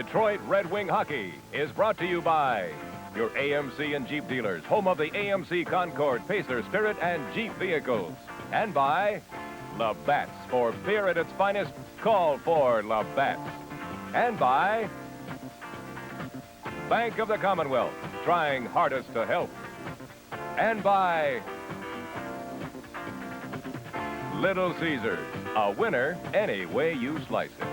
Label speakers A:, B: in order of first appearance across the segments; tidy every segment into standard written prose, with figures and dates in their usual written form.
A: Detroit Red Wing Hockey is brought to you by your AMC and Jeep dealers, home of the AMC Concord, Pacer, Spirit, and Jeep vehicles. And by Labatt's. For beer at its finest, call for Labatt's. And by Bank of the Commonwealth, trying hardest to help. And by Little Caesars, a winner any way you slice it.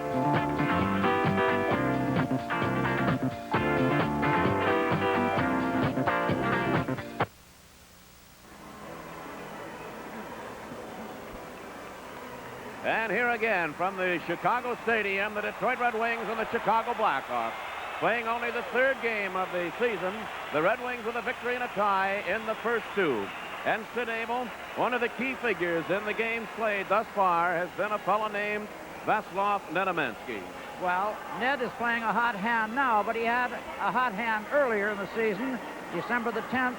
B: And here again from the Chicago Stadium, the Detroit Red Wings and the Chicago Blackhawks playing only the third game of the season. The Red Wings with a victory and a tie in the first two. And Sid Abel, one of the key figures in the games played thus far, has been a fellow named Václav Nedomansky.
C: Well, Ned is playing a hot hand now, but he had a hot hand earlier in the season. December the 10th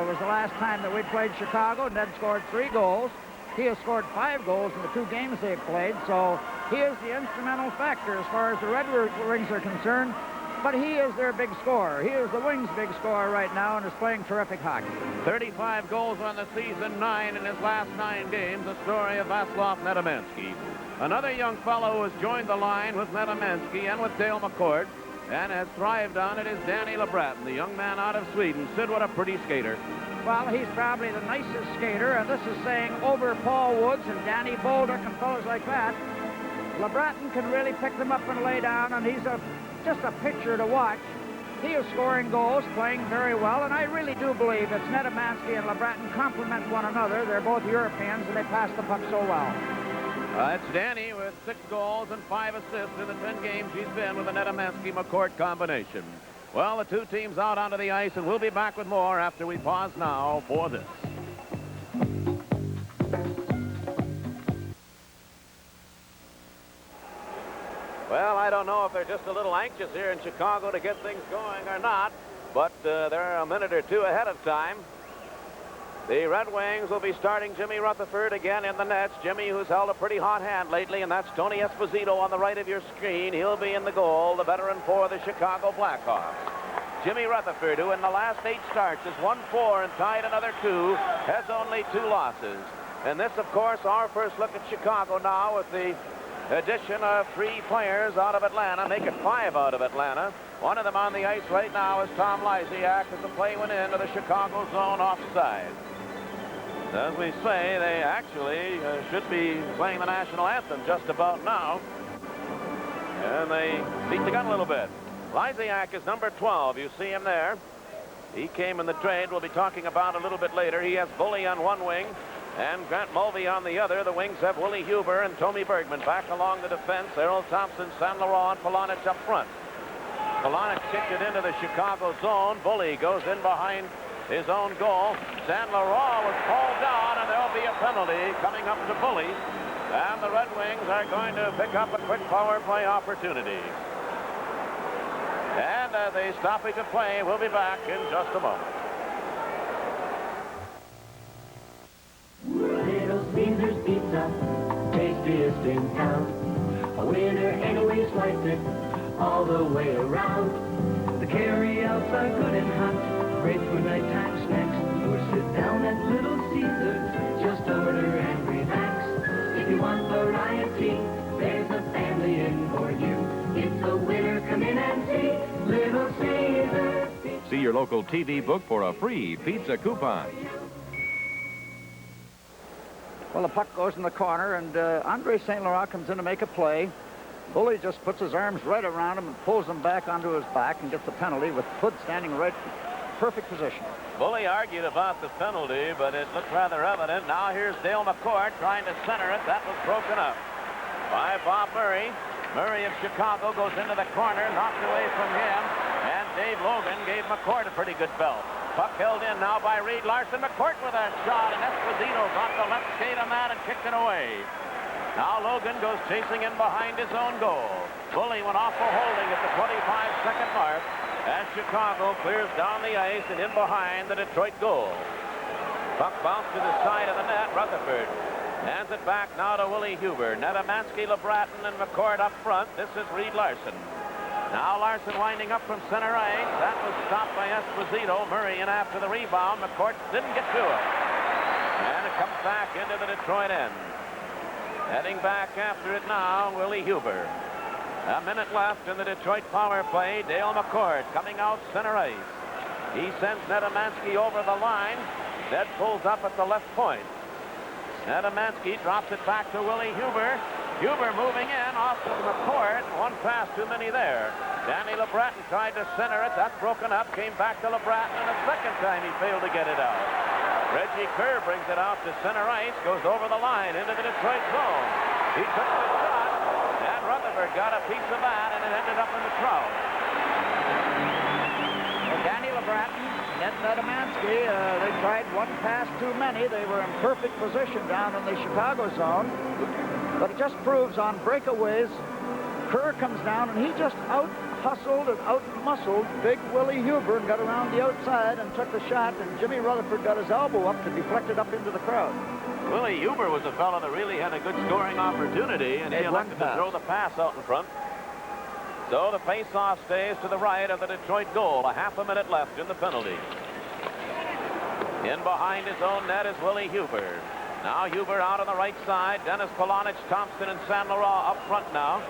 C: was the last time that we played Chicago. Ned scored 3 goals. He has scored 5 goals in the 2 games they've played, so he is the instrumental factor as far as the Red Wings are concerned. But he is their big scorer. He is the Wings' big scorer right now and is playing terrific hockey.
B: 35 goals on the season, 9 in his last 9 games. The story of Václav Nedomansky. Another young fellow who has joined the line with Nedomansky and with Dale McCord and has thrived on it is Danny LeBratton, the young man out of Sweden. Sid, what a pretty skater.
C: Well, he's probably the nicest skater, and this is saying over Paul Woods and Danny Bolduc and fellows like that. LeBratton can really pick them up and lay down, and he's just a picture to watch. He is scoring goals, playing very well, and I really do believe it's Nedomansky and LeBratton complement one another. They're both Europeans, and they pass the puck so well.
B: It's Danny with 6 goals and 5 assists in the 10 games he's been with the Nedomansky-McCourt combination. Well, the two teams out onto the ice, and we'll be back with more after we pause now for this. Well, I don't know if they're just a little anxious here in Chicago to get things going or not, but they're a minute or two ahead of time. The Red Wings will be starting Jimmy Rutherford again in the nets. Jimmy, who's held a pretty hot hand lately, and that's Tony Esposito on the right of your screen. He'll be in the goal, the veteran for the Chicago Blackhawks. Jimmy Rutherford, who in the last 8 starts has won 4 and tied another 2, has only 2 losses. And this, of course, our first look at Chicago now with the addition of 3 players out of Atlanta, make it 5 out of Atlanta. One of them on the ice right now is Tom Lysiak as the play went into the Chicago zone offside. As we say, they actually should be playing the national anthem just about now. And they beat the gun a little bit. Lysiak is number 12. You see him there. He came in the trade we'll be talking about a little bit later. He has Bully on one wing and Grant Mulvey on the other. The Wings have Willie Huber and Tommy Bergman back along the defense. Errol Thompson, San Laurent, Polonich up front. Polonich kicked it into the Chicago zone. Bully goes in behind his own goal. San Laurent was called down, and there'll be a penalty coming up to Bully. And the Red Wings are going to pick up a quick power play opportunity. And the stoppage of play. We'll be back in just a moment.
D: Little Caesars Pizza, tastiest in town. A winner anyways likes it all the way around. The carry-outs are good and hot, great for nighttime snacks. Or sit down at Little Caesars, just order and relax. If you want variety, there's a family in for you. It's a winner, come in and see Little Caesars.
A: See your local TV book for a free pizza coupon.
C: Well, the puck goes in the corner, and Andre St. Laurent comes in to make a play. Bully just puts his arms right around him and pulls him back onto his back and gets the penalty with Hood standing right in perfect position.
B: Bully argued about the penalty, but it looked rather evident. Now here's Dale McCord trying to center it. That was broken up by Bob Murray. Murray of Chicago goes into the corner, knocked away from him, and Dave Logan gave McCord a pretty good belt. Puck held in now by Reed Larson. McCourt with a shot, and Esposito got the left skate on that and kicked it away. Now Logan goes chasing in behind his own goal. Bully went off for holding at the 25-second mark as Chicago clears down the ice and in behind the Detroit goal. Puck bounced to the side of the net. Rutherford hands it back now to Willie Huber. Nedomansky, LeBratton, and McCord up front. This is Reed Larson. Now Larson winding up from center ice. That was stopped by Esposito. Murray in after the rebound. McCourt didn't get to it. And it comes back into the Detroit end. Heading back after it now, Willie Huber. A minute left in the Detroit power play. Dale McCourt coming out center ice. He sends Nedemansky over the line. Ned pulls up at the left point. Nedemansky drops it back to Willie Huber. Huber moving in off to McCourt. One pass too many there. Danny LeBratton tried to center it. That's broken up. Came back to LeBratton, and a second time he failed to get it out. Reggie Kerr brings it out to center ice. Goes over the line into the Detroit zone. He took the shot, and Rutherford got a piece of that, and it ended up in the crowd.
C: Well, Danny LeBratton, Ned Nedemansky, they tried one pass too many. They were in perfect position down in the Chicago zone. But it just proves on breakaways, Kerr comes down and he just out-hustled and out-muscled big Willie Huber and got around the outside and took the shot, and Jimmy Rutherford got his elbow up to deflect it up into the crowd.
B: Willie Huber was a fellow that really had a good scoring opportunity, and he elected to throw the pass out in front. So the face-off stays to the right of the Detroit goal. A half a minute left in the penalty. In behind his own net is Willie Huber. Now Huber out on the right side. Dennis Polonich, Thompson, and San Laurent up front now.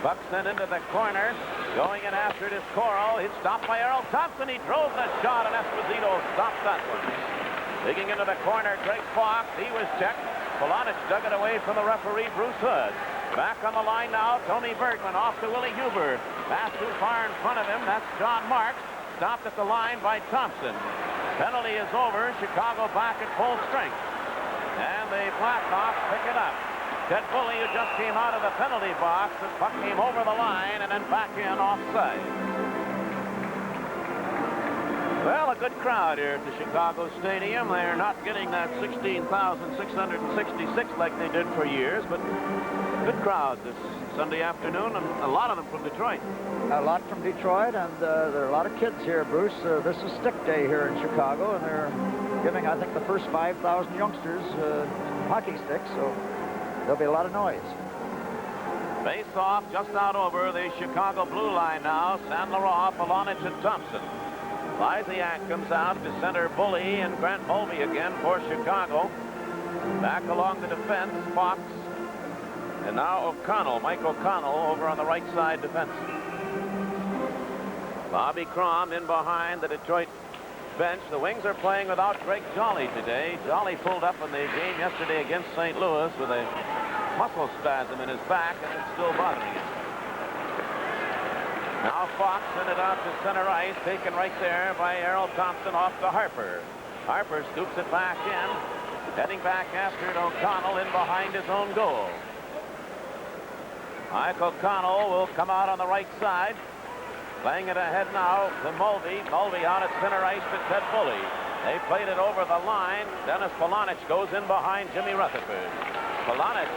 B: Buck sent into the corner. Going in after it is Coral. He's stopped by Earl Thompson. He drove the shot, and Esposito stopped that one. Digging into the corner, Greg Fox. He was checked. Polonich dug it away from the referee, Bruce Hood. Back on the line now, Tony Bergman off to Willie Huber. Pass too far in front of him. That's John Marks. Stopped at the line by Thompson. Penalty is over. Chicago back at full strength. And the Blackhawks pick it up. Ted Bully, who just came out of the penalty box, the puck came over the line and then back in offside. Well, a good crowd here at the Chicago Stadium. They're not getting that 16,666 like they did for years, but good crowd this Sunday afternoon, and a lot of them from Detroit.
C: A lot from Detroit, and there are a lot of kids here, Bruce. This is stick day here in Chicago, and they're giving, I think, the first 5,000 youngsters hockey sticks, so there'll be a lot of noise.
B: Face-off just out over the Chicago blue line now. San Laurent, Polonich, and Thompson. Lysiak comes out to center Bully and Grant Mulvey again for Chicago. Back along the defense, Fox. And now O'Connell, Mike O'Connell, over on the right side defense. Bobby Crom in behind the Detroit bench. The Wings are playing without Greg Jolly today. Jolly pulled up in the game yesterday against St. Louis with a muscle spasm in his back, and it's still bothering him. Now Fox sent it out to center ice, taken right there by Errol Thompson off to Harper. Harper scoops it back in. Heading back after it, O'Connell in behind his own goal. Mike O'Connell will come out on the right side. Playing it ahead now to Mulvey. Mulvey out at center ice to Ted Bully. They played it over the line. Dennis Polonich goes in behind Jimmy Rutherford. Polonich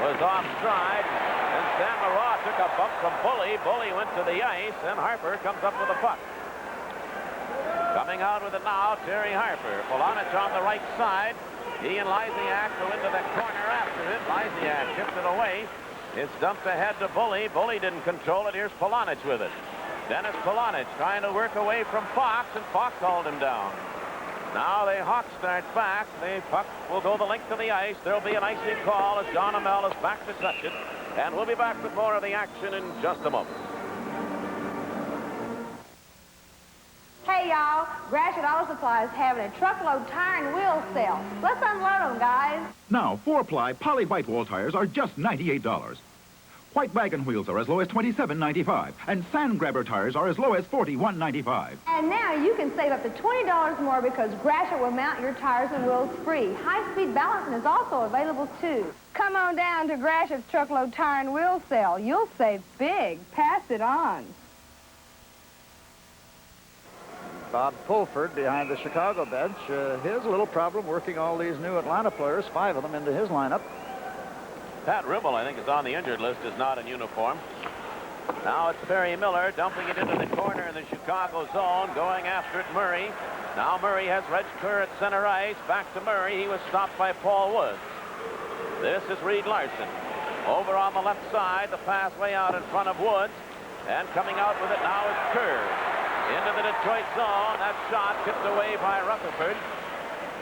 B: was off stride, and San Laurent took a bump from Bully. Bully went to the ice, and Harper comes up with the puck. Coming out with it now, Terry Harper. Polonich on the right side. He and Lysiak go into the corner after it. Lysiak tipped it away. It's dumped ahead to Bully. Bully didn't control it. Here's Polonich with it. Dennis Polonich trying to work away from Fox, and Fox hauled him down. Now the Hawks start back. The puck will go the length of the ice. There'll be an icing call as John Amell is back to touch it. And we'll be back with more of the action in just a moment.
E: Hey, y'all. Gratiot Auto Supply is having a truckload tire and wheel sale. Let's unload them, guys.
F: Now, 4-ply poly white wall tires are just $98. White wagon wheels are as low as $27.95, and sand grabber tires are as low as $41.95.
E: And now you can save up to $20 more because Gratiot will mount your tires and wheels free. High-speed balancing is also available, too. Come on down to Gratiot's truckload tire and wheel sale. You'll save big. Pass it on.
C: Bob Pulford behind the Chicago bench. His little problem working all these new Atlanta players, 5 of them, into his lineup.
B: Pat Ribble, I think, is on the injured list, is not in uniform. Now it's Perry Miller dumping it into the corner in the Chicago zone, going after it Murray. Now Murray has Reg Kerr at center ice. Back to Murray. He was stopped by Paul Woods. This is Reed Larson. Over on the left side, the pass way out in front of Woods. And coming out with it now is Kerr. Into the Detroit zone. That shot tipped away by Rutherford.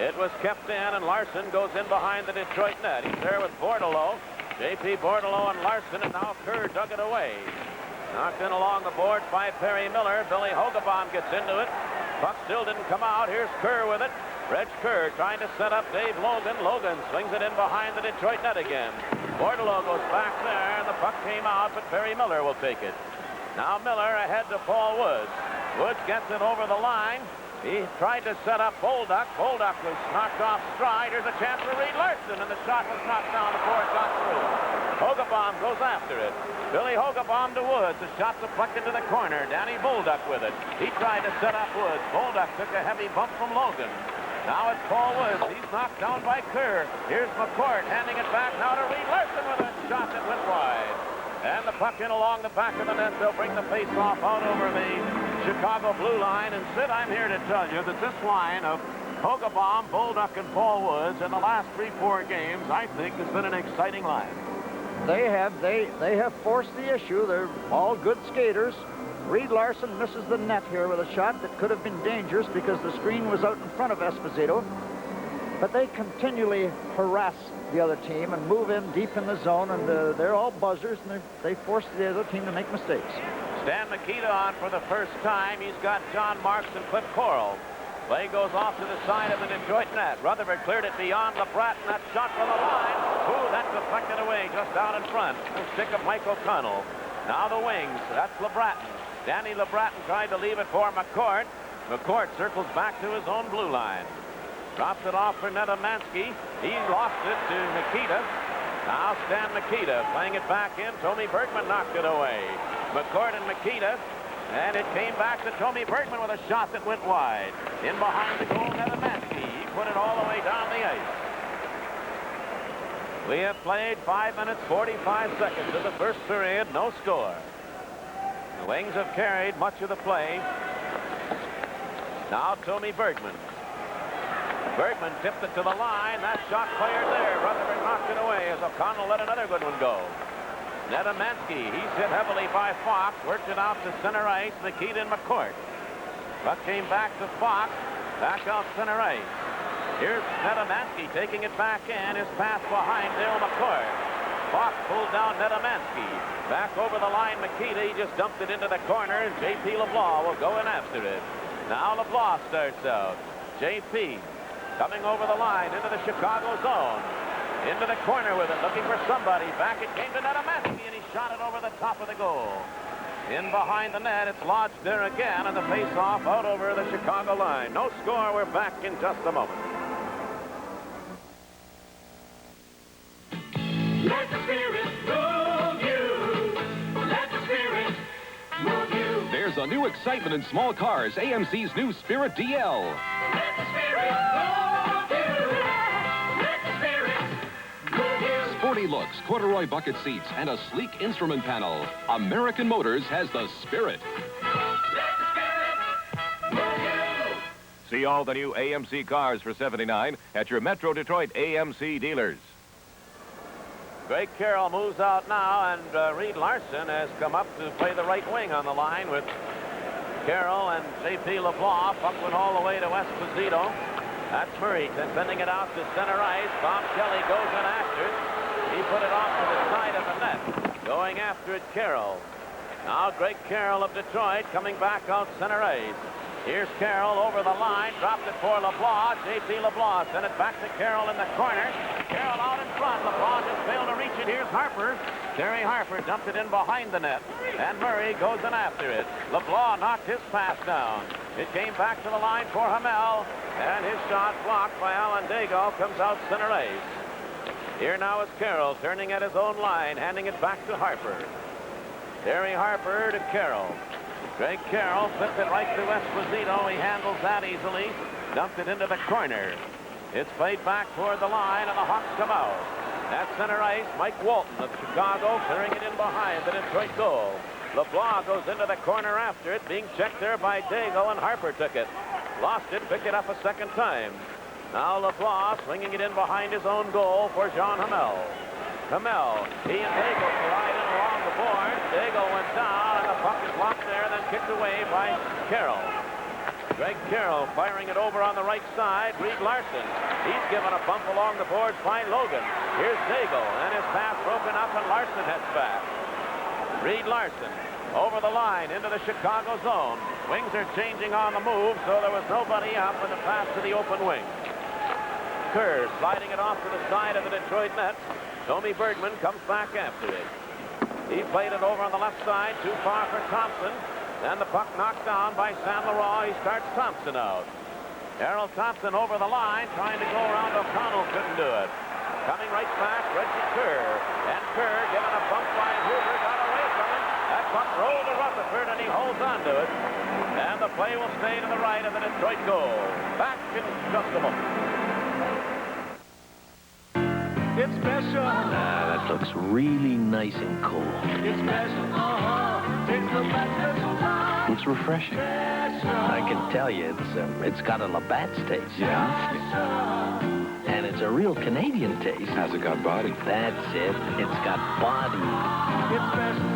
B: It was kept in, and Larson goes in behind the Detroit net. He's there with Bordelot. J.P. Bordelot and Larson, and now Kerr dug it away. Knocked in along the boards by Perry Miller. Billy Hogebaum gets into it. Puck still didn't come out. Here's Kerr with it. Reg Kerr trying to set up Dave Logan. Logan swings it in behind the Detroit net again. Bordelot goes back there, and the puck came out, but Perry Miller will take it. Now Miller ahead to Paul Woods. Woods gets it over the line. He tried to set up Bolduc. Bolduc was knocked off stride. There's a chance for Reed Larson, and the shot was knocked down before it got through. Hogebaum goes after it. Billy Hogebaum to Woods. The shot deflected to the corner. Danny Bolduc with it. He tried to set up Woods. Bolduc took a heavy bump from Logan. Now it's Paul Woods. He's knocked down by Kerr. Here's McCourt handing it back now to Reed Larson with a shot that went wide. And the puck in along the back of the net. They'll bring the face-off out over the Chicago blue line. And Sid, I'm here to tell you that this line of Hogebaum, Bolduc, and Paul Woods in the last 3-4 games, I think, has been an exciting line.
C: They have forced the issue. They're all good skaters. Reed Larson misses the net here with a shot that could have been dangerous because the screen was out in front of Esposito. But they continually harass the other team and move in deep in the zone, and they're all buzzers, and they force the other team to make mistakes.
B: Stan Mikita on for the first time. He's got John Marks and Cliff Coral. Play goes off to the side of the Detroit net. Rutherford cleared it beyond LeBratton. That shot from the line. Ooh, that's deflected away just out in front. The stick of Mike O'Connell. Now the wings. That's LeBratton. Danny LeBratton tried to leave it for McCourt. McCourt circles back to his own blue line. Drops it off for Nedemansky. He lost it to Nikita. Now Stan Mikita playing it back in. Tommy Bergman knocked it away. McCourt and Mikita. And it came back to Tommy Bergman with a shot that went wide. In behind the goal, Nedemansky. He put it all the way down the ice. We have played 5 minutes, 45 seconds of the first period. No score. The Wings have carried much of the play. Now Tommy Bergman. Bergman tipped it to the line. That shot fired there. Rutherford knocked it away as O'Connell let another good one go. Nedemansky, he's hit heavily by Fox. Worked it out to center ice. Nikita and McCourt. Puck came back to Fox. Back out center ice. Here's Nedemansky taking it back in. His pass behind Dale McCourt. Fox pulled down Nedemansky. Back over the line, Mikita. He just dumped it into the corner, and J.P. LeBlanc will go in after it. Now LeBlanc starts out. J.P. coming over the line into the Chicago zone. Into the corner with it, looking for somebody. Back it came to Nedemansky, and he shot it over the top of the goal. In behind the net, it's lodged there again, and the face-off out over the Chicago line. No score. We're back in just a moment.
D: Let the spirit move you. Let the spirit move you.
A: There's a new excitement in small cars. AMC's new Spirit DL.
D: Let the spirit move you. Let the spirit move you.
A: Sporty looks, corduroy bucket seats, and a sleek instrument panel. American Motors has the Spirit.
D: Let the spirit move you.
A: See all the new AMC cars for $79 at your Metro Detroit AMC dealers.
B: Greg Carroll moves out now, and Reed Larson has come up to play the right wing on the line with Carroll and J.P. LeBlanc. Puck went all the way to Esposito. That's Murray sending it out to center ice. Bob Kelly goes in after it. He put it off to the side of the net. Going after it, Carroll. Now Greg Carroll of Detroit coming back out center ice. Here's Carroll over the line, dropped it for LeBlanc. J.P. LeBlanc sent it back to Carroll in the corner. Carroll out in front. LeBlanc just failed to reach it. Here's Harper. Terry Harper dumped it in behind the net. And Murray goes in after it. LeBlanc knocked his pass down. It came back to the line for Hamel. And his shot blocked by Alan Dago comes out center ice. Here now is Carroll turning at his own line, handing it back to Harper. Terry Harper to Carroll. Greg Carroll flipped it right to Esposito. He handles that easily. Dumped it into the corner. It's played back toward the line, and the Hawks come out. At center ice, Mike Walton of Chicago clearing it in behind the Detroit goal. LeBlanc goes into the corner after it, being checked there by Dago, and Harper took it. Lost it, picked it up a second time. Now LeBlanc swinging it in behind his own goal for Jean Hamel. Hamel. He and Daigle collide in along the board. Daigle went down, and the puck is locked there, then kicked away by Carroll. Greg Carroll firing it over on the right side. Reed Larson. He's given a bump along the boards by Logan. Here's Daigle, and his pass broken up, and Larson heads back. Reed Larson over the line into the Chicago zone. Wings are changing on the move, so there was nobody up with the pass to the open wing. Kerr sliding it off to the side of the Detroit net. Tommy Bergman comes back after it. He played it over on the left side, too far for Thompson. Then the puck knocked down by San Laurent. He starts Thompson out. Errol Thompson over the line, trying to go around O'Connell, couldn't do it. Coming right back, Reggie Kerr. And Kerr, given a bump by Hoover, got away from him. That puck rolled to Rutherford, and he holds on to it. And the play will stay to the right of the Detroit goal. Back in just a moment.
D: It's special.
G: That looks really nice and cool.
D: It's special. It's the best special time.
G: Looks refreshing. I can tell you, it's got a Labatt's taste.
F: Yeah?
G: And it's a real Canadian taste.
F: Has it got body?
G: That's it. It's got body.
D: It's special.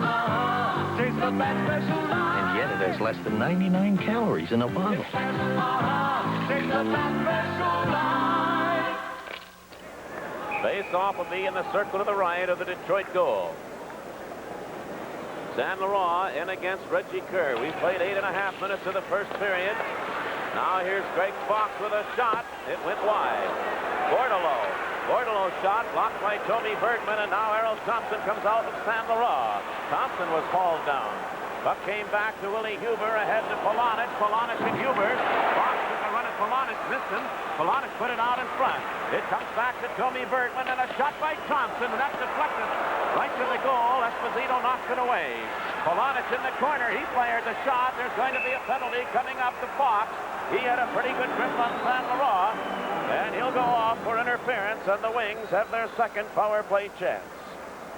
D: Tastes the best special time.
G: And yet it has less than 99 calories in a bottle.
D: Tastes the best special time.
B: Face-off will be in the circle to the right of the Detroit goal. San Laurent in against Reggie Kerr. We played 8.5 minutes of the first period. Now here's Greg Fox with a shot. It went wide. Bordelot shot blocked by Tommy Bergman, and now Errol Thompson comes out with San Laurent. Thompson was hauled down. Puck came back to Willie Huber, ahead to Polonich. Polonich and Huber. Fox took a run at Polonich, missed him. Polonich put it out in front. It comes back to Tommy Bergman, and a shot by Thompson, and that's deflected right to the goal. Esposito knocks it away. Polonich in the corner. He fired the shot. There's going to be a penalty coming up to Fox. He had a pretty good grip on San Laurent, and he'll go off for interference, and the Wings have their second power play chance.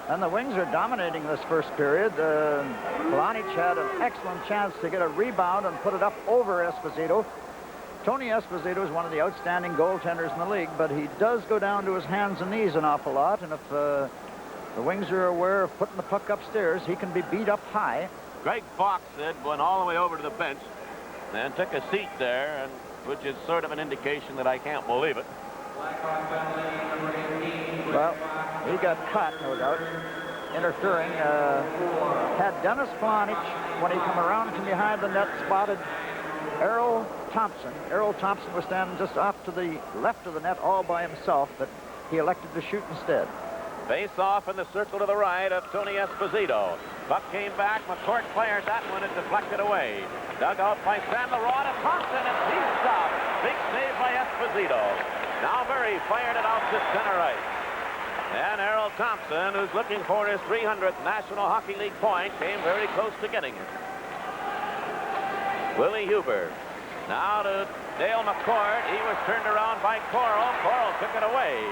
C: And the Wings are dominating this first period. Polonich had an excellent chance to get a rebound and put it up over Esposito. Tony Esposito is one of the outstanding goaltenders in the league, but he does go down to his hands and knees an awful lot, and if the Wings are aware of putting the puck upstairs, he can be beat up high.
B: Greg Fox went all the way over to the bench and took a seat there, and which is sort of an indication that I can't believe it.
C: Well, he got caught, no doubt, interfering. Had Dennis Polonich, when he come around from behind the net, spotted Errol Thompson. Errol Thompson was standing just off to the left of the net all by himself, but he elected to shoot instead.
B: Face off in the circle to the right of Tony Esposito. Buck came back. McCourt fired that one and deflected away. Dug out by San Laurent, and Thompson, and he's stopped. Big save by Esposito. Now Murray fired it out to center right. And Errol Thompson, who's looking for his 300th National Hockey League point, came very close to getting it. Willie Huber. Now to Dale McCourt. He was turned around by Coral. Coral took it away.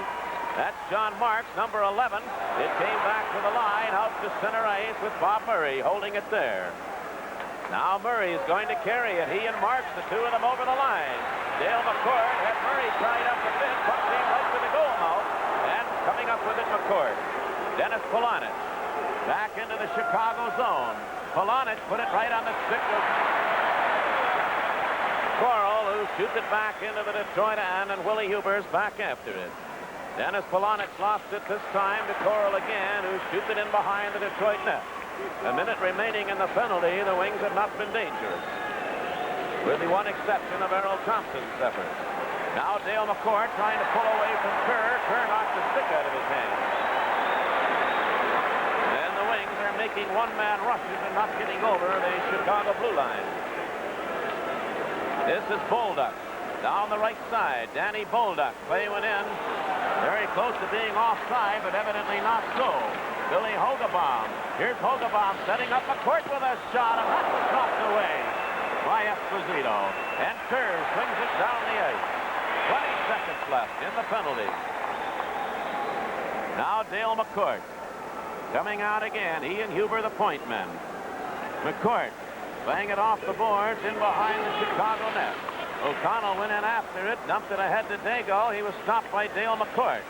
B: That's John Marks, number 11. It came back to the line, out to center ice with Bob Murray holding it there. Now Murray is going to carry it. He and Marks, the two of them over the line. Dale McCourt had Murray tied up a bit. Puck came right to the goal mouth. And coming up with it, McCourt. Dennis Polonich. Back into the Chicago zone. Polonich put it right on the stick of Coral, who shoots it back into the Detroit end, and Willie Huber's back after it. Dennis Polonich lost it this time to Coral again, who shoots it in behind the Detroit net. A minute remaining in the penalty. The Wings have not been dangerous, with the one exception of Errol Thompson's effort. Now Dale McCourt trying to pull away from Kerr. Kerr knocked the stick out of his hand. And the Wings are making one-man rushes and not getting over the Chicago blue line. This is Bolduc. Down the right side, Danny Bolduc. Play went in. Very close to being offside, but evidently not so. Billy Hogebaum. Here's Hogebaum setting up McCourt with a shot, and that was knocked away by Esposito. And Kerr swings it down the ice. 20 seconds left in the penalty. Now Dale McCourt coming out again. He and Huber, the point men. McCourt playing it off the boards in behind the Chicago net. O'Connell went in after it, dumped it ahead to Dago. He was stopped by Dale McCourt.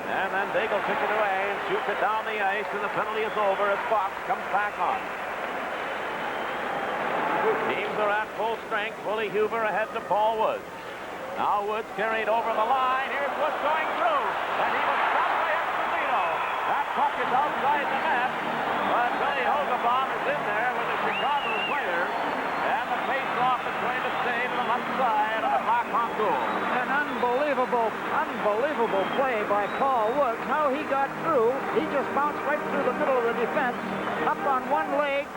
B: And then Daigle took it away and shoots it down the ice, and the penalty is over as Fox comes back on. Teams are at full strength. Willie Huber ahead to Paul Woods. Now Woods carried over the line. Here's Woods going through, and he was stopped by Esposito. That puck is outside the net, but Billy Hogebaum is in there with the Chicago players, and the face-off is going to stay to the left side of the Blackhawk goal.
C: An unbelievable play by Paul Woods. How he got through, he just bounced right through the middle of the defense, up on one leg,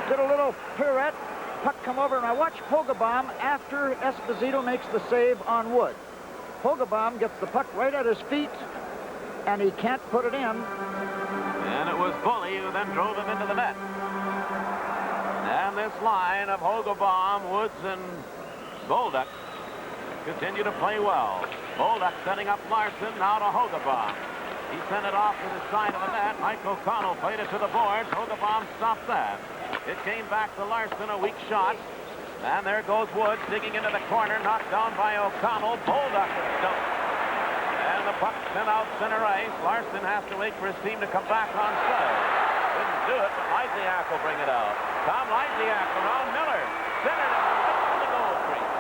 C: did a little pirouette, puck come over, and I watch Hogebaum after Esposito makes the save on Woods. Hogebaum gets the puck right at his feet, and he can't put it in.
B: And it was Bully who then drove him into the net. And this line of Hogebaum, Woods, and Bolduc continue to play well. Bolduc setting up Larson, now to Hogebaum. He sent it off to the side of the net. Mike O'Connell played it to the boards. Hogebaum stopped that. It came back to Larson, a weak shot. And there goes Woods digging into the corner, knocked down by O'Connell. Bolduc is dumped. And the puck sent out center ice. Larson has to wait for his team to come back on side. Didn't do it, but Lysiak will bring it out. Tom Lysiak around Miller. Centered it right to the goal crease.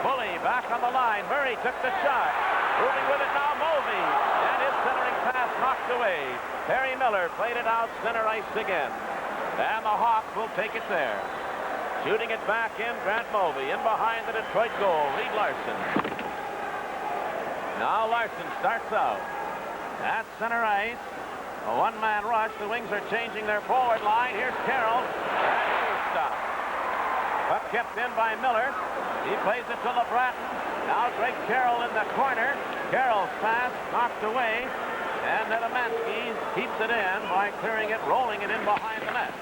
B: Bully back on the line. Murray took the shot. Moving with it now, Mulvey. And his centering pass knocked away. Terry Miller played it out center ice again. And the Hawks will take it there. Shooting it back in, Grant Mulvey. In behind the Detroit goal, Reed Larson. Now Larson starts out. At center ice. A one-man rush. The Wings are changing their forward line. Here's Carroll. And he was stopped. Puck kept in by Miller. He plays it to LeBratton. Now Greg Carroll in the corner. Carroll's pass knocked away. And Nedemansky keeps it in by clearing it, rolling it in behind the net.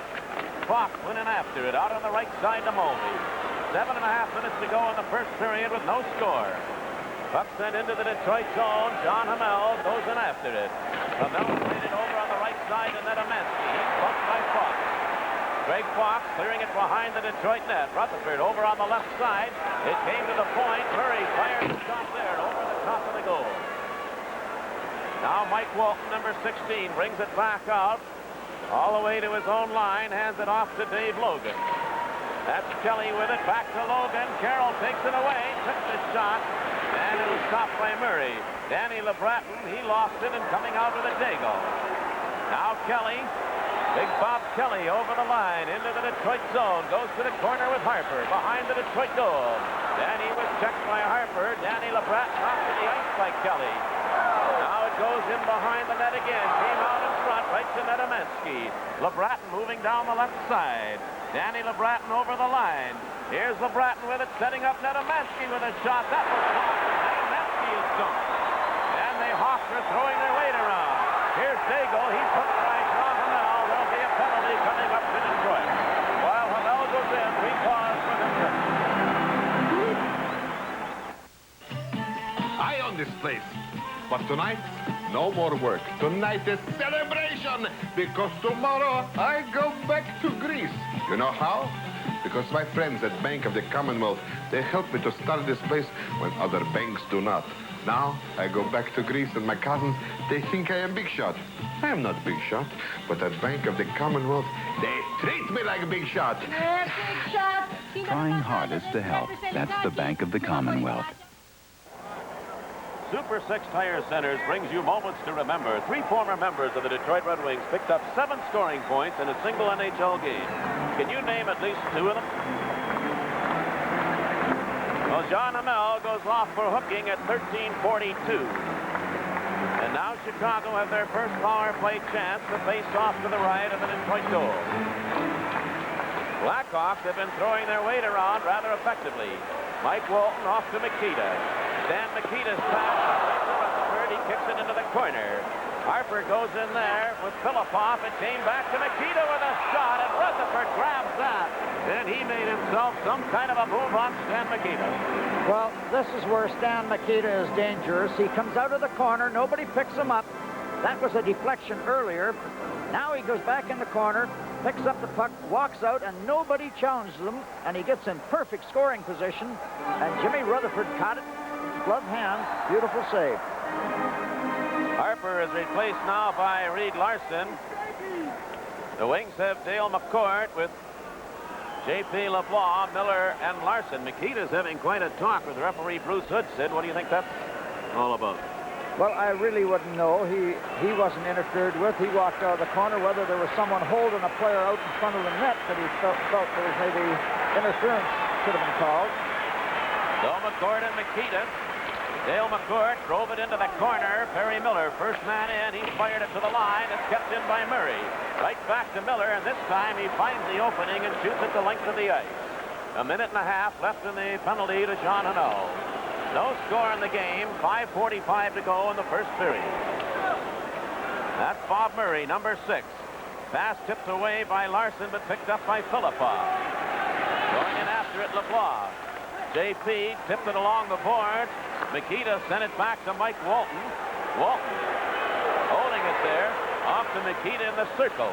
B: Fox went in after it, out on the right side to Mulvey. 7.5 minutes to go in the first period with no score. Puck sent into the Detroit zone. John Hamel goes in after it. Hamel played it over on the right side to Nedemansky. He's bumped by Fox. Greg Fox clearing it behind the Detroit net. Rutherford over on the left side. It came to the point. Murray fired the shot there over the top of the goal. Now Mike Walton, number 16, brings it back out. All the way to his own line, hands it off to Dave Logan. That's Kelly with it, back to Logan. Carroll takes it away, took the shot, and it was stopped by Murray. Danny LeBratton, he lost it and coming out with a Daigle. Now Kelly, big Bob Kelly over the line into the Detroit zone, goes to the corner with Harper, behind the Detroit goal. Danny was checked by Harper. Danny LeBratton off to the ice by Kelly. Now it goes in behind the net again. Came out in front, right to Nedemansky. LeBratton moving down the left side. Danny LeBratton over the line. Here's LeBratton with it, setting up Nedemansky with a shot. That was blocked. Nedemansky is dumped. And the Hawks are throwing their weight around. Here's Daigle. He's put by John Hamel. There'll be a penalty coming up to Detroit. While Hamel goes in, we pause for the trip.
H: I own this place. But tonight, no more work. Tonight is celebration, because tomorrow I go back to Greece. You know how? Because my friends at Bank of the Commonwealth, they helped me to start this place when other banks do not. Now, I go back to Greece and my cousins, they think I am big shot. I am not big shot, but at Bank of the Commonwealth, they treat me like a big shot.
E: Big shot.
I: Trying hardest to help. That's the Bank of the Commonwealth.
B: Super 6 Tire Centers brings you moments to remember. 3 former members of the Detroit Red Wings picked up 7 scoring points in a single NHL game. Can you name at least 2 of them? Well, John Hamel goes off for hooking at 13:42. And now Chicago have their first power play chance to face off to the right of the Detroit goal. Blackhawks have been throwing their weight around rather effectively. Mike Walton off to Mikita. Dan Mikita's pass right to Rutherford. He kicks it into the corner. Harper goes in there with Filippov. It came back to Mikita with a shot, and Rutherford grabs that. And he made himself some kind of a move on Stan Mikita.
C: Well, this is where Stan Mikita is dangerous. He comes out of the corner. Nobody picks him up. That was a deflection earlier. Now he goes back in the corner, picks up the puck, walks out, and nobody challenges him, and he gets in perfect scoring position. And Jimmy Rutherford caught it. Glove hand, beautiful save.
B: Harper is replaced now by Reed Larson. The Wings have Dale McCourt with J.P. LeBlanc, Miller, and Larson. Makita's having quite a talk with referee Bruce Hood. Sid, what do you think that's all about?
C: Well, I really wouldn't know. He wasn't interfered with. He walked out of the corner. Whether there was someone holding a player out in front of the net that he felt there was maybe interference should have been called.
B: So McCourt and Makita. Dale McCourt drove it into the corner. Perry Miller, first man in. He fired it to the line. It's kept in by Murray. Right back to Miller, and this time he finds the opening and shoots it the length of the ice. A minute and a half left in the penalty to John Hannell. No score in the game. 5:45 to go in the first period. That's Bob Murray, number 6. Pass tipped away by Larson, but picked up by Philippov. Going in after it, LeBlanc. J.P. tipped it along the boards. Makita sent it back to Mike Walton. Walton holding it there. Off to Makita in the circle.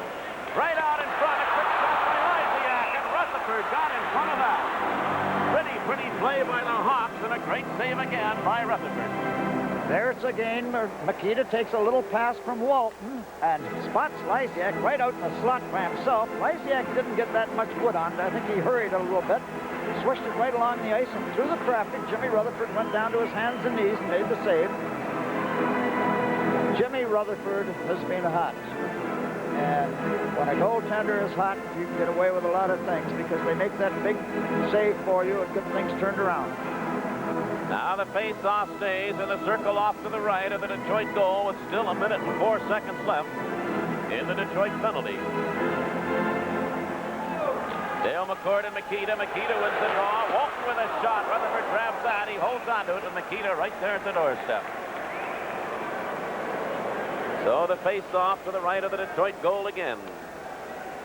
B: Right out in front. A quick shot by Lysiak, and Rutherford got in front of that. Pretty play by the Hawks, and a great save again by Rutherford.
C: There it's again. Makita takes a little pass from Walton and spots Lysiak right out in the slot by himself. Lysiak didn't get that much wood on it. I think he hurried a little bit. Swished it right along the ice, and through the traffic, Jimmy Rutherford went down to his hands and knees and made the save. Jimmy Rutherford has been hot. And when a goaltender is hot, you can get away with a lot of things because they make that big save for you and get things turned around.
B: Now the face-off stays in the circle off to the right of the Detroit goal with still a minute and 4 seconds left in the Detroit penalty. Dale McCourt and Makita. Makita wins the draw. Walton with a shot. Rutherford grabs that. He holds onto it, and Makita right there at the doorstep. So the face-off to the right of the Detroit goal again.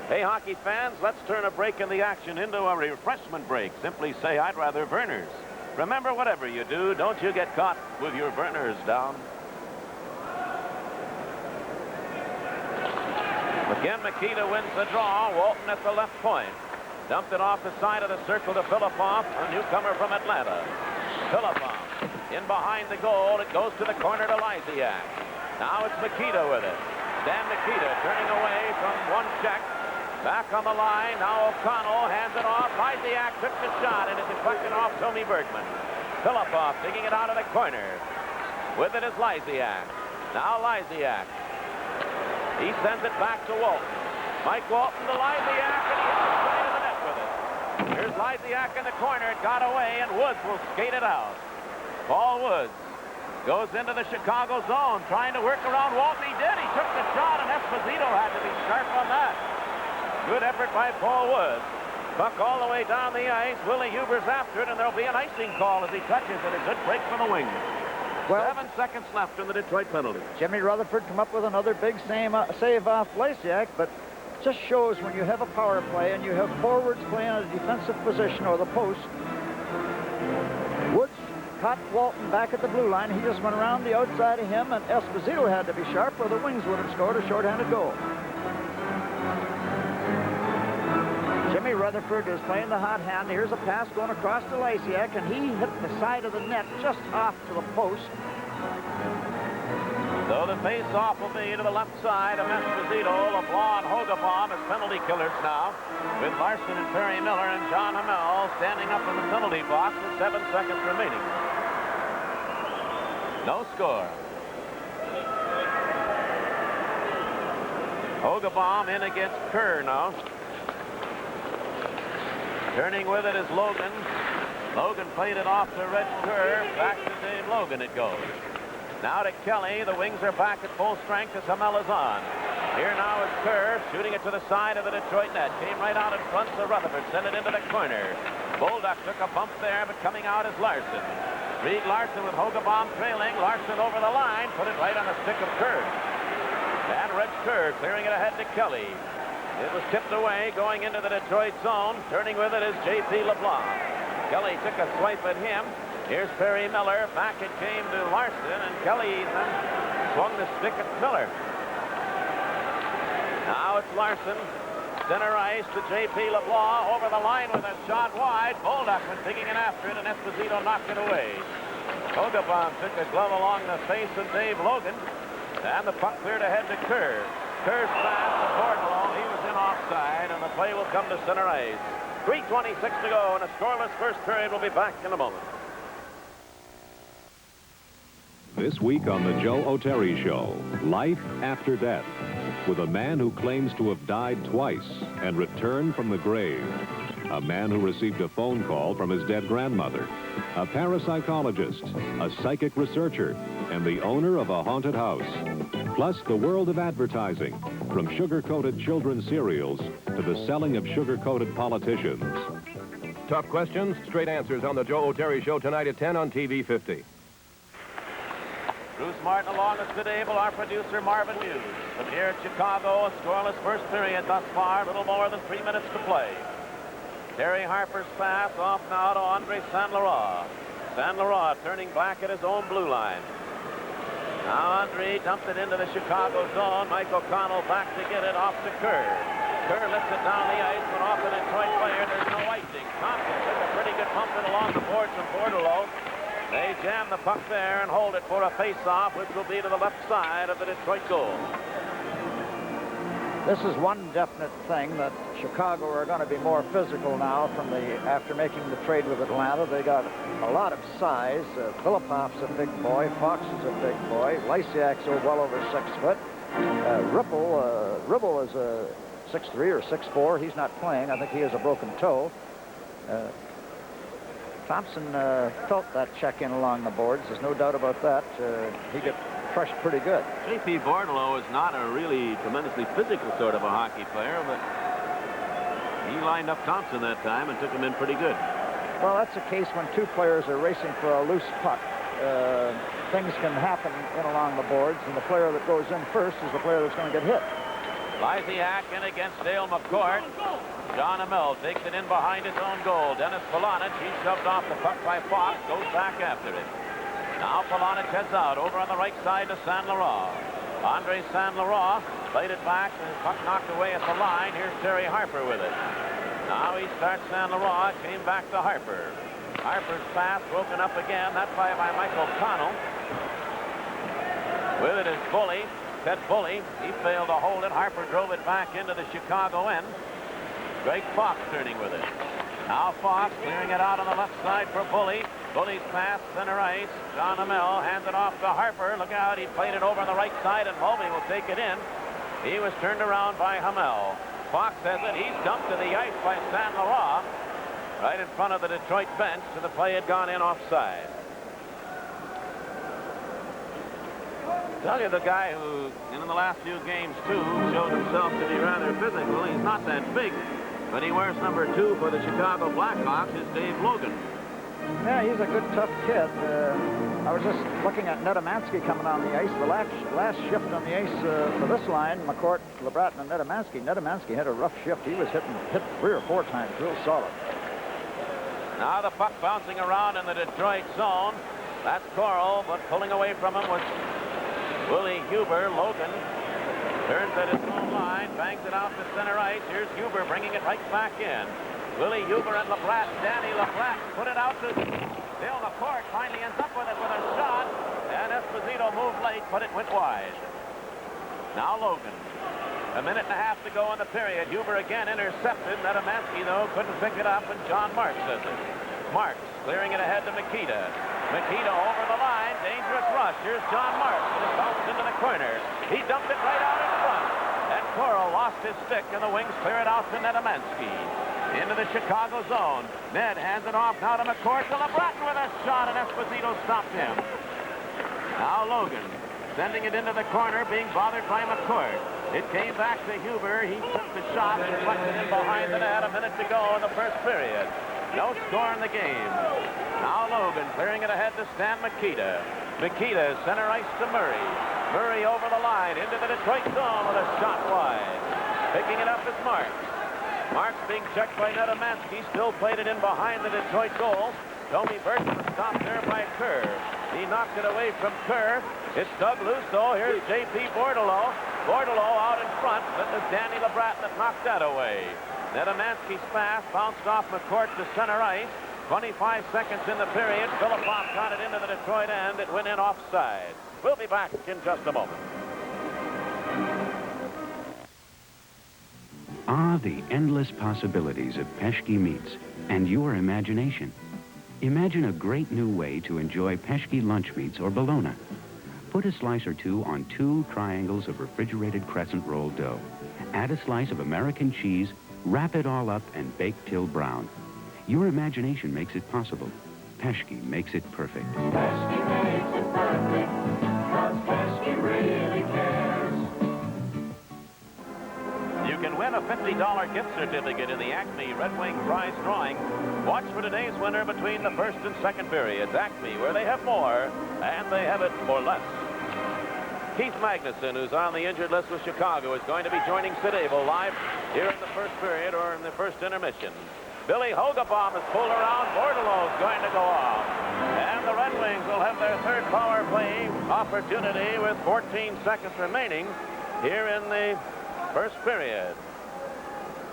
B: Hey, hockey fans, let's turn a break in the action into a refreshment break. Simply say, I'd rather Vernors. Remember, whatever you do, don't you get caught with your Vernors down. Again, Makita wins the draw. Walton at the left point. Dumped it off the side of the circle to Philippov, a newcomer from Atlanta. Philippov in behind the goal. It goes to the corner to Lysiak. Now it's Makita with it. Dan Makita turning away from one check. Back on the line. Now O'Connell hands it off. Lysiak took the shot, and it deflected off Tommy Bergman. Philippov digging it out of the corner. With it is Lysiak. Now Lysiak. He sends it back to Walton. Mike Walton to Lysiak, and he hits the side of the net with it. Here's Lysiak in the corner. It got away, and Woods will skate it out. Paul Woods goes into the Chicago zone, trying to work around Walton. He did. He took the shot, and Esposito had to be sharp on that. Good effort by Paul Woods. Puck all the way down the ice. Willie Huber's after it, and there'll be an icing call as he touches it. A good break from the Wings.
C: Well,
B: 7 seconds left in the Detroit penalty.
C: Jimmy Rutherford come up with another big save off Lysiak, but just shows when you have a power play and you have forwards playing a defensive position or the post. Woods caught Walton back at the blue line. He just went around the outside of him, and Esposito had to be sharp or the Wings would have scored a shorthanded goal. Jimmy Rutherford is playing the hot hand. Here's a pass going across to Lysiak, and he hit the side of the net just off to the post.
B: So the face-off will be to the left side of Esposito. LeBlanc and Hogebaum as penalty killers now, with Larson and Perry Miller and John Hannell standing up in the penalty box with 7 seconds remaining. No score. Hogebaum in against Kerr now. Turning with it is Logan. Logan played it off to Reg Kerr. Back to Dave Logan it goes. Now to Kelly. The Wings are back at full strength as Hannell is on. Here now is Kerr shooting it to the side of the Detroit net. Came right out in front to Rutherford. Sent it into the corner. Bolduc took a bump there, but coming out is Larson. Reed Larson with Hogebaum trailing. Larson over the line. Put it right on the stick of Kerr. And Reg Kerr clearing it ahead to Kelly. It was tipped away going into the Detroit zone. Turning with it is J.P. LeBlanc. Kelly took a swipe at him. Here's Perry Miller. Back it came to Larson, and Kelly then swung the stick at Miller. Now it's Larson. Center ice to J.P. LeBlanc. Over the line with a shot wide. Bolduc was digging in after it, and Esposito knocked it away. Hogebaum took a glove along the face of Dave Logan. And the puck cleared ahead to Kerr. Kerr's pass to Bordelot. He was in offside, and the play will come to center ice. 3:26 to go, and a scoreless first period. Will be back in a moment.
A: This week on the Joe O'Terry Show, Life After Death, with a man who claims to have died twice and returned from the grave. A man who received a phone call from his dead grandmother. A parapsychologist, a psychic researcher, and the owner of a haunted house. Plus the world of advertising, from sugar-coated children's cereals to the selling of sugar-coated politicians. Tough questions, straight answers on the Joe O'Terry Show tonight at 10 on TV 50.
B: Bruce Martin along with Sid Abel, our producer Marvin Muse. From here at Chicago, a scoreless first period thus far, a little more than 3 minutes to play. Terry Harper's pass off now to Andre Saint Laurent. Saint Laurent turning back at his own blue line. Now Andre dumped it into the Chicago zone. Mike O'Connell back to get it off to Kerr. Kerr lifts it down the ice, but off the Detroit player. There's no icing. Thompson took a pretty good bump it along the boards from Bordelot. They jam the puck there and hold it for a face-off, which will be to the left side of the Detroit goal.
C: This is one definite thing, that Chicago are going to be more physical now after making the trade with Atlanta. They got a lot of size. Filipov's a big boy. Fox is a big boy. Lysiak's well over 6 foot. Ribble is a 6'3" or 6'4". He's not playing. I think he has a broken toe. Thompson felt that check in along the boards. There's no doubt about that. He got crushed pretty good.
B: J.P. Bordelot is not a really tremendously physical sort of a hockey player, but he lined up Thompson that time and took him in pretty good.
C: Well, that's a case when two players are racing for a loose puck. Things can happen in along the boards, and the player that goes in first is the player that's going to get hit.
B: Lysiak in against Dale McCourt. John Amell takes it in behind his own goal. Dennis Polonich, he shoved off the puck by Fox, goes back after it. Now Polonich heads out over on the right side to Saint Laurent. Andre Saint Laurent played it back, and his puck knocked away at the line. Here's Terry Harper with it. Now he starts Saint Laurent, came back to Harper. Harper's pass broken up again. That play by Michael Connell. With it is Bully. Ted Bully. He failed to hold it. Harper drove it back into the Chicago end. Greg Fox turning with it. Now Fox clearing it out on the left side for Bully. Bully's pass, center ice. John Amell hands it off to Harper. Look out, he played it over on the right side, and Mulvey will take it in. He was turned around by Hamel. Fox has it. He's dumped to the ice by Saint Laurent, right in front of the Detroit bench, so the play had gone in offside. Tell you, the guy who, in the last few games, too, showed himself to be rather physical. He's not that big, but he wears number 2 for the Chicago Blackhawks, is Dave Logan.
C: Yeah, he's a good, tough kid. I was just looking at Nedemansky coming on the ice. The last shift on the ice for this line, McCourt, LeBratton, and Nedemansky. Nedemansky had a rough shift. He was hit 3 or 4 times, real solid.
B: Now the puck bouncing around in the Detroit zone. That's Coral, but pulling away from him was Willie Huber. Logan turns at his own line, bangs it out to center ice. Here's Huber bringing it right back in. Willie Huber and LeBratton. Danny LeBratton put it out to Dale McCourt. Finally ends up with it with a shot. And Esposito moved late, but it went wide. Now Logan. A minute and a half to go in the period. Huber again intercepted. Nedemansky, though, couldn't pick it up, and John Marks does it. Marks clearing it ahead to Mikita. Mikita over the line. Dangerous rush. Here's John Marks. And it bounces into the corner. He dumped it right out in front. And Coral lost his stick, and the Wings clear it out to Nedemansky. Into the Chicago zone. Ned hands it off now to McCourt. To LeBratton with a shot, and Esposito stopped him. Now Logan sending it into the corner, being bothered by McCourt. It came back to Huber. He took the shot and deflected it behind the net. A minute to go in the first period. No score in the game. Now Logan clearing it ahead to Stan Mikita. Mikita center ice to Murray. Murray over the line into the Detroit zone with a shot wide. Picking it up is Marks. Marks being checked by Nedemansky. Still played it in behind the Detroit goal. Tony Burton was stopped there by Kerr. He knocked it away from Kerr. It's Doug Lusso. Here's J.P. Bordelot. Bordelot out in front, but it was Danny LeBratton that knocked that away. Nedemansky's pass bounced off McCourt to center ice. 25 seconds in the period. Filipov got it into the Detroit end. It went in offside. We'll be back in just a moment.
J: Ah, the endless possibilities of Peshki meats and your imagination. Imagine a great new way to enjoy Peshki lunch meats or bologna. Put a slice or two on 2 triangles of refrigerated crescent roll dough. Add a slice of American cheese, wrap it all up, and bake till brown. Your imagination makes it possible. Peshki makes it perfect.
D: Peshki makes it perfect, 'cause Peshki really cares.
B: You can win a $50 gift certificate in the Acme Red Wing prize drawing. Watch for today's winner between the first and second periods. Acme, where they have more, and they have it for less. Keith Magnuson, who's on the injured list with Chicago, is going to be joining Sid Abel live here in the first period or in the first intermission. Billy Hogabaum is pulled around. Bordelow's going to go off. And the Red Wings will have their third power play opportunity with 14 seconds remaining here in the first period.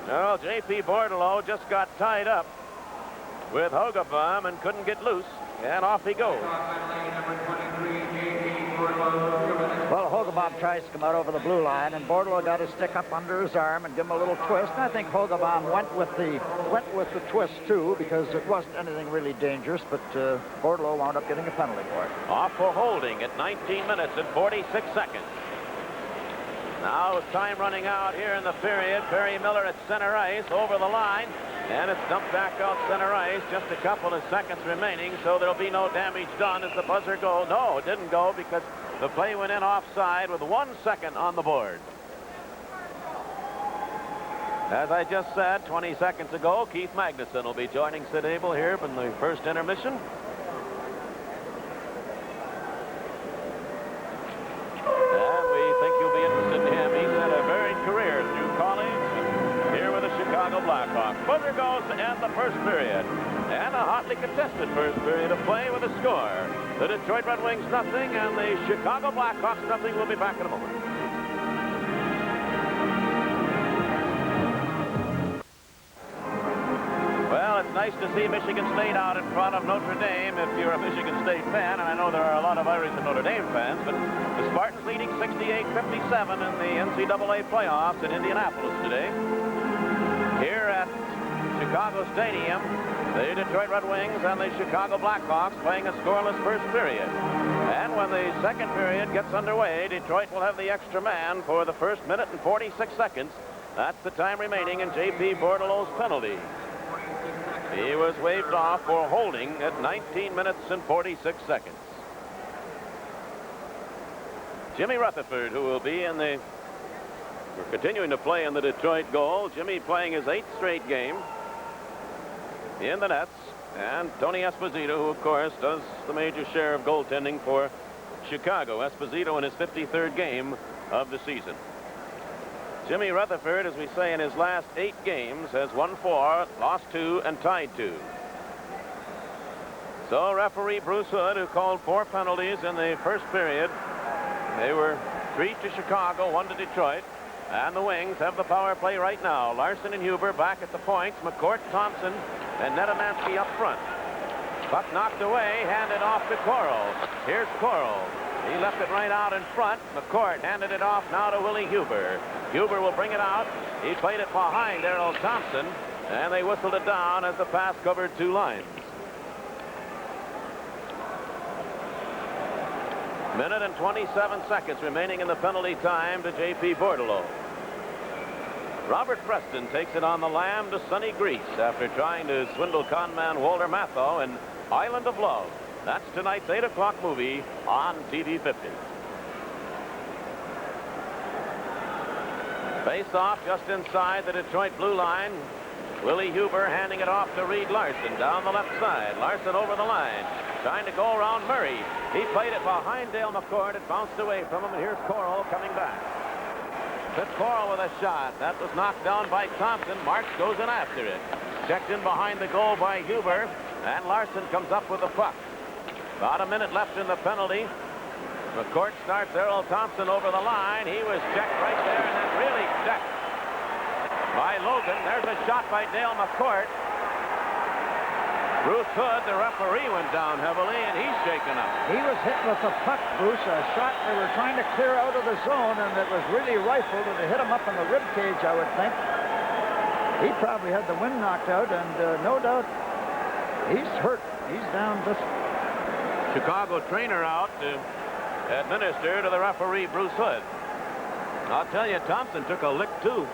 B: Well, J.P. Bordelow just got tied up with Hogabaum and couldn't get loose, and off he goes.
C: Well, Hogabaum tries to come out over the blue line, and Bordelow got his stick up under his arm and give him a little twist. And I think Hogabaum went with the twist too, because it wasn't anything really dangerous, but Bordelow wound up getting a penalty for it.
B: Off for holding at 19 minutes and 46 seconds. Now with time running out here in the period, Perry Miller at center ice over the line, and it's dumped back out center ice. Just a couple of seconds remaining, so there'll be no damage done as the buzzer goes. No, it didn't go because the play went in offside with 1 second on the board. As I just said 20 seconds ago, Keith Magnuson will be joining Sid Abel here in the first intermission. And we think you'll be interested in him. He's had a varied career through college and here with the Chicago Blackhawks. Buzzer goes to end the first period. And a hotly contested first period of play with a score. The Detroit Red Wings nothing and the Chicago Blackhawks nothing. We'll be back in a moment. Well, it's nice to see Michigan State out in front of Notre Dame if you're a Michigan State fan, and I know there are a lot of Irish and Notre Dame fans, but the Spartans leading 68-57 in the NCAA playoffs in Indianapolis today. Here at Chicago Stadium, the Detroit Red Wings and the Chicago Blackhawks playing a scoreless first period. And when the second period gets underway, Detroit will have the extra man for the first minute and 46 seconds. That's the time remaining in J.P. Bordelow's penalty. He was waved off for holding at 19 minutes and 46 seconds. Jimmy Rutherford, who will be we're continuing to play in the Detroit goal. Jimmy playing his 8th straight game in the nets. And Tony Esposito, who of course does the major share of goaltending for Chicago. Esposito in his 53rd game of the season. Jimmy Rutherford, as we say, in his last 8 games, has won 4, lost 2, and tied 2. So referee Bruce Hood, who called 4 penalties in the first period, they were 3 to Chicago, 1 to Detroit, and the Wings have the power play right now. Larson and Huber back at the points, McCourt, Thompson, and Nedemansky up front. Puck knocked away, handed off to Coral. Here's Coral. He left it right out in front. McCourt handed it off now to Willie Huber. Huber will bring it out. He played it behind Errol Thompson, and they whistled it down as the pass covered 2 lines. Minute and 27 seconds remaining in the penalty time to J.P. Bordelow. Robert Preston takes it on the lam to sunny Greece after trying to swindle conman Walter Matthau in Island of Love. That's tonight's 8 o'clock movie on TV 50. Face off just inside the Detroit blue line. Willie Huber handing it off to Reed Larson down the left side. Larson over the line, trying to go around Murray. He played it behind Dale McCord. It bounced away from him, and here's Coral coming back. Fitz Coral with a shot. That was knocked down by Thompson. Marks goes in after it. Checked in behind the goal by Huber, and Larson comes up with the puck. About a minute left in the penalty. McCourt starts Errol Thompson over the line. He was checked right there, and then really checked by Logan. There's a shot by Dale McCourt. Bruce Hood, the referee, went down heavily, and he's shaken up.
C: He was hit with the puck, Bruce. A shot they were trying to clear out of the zone, and it was really rifled, and it hit him up in the rib cage, I would think. He probably had the wind knocked out, and no doubt he's hurt. He's down just...
B: Chicago trainer out to administer to the referee, Bruce Hood. I'll tell you, Thompson took a lick, too.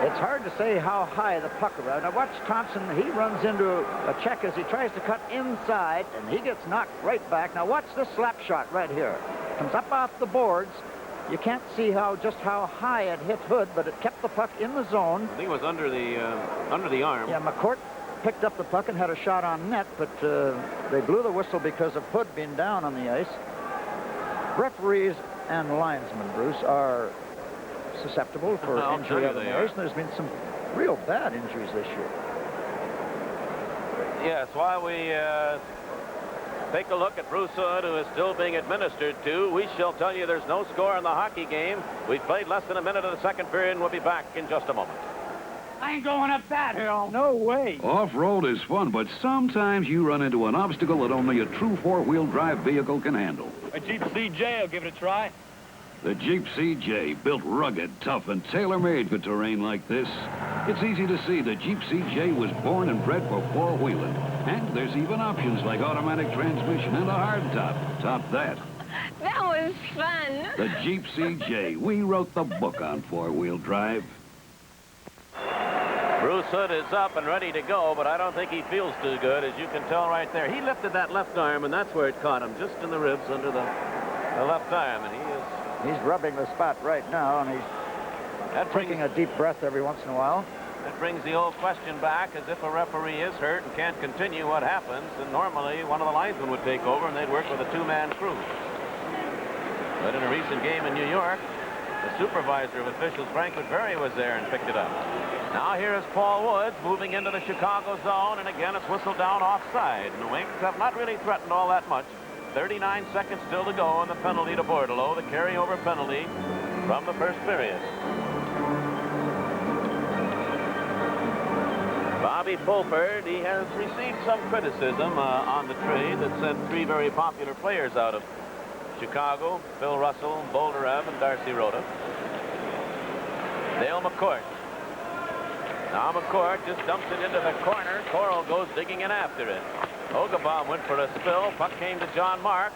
C: It's hard to say how high the puck around. Now watch Thompson. He runs into a check as he tries to cut inside, and he gets knocked right back. Now watch this slap shot right here. Comes up off the boards. You can't see just how high it hit Hood, but it kept the puck in the zone.
B: I think it was under the arm.
C: Yeah, McCourt picked up the puck and had a shot on net, but they blew the whistle because of Hood being down on the ice. Referees and linesmen, Bruce, are susceptible for injury on the ice. There's been some real bad injuries this year.
B: Yes, while we take a look at Bruce Hood, who is still being administered to, we shall tell you there's no score in the hockey game. We've played less than a minute of the second period, and we'll be back in just a moment.
K: I ain't going up that hill. No way.
L: Off-road is fun, but sometimes you run into an obstacle that only a true four-wheel drive vehicle can handle.
K: A Jeep CJ will give it a try.
L: The Jeep CJ, built rugged, tough, and tailor-made for terrain like this. It's easy to see the Jeep CJ was born and bred for four-wheeling. And there's even options like automatic transmission and a hardtop. Top that.
M: That was fun.
L: The Jeep CJ. We wrote the book on four-wheel drive.
B: Bruce Hood is up and ready to go, but I don't think he feels too good, as you can tell right there. He lifted that left arm, and that's where it caught him, just in the ribs under the left arm, and
C: he's rubbing the spot right now, and he's taking a deep breath every once in a while.
B: That brings the old question back, as if a referee is hurt and can't continue, what happens? And normally, one of the linesmen would take over, and they'd work with a two-man crew. But in a recent game in New York, the supervisor of officials, Frank Woodbury, was there and picked it up. Now here is Paul Woods moving into the Chicago zone, and again it's whistled down offside. And the Wings have not really threatened all that much. 39 seconds still to go on the penalty to Bordelot, the carryover penalty from the first period. Bobby Fulford, he has received some criticism on the trade that sent three very popular players out of Chicago: Phil Russell, Bolderev, and Darcy Rota. Dale McCourt. Now McCourt just dumps it into the corner. Coral goes digging in after it. Hogebaum went for a spill. Puck came to John Marks.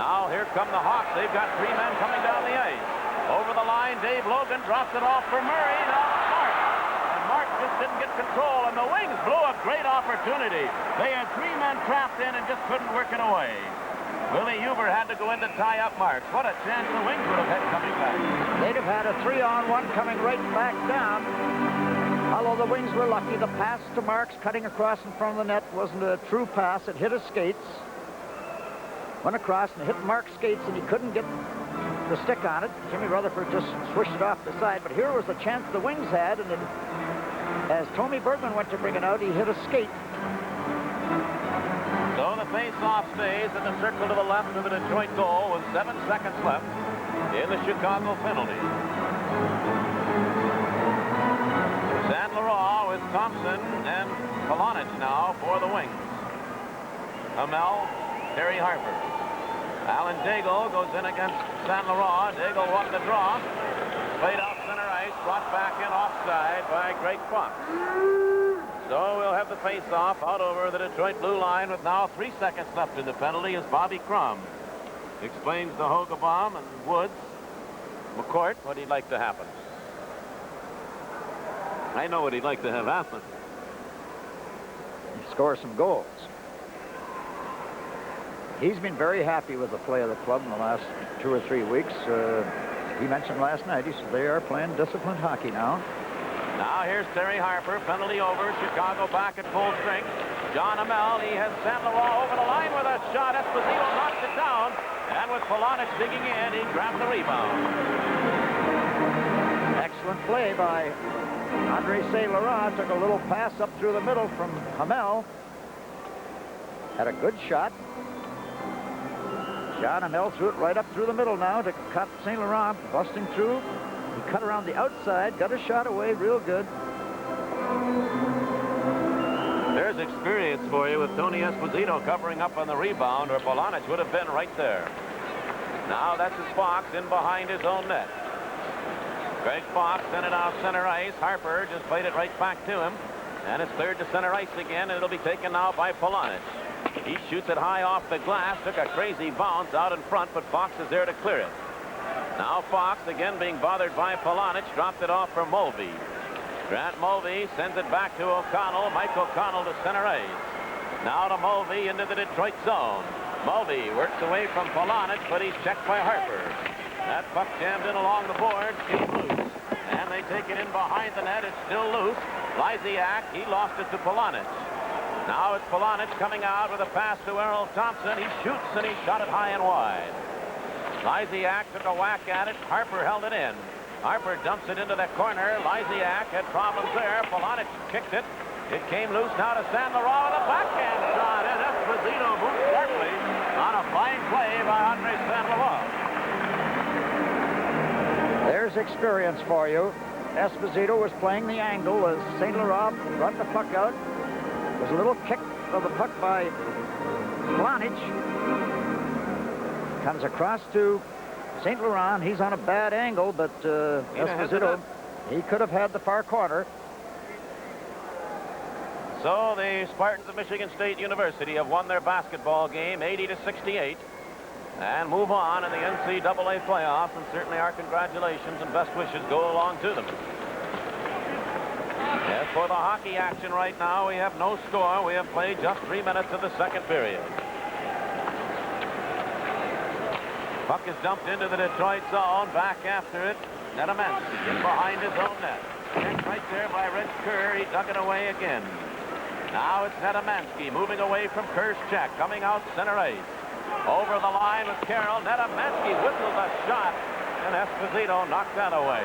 B: Now here come the Hawks. They've got three men coming down the ice. Over the line, Dave Logan drops it off for Murray. Now Marks. And Marks just didn't get control, and the Wings blew a great opportunity. They had three men trapped in and just couldn't work it away. Willie Huber had to go in to tie up Marks. What a chance the Wings would have had coming back.
C: They'd have had a 3-on-1 coming right back down. Although the Wings were lucky, the pass to Marks cutting across in front of the net wasn't a true pass. It hit his skates. Went across and hit Marks' skates, and he couldn't get the stick on it. Jimmy Rutherford just swished it off the side. But here was the chance the Wings had, and as Tommy Bergman went to bring it out, he hit a skate.
B: So the face-off stays in the circle to the left of the Detroit goal with 7 seconds left in the Chicago penalty. San Laurent with Thompson and Polonich now for the Wings. Hamel, Terry Harper. Alan Daigle goes in against San Laurent. Daigle won the draw. Played out center ice, brought back in offside by Greg Fox. So we'll have the face-off out over the Detroit blue line with now 3 seconds left in the penalty as Bobby Crum explains to Hogebaum and Woods, McCourt, what he'd like to happen. I know what he'd like to have happen.
C: Score some goals. He's been very happy with the play of the club in the last 2 or 3 weeks. He mentioned last night, he said they are playing disciplined hockey now.
B: Now here's Terry Harper, penalty over. Chicago back at full strength. John Hamel, he has San Laurent over the line with a shot. Esposito knocks it down. And with Polonich digging in, he grabbed the rebound.
C: Excellent play by Andre Saint Laurent. Took a little pass up through the middle from Hamel. Had a good shot. John Hamel threw it right up through the middle now to cut Saint Laurent, busting through. He cut around the outside, got a shot away real good.
B: There's experience for you with Tony Esposito covering up on the rebound, or Polonich would have been right there. Now that's his Fox in behind his own net. Greg Fox sent it out center ice. Harper just played it right back to him. And it's cleared to center ice again, and it'll be taken now by Polonich. He shoots it high off the glass, took a crazy bounce out in front, but Fox is there to clear it. Now Fox, again being bothered by Polonich, dropped it off for Mulvey. Grant Mulvey sends it back to O'Connell. Mike O'Connell to center ice. Now to Mulvey into the Detroit zone. Mulvey works away from Polonich, but he's checked by Harper. That puck jammed in along the boards, came loose. And they take it in behind the net. It's still loose. Lysiak, he lost it to Polonich. Now it's Polonich coming out with a pass to Errol Thompson. He shoots, and he shot it high and wide. Lysiak took a whack at it. Harper held it in. Harper dumps it into the corner. Lysiak had problems there. Polonich kicked it. It came loose now to San Laurent with a backhand shot. And Esposito moved sharply on a fine play by Andre San Laurent.
C: There's experience for you. Esposito was playing the angle as St. Laurent brought the puck out. There was a little kick of the puck by Polonich. Comes across to St. Laurent. He's on a bad angle, but Esposito, he could have had the far corner.
B: So the Spartans of Michigan State University have won their basketball game 80-68 and move on in the NCAA playoffs, and certainly our congratulations and best wishes go along to them. As for the hockey action right now, we have no score. We have played just 3 minutes of the second period. Puck is dumped into the Detroit zone. Back after it, Nedomansky in behind his own net. Checked right there by Red Kerr. He dug it away again. Now it's Nedomansky moving away from Kerr's check, coming out center ice. Over the line with Carroll. Nedomansky whistles a shot, and Esposito knocked that away.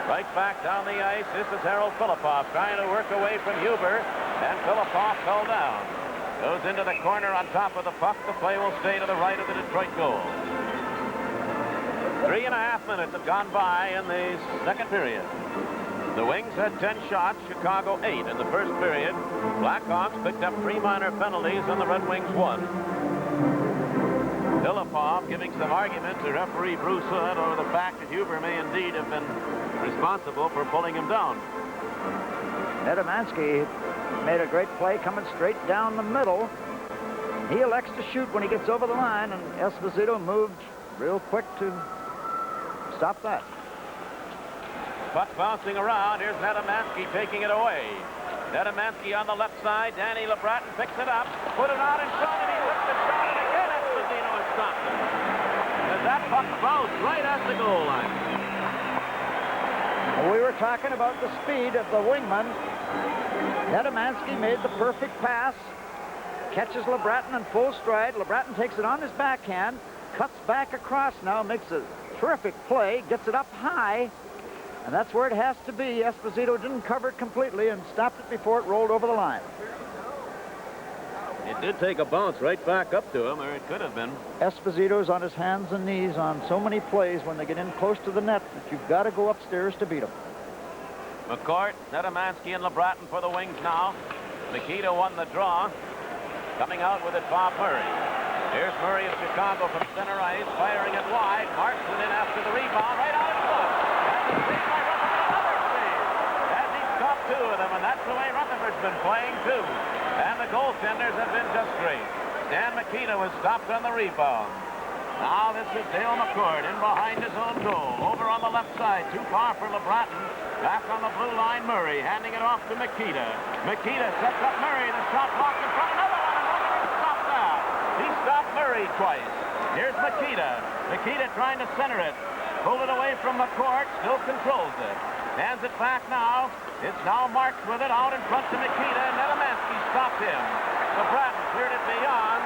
B: Right back down the ice. This is Harold Filipov trying to work away from Huber, and Filipov fell down. Goes into the corner on top of the puck. The play will stay to the right of the Detroit goal. 3.5 minutes have gone by in the second period. The Wings had 10 shots, Chicago 8 in the first period. Blackhawks picked up 3 minor penalties, and the Red Wings won. Filipov giving some argument to referee Bruce Hood over the fact that Huber may indeed have been responsible for pulling him down.
C: Nedomansky made a great play coming straight down the middle. He elects to shoot when he gets over the line, and Esposito moved real quick to stop that.
B: Puck bouncing around. Here's Nedomansky taking it away. Nedomansky on the left side. Danny LeBratton picks it up, put it out in front, and he hits the shot, and again Esposito has stopped it. As that puck bounced right at the goal line.
C: We were talking about the speed of the wingman. Nedomansky made the perfect pass, catches LeBratton in full stride. LeBratton takes it on his backhand, cuts back across now, makes a terrific play, gets it up high, and that's where it has to be. Esposito didn't cover it completely and stopped it before it rolled over the line.
B: It did take a bounce right back up to him, or it could have been.
C: Esposito's on his hands and knees on so many plays when they get in close to the net that you've got to go upstairs to beat them.
B: McCourt, Nedomansky, and LeBratton for the Wings now. Nikita won the draw. Coming out with it, Bob Murray. Here's Murray of Chicago from center ice, firing it wide. Markson in after the rebound, right out in front. And the save by Rutherford, another save. As he stopped 2 of them, and that's the way Rutherford's been playing, too. And the goaltenders have been just great. Dan Mikita was stopped on the rebound. Now this is Dale McCord in behind his own goal. Over on the left side, too far for LeBratton. Back on the blue line, Murray handing it off to Mikita. Mikita sets up Murray. The shot blocked in front. Another one, and Rutherford stopped that. He stopped Murray twice. Here's Mikita. Mikita trying to center it. Pulled it away from McCourt. Still controls it. Hands it back now. It's now Marks with it out in front to Mikita. Nedomansky stopped him. LeBratton cleared it beyond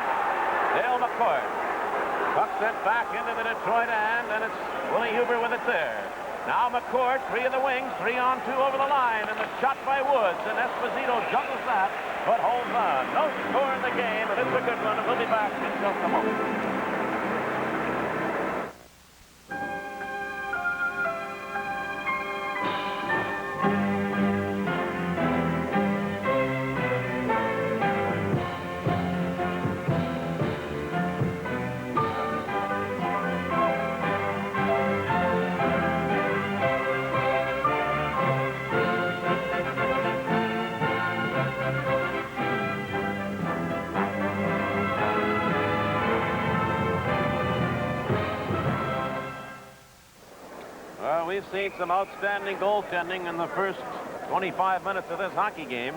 B: Dale McCourt. Puck sent back into the Detroit end, and it's Willie Huber with it there. Now McCourt, 3 in the Wings, 3-on-2 over the line, and the shot by Woods, and Esposito juggles that, but holds on. No score in the game, but it's a good one, and we'll be back in just a moment. Well, we've seen some outstanding goaltending in the first 25 minutes of this hockey game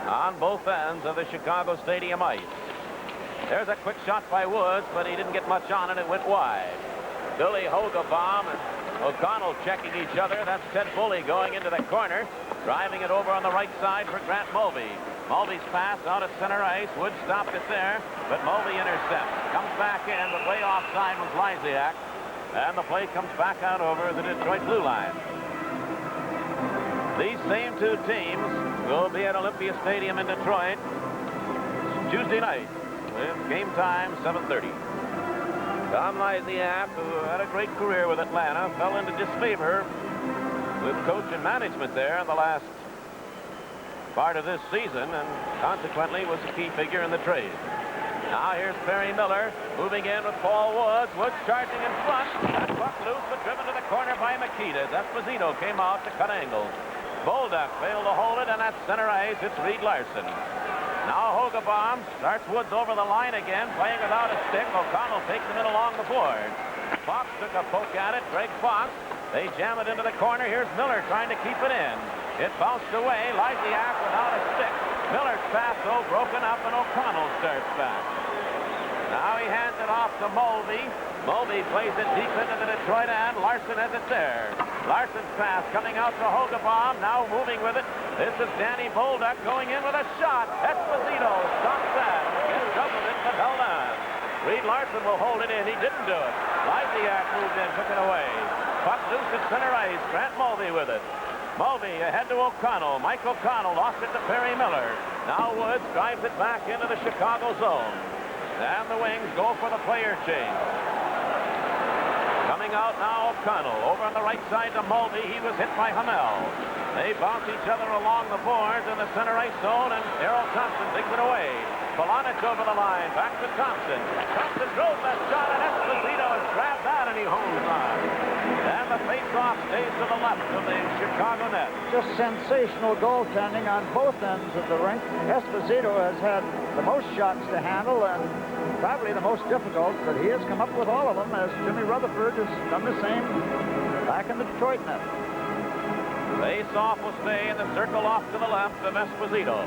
B: on both ends of the Chicago Stadium ice. There's a quick shot by Woods, but he didn't get much on it. It went wide. Billy Hogebaum and O'Connell checking each other. That's Ted Bully going into the corner, driving it over on the right side for Grant Mulvey. Mulvey's pass out at center ice. Woods stopped it there, but Mulvey intercepts. Comes back in, but way offside was Lysiak. And the play comes back out over the Detroit blue line. These same two teams will be at Olympia Stadium in Detroit Tuesday night with game time 7:30. Tom Lysiak, who had a great career with Atlanta, fell into disfavor with coach and management there in the last part of this season, and consequently was a key figure in the trade. Now here's Perry Miller moving in with Paul Woods. Woods charging in front. That puck loose, but driven to the corner by Makita. Esposito came out to cut angles. Bolduc failed to hold it, and at center ice, it's Reed Larson. Now Hogebaum starts Woods over the line again, playing without a stick. O'Connell takes him in along the board. Fox took a poke at it. Greg Fox. They jam it into the corner. Here's Miller trying to keep it in. It bounced away. Lysiak without a stick. Miller's pass, though, broken up, and O'Connell starts back. Now he hands it off to Mulvey. Mulvey plays it deep into the Detroit end. Larson has it there. Larson's pass coming out to Hogebaum. Now moving with it. This is Danny Bolduc going in with a shot. Esposito stops that. Again, doubled it, but held on. Reed Larson will hold it in. He didn't do it. Lysiak moved in, took it away. Puck loose at center ice. Grant Mulvey with it. Mulvey ahead to O'Connell. Mike O'Connell lost it to Perry Miller. Now Woods drives it back into the Chicago zone. And the Wings go for the player change. Coming out now, O'Connell. Over on the right side to Mulvey. He was hit by Hamel. They bounce each other along the boards in the center ice zone, and Errol Thompson takes it away. Polonich over the line. Back to Thompson. Thompson drove that shot, and Esposito has grabbed that, and he holds on. And the face-off stays to the left of the Chicago net.
C: Just sensational goaltending on both ends of the rink. Esposito has had the most shots to handle and probably the most difficult, but he has come up with all of them, as Jimmy Rutherford has done the same back in the Detroit net.
B: Face-off will stay in the circle off to the left of Esposito.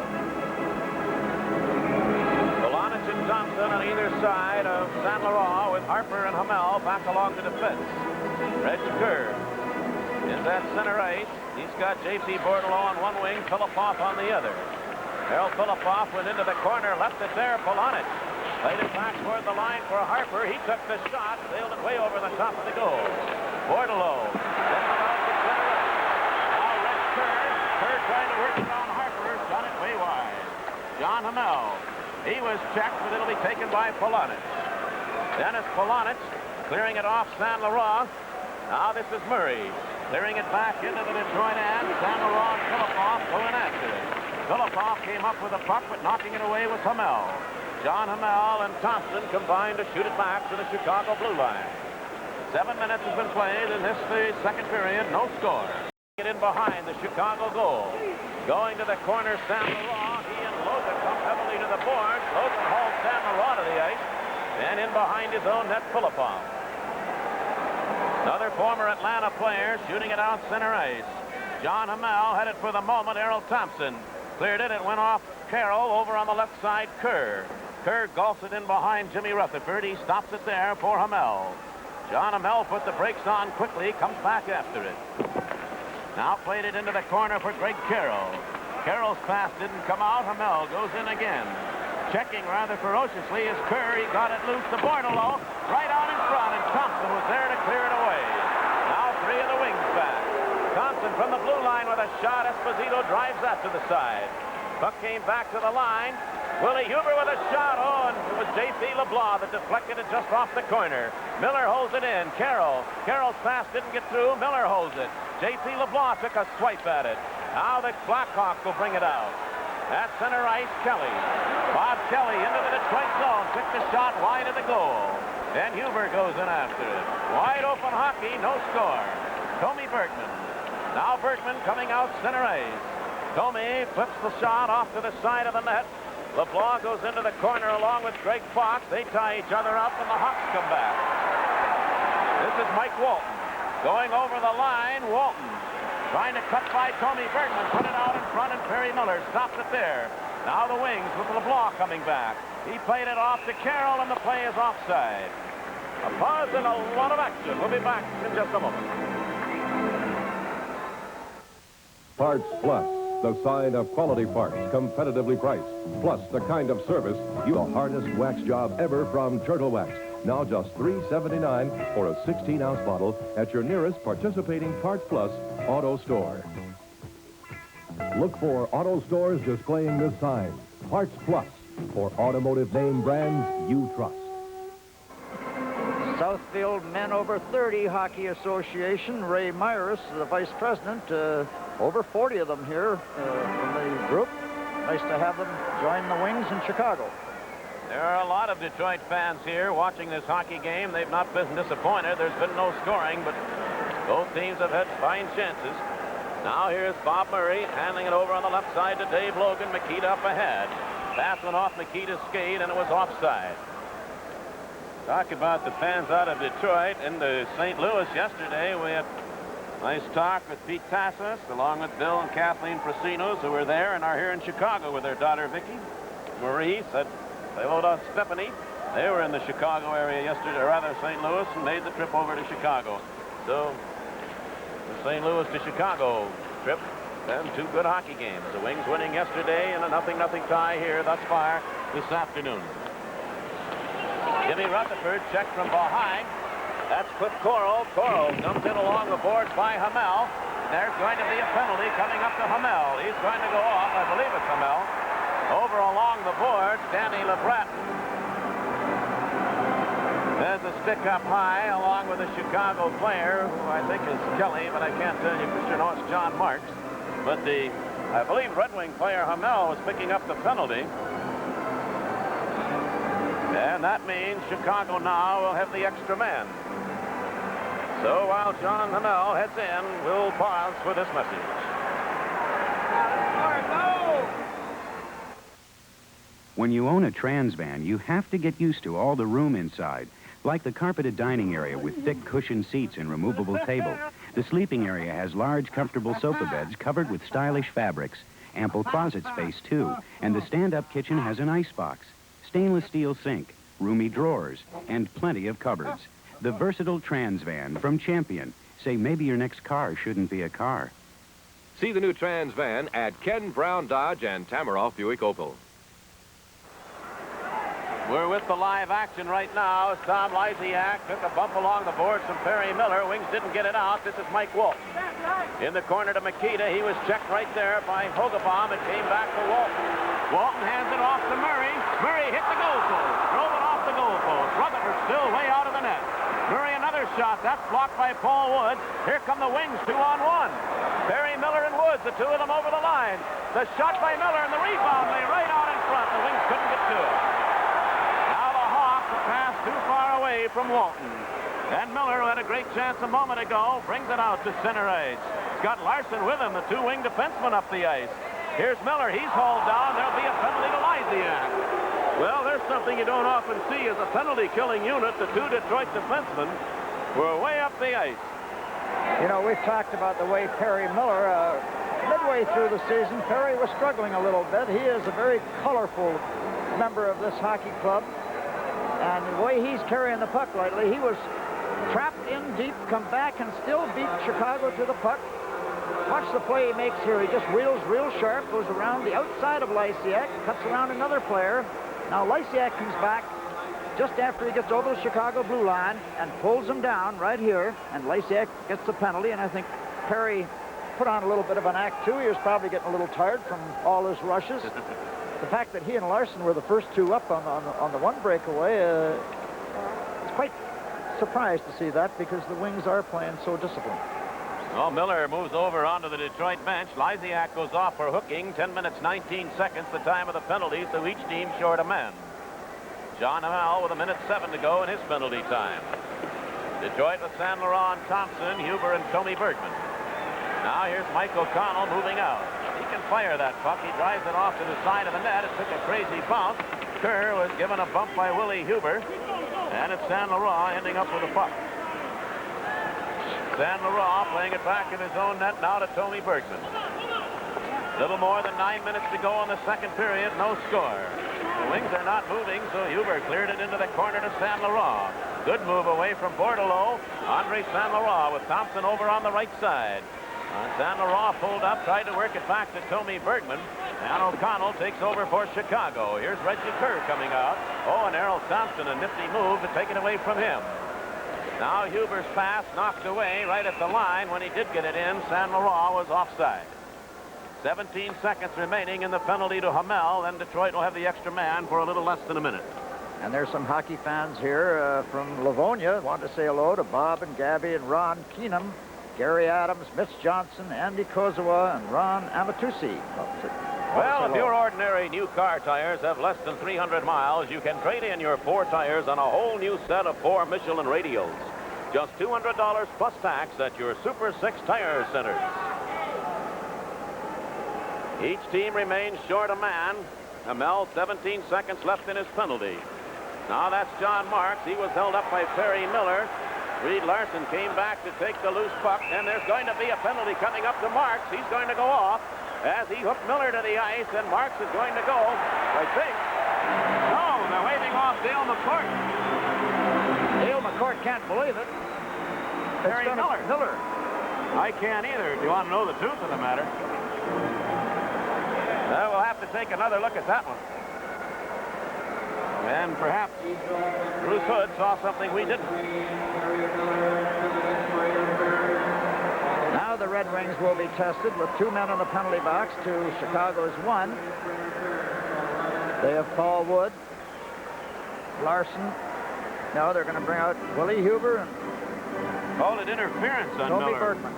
B: Polonich and Thompson on either side of San Laurent, with Harper and Hamel back along the defense. Reg Kerr is at center ice. He's got J.P. Bordelot on one wing, Filippov on the other. Harold Filippov went into the corner, left it there. Polonich played it back toward the line for Harper. He took the shot, sailed it way over the top of the goal. Bordelot sends it out to center ice. Now Reg Kerr. Kerr trying to work around Harper, done it way wide. John Hamel. He was checked, but it'll be taken by Polonich. Dennis Polonich clearing it off San Laurent. Now this is Murray clearing it back into the Detroit end. San Laurent, Filippov going after it. Filippov came up with a puck, but knocking it away was Hamel. John Hamel and Thompson combined to shoot it back to the Chicago blue line. 7 minutes has been played in this, the second period. No score. Get in behind the Chicago goal. Going to the corner, San Laurent. He and Logan come heavily to the boards. Logan hauls San Laurent to the ice. And in behind his own net, Filippov. Another former Atlanta player shooting it out center ice. John Hamel headed for the moment. Errol Thompson cleared it. It went off Carroll. Over on the left side, Kerr. Kerr gulps it in behind Jimmy Rutherford. He stops it there for Hamel. John Hamel put the brakes on quickly. Comes back after it. Now played it into the corner for Greg Carroll. Carroll's pass didn't come out. Hamel goes in again. Checking rather ferociously is Kerr. He got it loose to Bordelot. Right out in front, and Thompson was there to clear it away. Now three of the Wings back. Thompson from the blue line with a shot. Esposito drives that to the side. Puck came back to the line. Willie Huber with a shot. Oh, and it was J.P. LeBlanc that deflected it just off the corner. Miller holds it in. Carroll. Carroll's pass didn't get through. Miller holds it. J.P. LeBlanc took a swipe at it. Now the Blackhawks will bring it out. At center ice, Kelly. Bob Kelly into the Detroit zone. Took the shot wide of the goal. Then Huber goes in after it. Wide open hockey, no score. Tommy Bergman. Now Bergman coming out center ice. Tommy flips the shot off to the side of the net. LeBlanc goes into the corner along with Greg Fox. They tie each other up, and the Hawks come back. This is Mike Walton. Going over the line, Walton. Trying to cut by Tommy Bergman. Put it out in front, and Perry Miller stops it there. Now the Wings with LeBlanc coming back. He played it off to Carroll, and the play is offside. A pause and a lot of action. We'll be back in just a moment.
N: Parts Plus, the sign of quality parts, competitively priced. Plus, the kind of service, the hardest wax job ever from Turtle Wax. Now just $3.79 for a 16-ounce bottle at your nearest participating Parts Plus auto store. Look for auto stores displaying this sign. Parts Plus, for automotive name brands you trust.
C: Southfield Men Over 30 Hockey Association. Ray Myers, the vice president. Over 40 of them here from the group. Nice to have them join the Wings in Chicago.
B: There are a lot of Detroit fans here watching this hockey game. They've not been disappointed. There's been no scoring, but both teams have had fine chances. Now here's Bob Murray handing it over on the left side to Dave Logan. Makita up ahead. Pass went off Makita's skate, and it was offside. Talk about the fans out of Detroit. In the St. Louis yesterday, we had nice talk with Pete Tassos, along with Bill and Kathleen Prasinos, who were there and are here in Chicago with their daughter, Vicki. Marie said hello to Stephanie. They were in the Chicago area yesterday, or rather St. Louis, and made the trip over to Chicago. So, the St. Louis to Chicago trip, and two good hockey games. The Wings winning yesterday and a 0-0 tie here thus far this afternoon. Jimmy Rutherford checked from behind. That's Cliff Corral. Corral comes in along the boards by Hamel. There's going to be a penalty coming up to Hamel. He's going to go off. I believe it's Hamel. Over along the boards, Danny LeBratton. There's a stick up high along with a Chicago player who I think is Kelly, but I can't tell you for sure. No, it's John Marks. But I believe Red Wing player Hamel was picking up the penalty. And that means Chicago now will have the extra man. So while John Hamel heads in, we'll pause for this message.
J: When you own a Trans van, you have to get used to all the room inside, like the carpeted dining area with thick cushioned seats and removable table. The sleeping area has large, comfortable sofa beds covered with stylish fabrics, ample closet space, too, and the stand-up kitchen has an icebox, stainless steel sink, roomy drawers, and plenty of cupboards. The versatile Trans van from Champion. Say maybe your next car shouldn't be a car.
A: See the new Trans van at Ken Brown Dodge and Tamaroff Buick Opel.
B: We're with the live action right now. Tom Lysiak took a bump along the boards from Perry Miller. Wings didn't get it out. This is Mike Walton. In the corner to Makita. He was checked right there by Hogebaum. It came back to Walton. Walton hands it off to Murray. Murray hit the goal post. Drove it off the goal post. Rutherford still way out of the net. Murray another shot. That's blocked by Paul Woods. Here come the Wings 2-on-1. Perry Miller and Woods, the two of them over the line. The shot by Miller and the rebound lay right out in front. The Wings couldn't get to it. Pass too far away from Walton. And Miller, who had a great chance a moment ago, brings it out to center ice. He's got Larson with him, the two-wing defenseman up the ice. Here's Miller. He's hauled down. There'll be a penalty to Lysiak. Well, there's something you don't often see as a penalty-killing unit. The two Detroit defensemen were way up the ice.
C: You know, we've talked about the way Perry Miller, midway through the season, Perry was struggling a little bit. He is a very colorful member of this hockey club. And the way he's carrying the puck lately, he was trapped in deep, come back, and still beat Chicago to the puck. Watch the play he makes here. He just wheels real sharp, goes around the outside of Lysiak, cuts around another player. Now Lysiak comes back just after he gets over the Chicago blue line and pulls him down right here. And Lysiak gets the penalty, and I think Perry put on a little bit of an act, too. He was probably getting a little tired from all his rushes. The fact that he and Larson were the first two up on the one breakaway, it's quite surprised to see that because the Wings are playing so disciplined.
B: Well, Miller moves over onto the Detroit bench. Lysiak goes off for hooking. 10 minutes, 19 seconds, the time of the penalty, so each team short a man. John Hamel with 1:07 to go in his penalty time. Detroit with San Laurent, Thompson, Huber, and Tommy Bergman. Now here's Mike O'Connell moving out. He can fire that puck. He drives it off to the side of the net. It took a crazy bounce. Kerr was given a bump by Willie Huber. And it's San Laurent ending up with the puck. San Laurent playing it back in his own net now to Tommy Bergman. Little more than 9 minutes to go in the second period, no score. The Wings are not moving, so Huber cleared it into the corner to San Laurent. Good move away from Bordelot. Andre San Laurent with Thompson over on the right side. San Laurent pulled up, tried to work it back to Tommy Bergman. And O'Connell takes over for Chicago. Here's Reggie Kerr coming out. Oh, and Errol Thompson, a nifty move to take it away from him. Now Huber's pass knocked away right at the line. When he did get it in, San Laurent was offside. 17 seconds remaining in the penalty to Hamel. Then Detroit will have the extra man for a little less than a minute.
C: And there's some hockey fans here from Livonia. Want to say hello to Bob and Gabby and Ron Keenum, Gary Adams, Mitch Johnson, Andy Kozawa, and Ron Amatusi.
B: Well, if your ordinary new car tires have less than 300 miles, you can trade in your 4 tires on a whole new set of 4 Michelin radials. Just $200 plus tax at your Super 6 tire centers. Each team remains short a man. Hamel, 17 seconds left in his penalty. Now that's John Marks. He was held up by Perry Miller. Reed Larson came back to take the loose puck, and there's going to be a penalty coming up to Marks. He's going to go off as he hooked Miller to the ice, and Marks is going to go, I think. No, they're waving off Dale McCourt.
C: Dale McCourt can't believe it.
B: Perry Miller. I can't either, if you want to know the truth of the matter. We'll have to take another look at that one. And perhaps Bruce Hood saw something we didn't.
C: Now the Red Wings will be tested with 2 men in the penalty box to Chicago's 1. They have Paul Wood, Larson. No, they're going to bring out Willie Huber and
B: called it interference on
C: Tommy
B: Miller.
C: Bergman.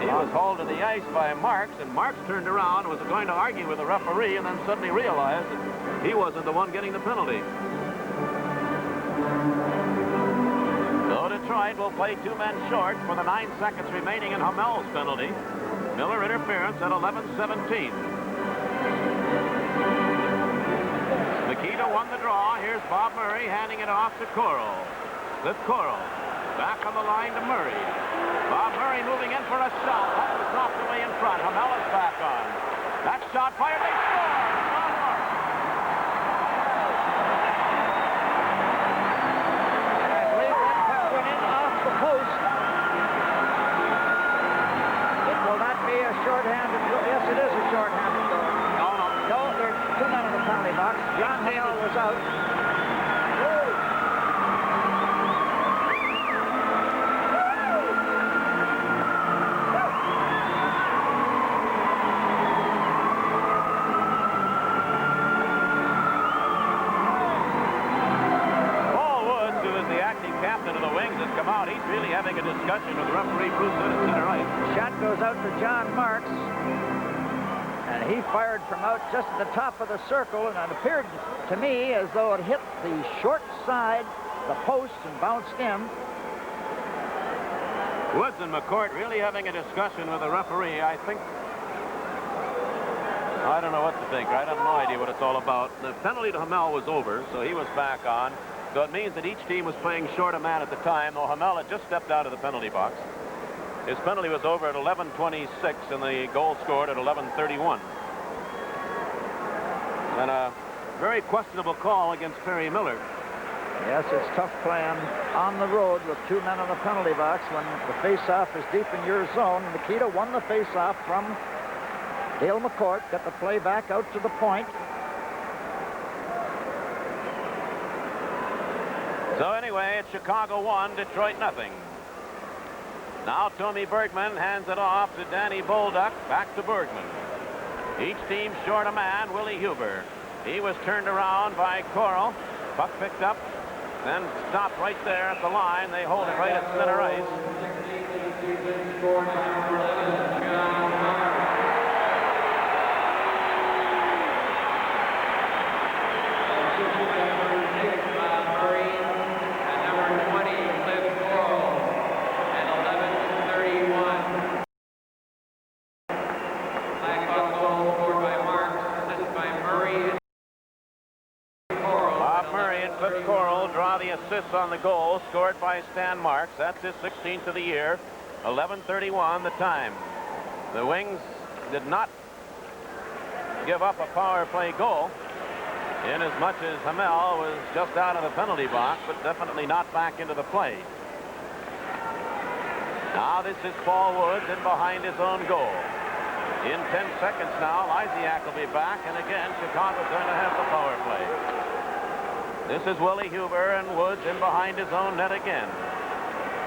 B: He was hauled to the ice by Marks, and Marks turned around and was going to argue with the referee, and then suddenly realized that he wasn't the one getting the penalty. So Detroit will play 2 men short for the 9 seconds remaining in Hamel's penalty. Miller interference at 11:17. Makita won the draw. Here's Bob Murray handing it off to Coral. With Coral. Back on the line to Murray. Bob Murray moving in for a shot. That was knocked away in front. Hamel is back on. That shot fired. They score!
C: I believe that puck went in off the post. It will not be a shorthanded goal. Yes, it is a shorthanded goal. No, there's 2 men in the penalty box. John Hale was out.
B: He's really having a discussion with referee Bruce Hood at center ice.
C: Shot goes out to John Marks, and he fired from out just at the top of the circle, and it appeared to me as though it hit the short side, the post, and bounced in.
B: Woods and McCourt really having a discussion with the referee. I don't know what to think. I have no idea what it's all about. The penalty to Hamel was over, so he was back on. So it means that each team was playing short a man at the time, though Hamel had just stepped out of the penalty box. His penalty was over at 11:26, and the goal scored at 11:31. And a very questionable call against Perry Miller.
C: Yes, it's tough playing on the road with 2 men in the penalty box when the face-off is deep in your zone. Makita won the face-off from Dale McCourt, got the play back out to the point.
B: So anyway, it's Chicago 1, Detroit nothing. Now Tommy Bergman hands it off to Danny Bolduc, back to Bergman. Each team short a man, Willie Huber. He was turned around by Coral. Puck picked up, then stopped right there at the line. They hold it right at center ice. assists on the goal scored by Stan Marks. That's his 16th of the year. 11:31 the time. The Wings did not give up a power play goal, in as much as Hamel was just out of the penalty box, but definitely not back into the play. Now this is Paul Woods in behind his own goal. In 10 seconds now, Lysiak will be back, and again, Chicago's going to have the power play. This is Willie Huber, and Woods in behind his own net again.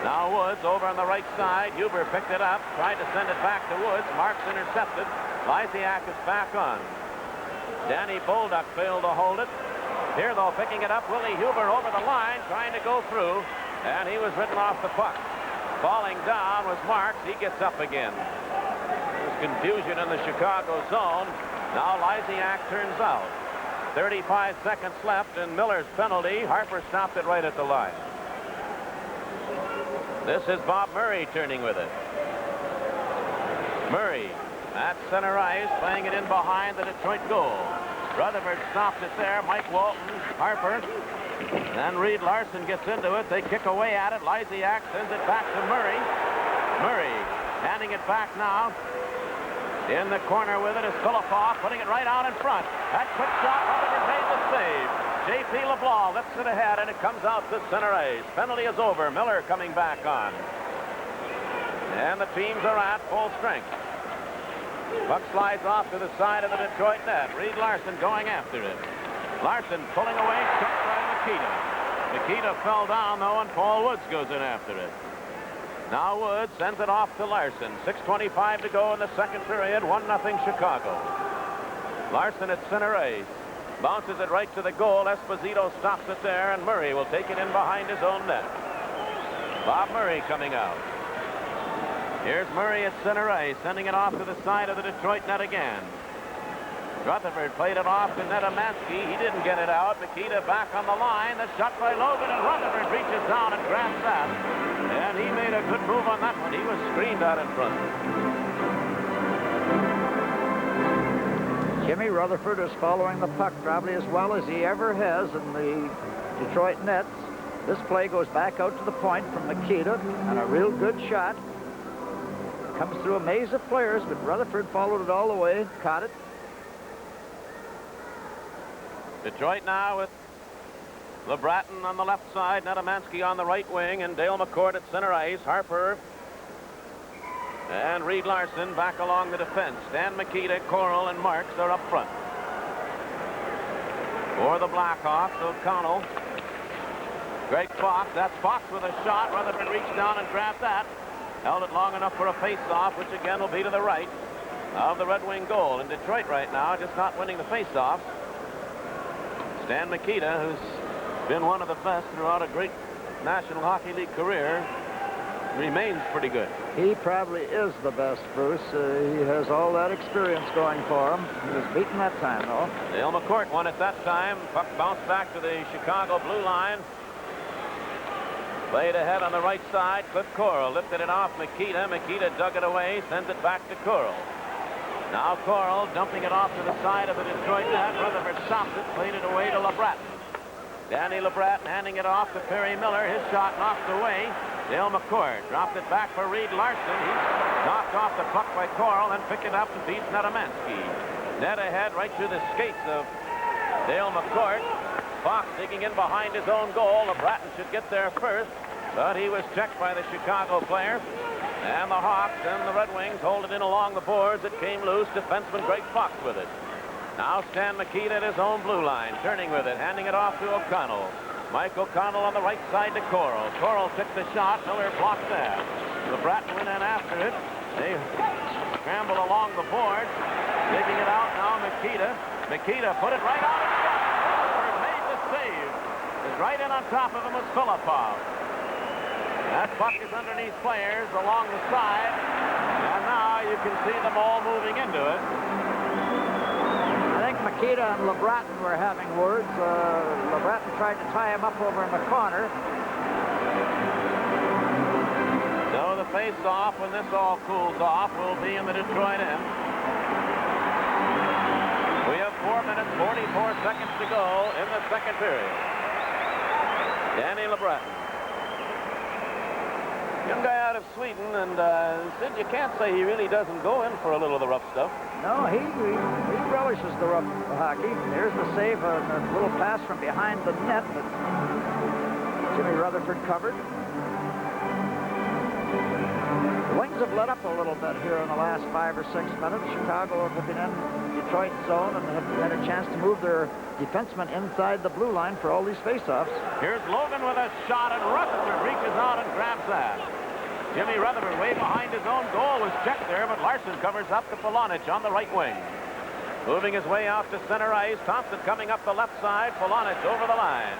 B: Now Woods over on the right side. Huber picked it up, tried to send it back to Woods. Marks intercepted. Lysiak is back on. Danny Bolduc failed to hold it. Here, though, picking it up, Willie Huber over the line, trying to go through, and he was ridden off the puck. Falling down was Marks. He gets up again. There's confusion in the Chicago zone. Now Lysiak turns out. 35 seconds left, and Miller's penalty. Harper stopped it right at the line. This is Bob Murray turning with it. Murray at center ice, playing it in behind the Detroit goal. Rutherford stopped it there. Mike Walton, Harper. Then Reed Larson gets into it. They kick away at it. Lysiak sends it back to Murray. Murray handing it back now. In the corner with it is Filippov, putting it right out in front. That quick shot, Rutherford made the save. J.P. LeBlanc lifts it ahead, and it comes out to center ice. Penalty is over. Miller coming back on. And the teams are at full strength. Puck slides off to the side of the Detroit net. Reed Larson going after it. Larson pulling away, struck by Makita. Makita fell down, though, and Paul Woods goes in after it. Now Woods sends it off to Larson. 6:25 to go in the second period. 1-0 Chicago. Larson at center ice. Bounces it right to the goal. Esposito stops it there, and Murray will take it in behind his own net. Bob Murray coming out. Here's Murray at center ice, sending it off to the side of the Detroit net again. Rutherford played it off to Nedemansky. He didn't get it out. Makita back on the line. The shot by Logan, and Rutherford reaches down and grabs that. And he made a good move on that one. He was screened out in front.
C: Jimmy Rutherford is following the puck probably as well as he ever has in the Detroit nets. This play goes back out to the point from Makita, and a real good shot. Comes through a maze of players, but Rutherford followed it all the way, caught it.
B: Detroit now with LeBratton on the left side, Nedemansky on the right wing, and Dale McCord at center ice. Harper and Reed Larson back along the defense. Stan Makita, Coral, and Marks are up front. For the Blackhawks, O'Connell. Greg Fox. That's Fox with a shot. Rutherford reached down and grabbed that. Held it long enough for a face-off, which again will be to the right of the Red Wing goal. And Detroit right now just not winning the face-off. Stan Makita, who's been one of the best throughout a great National Hockey League career, remains pretty good.
C: He probably is the best, Bruce. He has all that experience going for him. He was beaten that time, though.
B: Dale McCourt won it that time. Puck bounced back to the Chicago blue line. Played ahead on the right side. Cliff Coral lifted it off Makita. Makita dug it away, sends it back to Coral. Now Coral dumping it off to the side of the Detroit net. Rutherford stops it, played it away to LeBratton. Danny LeBratton handing it off to Perry Miller. His shot knocked away. Dale McCord dropped it back for Reed Larson. He knocked off the puck by Coral and picked it up and beats Nedemansky. Net ahead right through the skates of Dale McCord. Fox digging in behind his own goal. LeBratton should get there first, but he was checked by the Chicago player. And the Hawks and the Red Wings hold it in along the boards. It came loose. Defenseman Greg Fox with it. Now Stan Makita at his own blue line, turning with it, handing it off to O'Connell. Mike O'Connell on the right side to Coral. Coral took the shot. Miller blocked that. LeBratton went in after it. They scramble along the boards. Digging it out now, Makita. Makita put it right out in front. Rutherford made the save. Right in on top of him was Filippov. That puck is underneath players along the side. And now you can see them all moving into it.
C: I think Makita and LeBratton were having words. LeBratton tried to tie him up over in the corner.
B: So the face-off, when this all cools off, will be in the Detroit end. We have 4 minutes, 44 seconds to go in the second period. Danny LeBreton. Young guy out of Sweden, and Sid, you can't say he really doesn't go in for a little of the rough stuff.
C: No, he relishes the rough hockey. There's the save, a little pass from behind the net that Jimmy Rutherford covered. The Wings have let up a little bit here in the last 5 or 6 minutes. Chicago have been in Detroit zone and have had a chance to move their defensemen inside the blue line for all these faceoffs.
B: Here's Logan with a shot, and Rutherford reaches out and grabs that. Jimmy Rutherford way behind his own goal was checked there, but Larson covers up to Polonich on the right wing. Moving his way out to center ice, Thompson coming up the left side, Polonich over the line.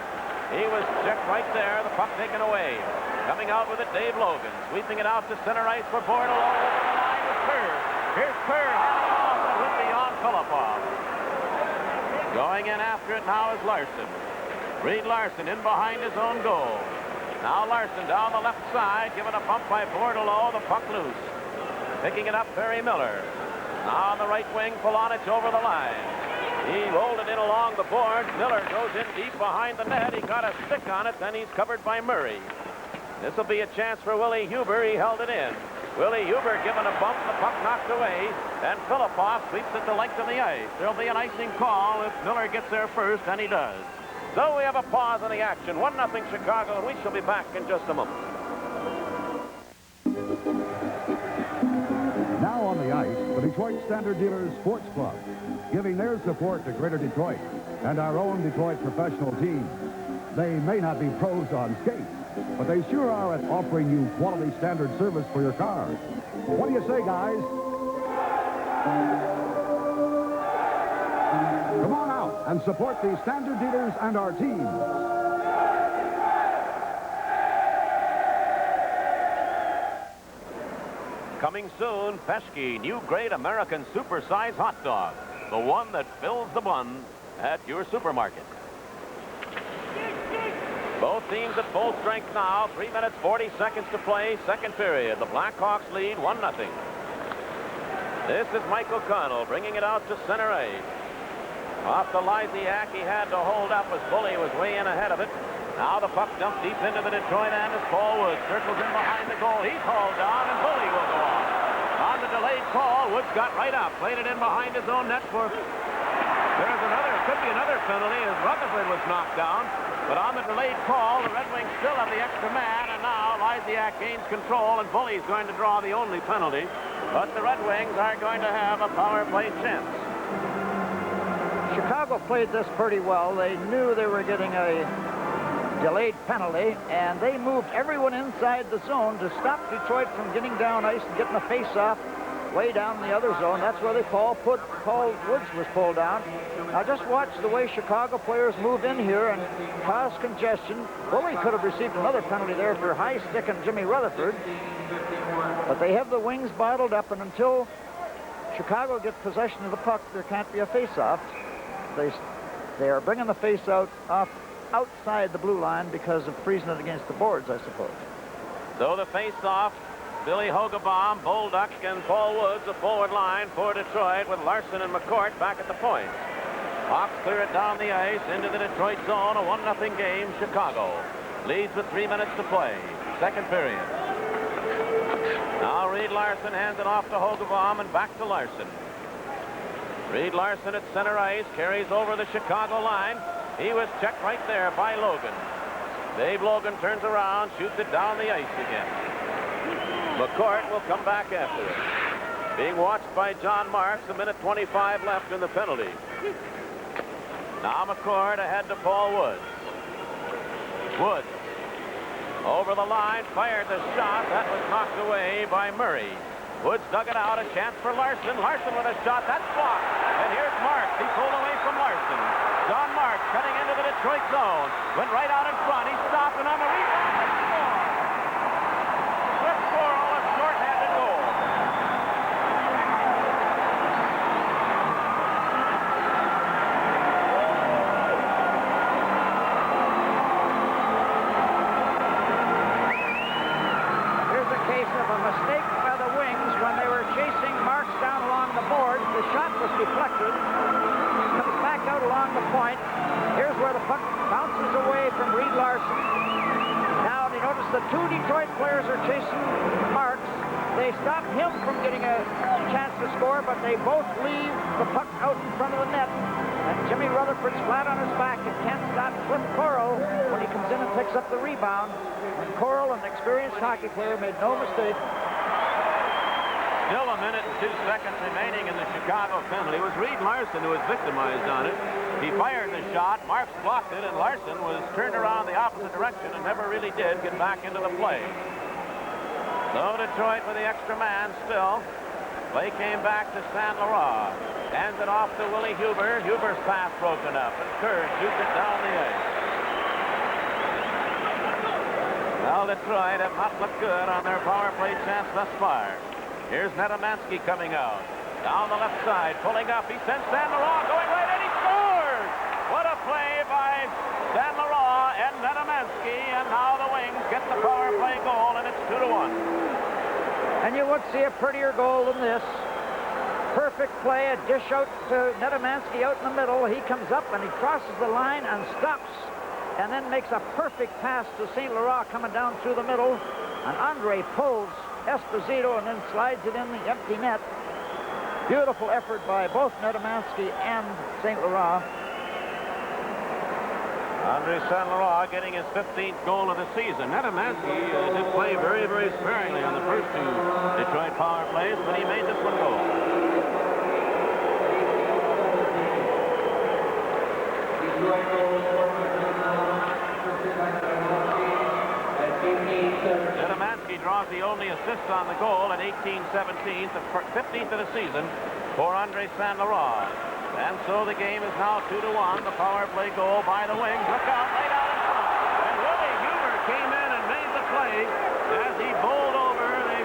B: He was checked right there, the puck taken away. Coming out with it, Dave Logan, sweeping it out to center ice for Bordelot over the line with Kerr. Here's Kerr, handing off, and with beyond Filipov. Going in after it now is Larson. Reed Larson in behind his own goal. Now Larson down the left side, given a bump by Bordelot, the puck loose. Picking it up, Barry Miller. Now on the right wing, Polonich over the line. He rolled it in along the boards. Miller goes in deep behind the net. He got a stick on it, then he's covered by Murray. This will be a chance for Willie Huber. He held it in. Willie Huber given a bump, the puck knocked away, and Filipov sweeps it the length of the ice. There'll be an icing call if Miller gets there first, and he does. So we have a pause in the action. 1-0 Chicago, and we shall be back in just a moment.
O: Now on the ice, the Detroit Standard Dealers Sports Club, giving their support to Greater Detroit and our own Detroit professional teams. They may not be pros on skates, but they sure are at offering you quality standard service for your car. What do you say, guys? Come on out and support the Standard Dealers and our teams.
B: Coming soon, Pesky, new great American super-size hot dog. The one that fills the bun at your supermarket. Both teams at full strength now. 3 minutes, 40 seconds to play. Second period. The Blackhawks lead 1-0. This is Mike O'Connell bringing it out to center ice. Off to Lysiak, he had to hold up as Bully was way in ahead of it. Now the puck dumped deep into the Detroit end as Paul Woods circles in behind the goal. He's hauled down, and Bully will go on. On the delayed call, Woods got right up, played it in behind his own net for... There's another, could be another penalty as Rutherford was knocked down. But on the delayed call, the Red Wings still have the extra man, and now Lysiak gains control, and Bully's going to draw the only penalty. But the Red Wings are going to have a power play chance.
C: Chicago played this pretty well. They knew they were getting a delayed penalty, and they moved everyone inside the zone to stop Detroit from getting down ice and getting a face-off way down in the other zone. That's where Paul Woods was pulled down. Now just watch the way Chicago players move in here and cause congestion. Bully could have received another penalty there for high sticking Jimmy Rutherford. But they have the Wings bottled up, and until Chicago gets possession of the puck, there can't be a face-off. They are bringing the face-out off outside the blue line because of freezing it against the boards, I suppose.
B: So the face-off, Billy Hogebaum, Bolduc, and Paul Woods, a forward line for Detroit with Larson and McCourt back at the point. Hawks clear it down the ice into the Detroit zone. A 1-0 game. Chicago leads with 3 minutes to play. Second period. Now Reed Larson hands it off to Hogebaum and back to Larson. Reed Larson at center ice carries over the Chicago line. He was checked right there by Logan. Dave Logan turns around, shoots it down the ice again. McCourt will come back after it. Being watched by John Marks, 1:25 left in the penalty. Now McCourt ahead to Paul Woods. Woods over the line, fired the shot. That was knocked away by Murray. Woods dug it out, a chance for Larson. Larson with a shot, that's blocked. And here's Marks, he pulled away from Larson. John Marks cutting into the Detroit zone. Went right out in front, he stopped, and on the rebound, he scored. Chris Squirrel, a short-handed goal.
C: Here's a case of a mistake by the Wings when they were chasing Marks down along along the board. The shot was deflected. Comes back out along the point. Here's where the puck bounces away from Reed Larson. Now, you notice the two Detroit players are chasing Marks. They stop him from getting a chance to score, but they both leave the puck out in front of the net. And Jimmy Rutherford's flat on his back and can't stop Cliff Coral when he comes in and picks up the rebound. And Coral, an experienced hockey player, made no mistake.
B: Still a minute and 2 seconds remaining in the Chicago penalty. It was Reed Larson who was victimized on it. He fired the shot, Marks blocked it, and Larson was turned around the opposite direction and never really did get back into the play. So Detroit with the extra man still. Play came back to San Laurent. Hands it off to Willie Huber. Huber's pass broken up, and Kerr shoots it down the ice. Well, Detroit have not looked good on their power play chance thus far. Here's Netamansky coming out. Down the left side, pulling up. He sends San Laurent going right, and he scores! What a play by San Laurent and Netamansky, and now the Wings get the power play goal, and it's 2-1.
C: And you would see a prettier goal than this. Perfect play, a dish out to Netamansky out in the middle. He comes up and he crosses the line and stops, and then makes a perfect pass to St. Laurent coming down through the middle. And Andre pulls Esposito and then slides it in the empty net. Beautiful effort by both Netamansky and St. Laurent.
B: Andre San Laurent getting his 15th goal of the season. Netamansky did play very, very sparingly on the first two Detroit power plays, but he made this one goal. Netamansky draws the only assist on the goal at 18-17, the 15th of the season for Andre San Laurent. And so the game is now 2-1. The power play goal by the Wings. Look out, laid out in front. And Willie Huber came in and made the play as he bowled over the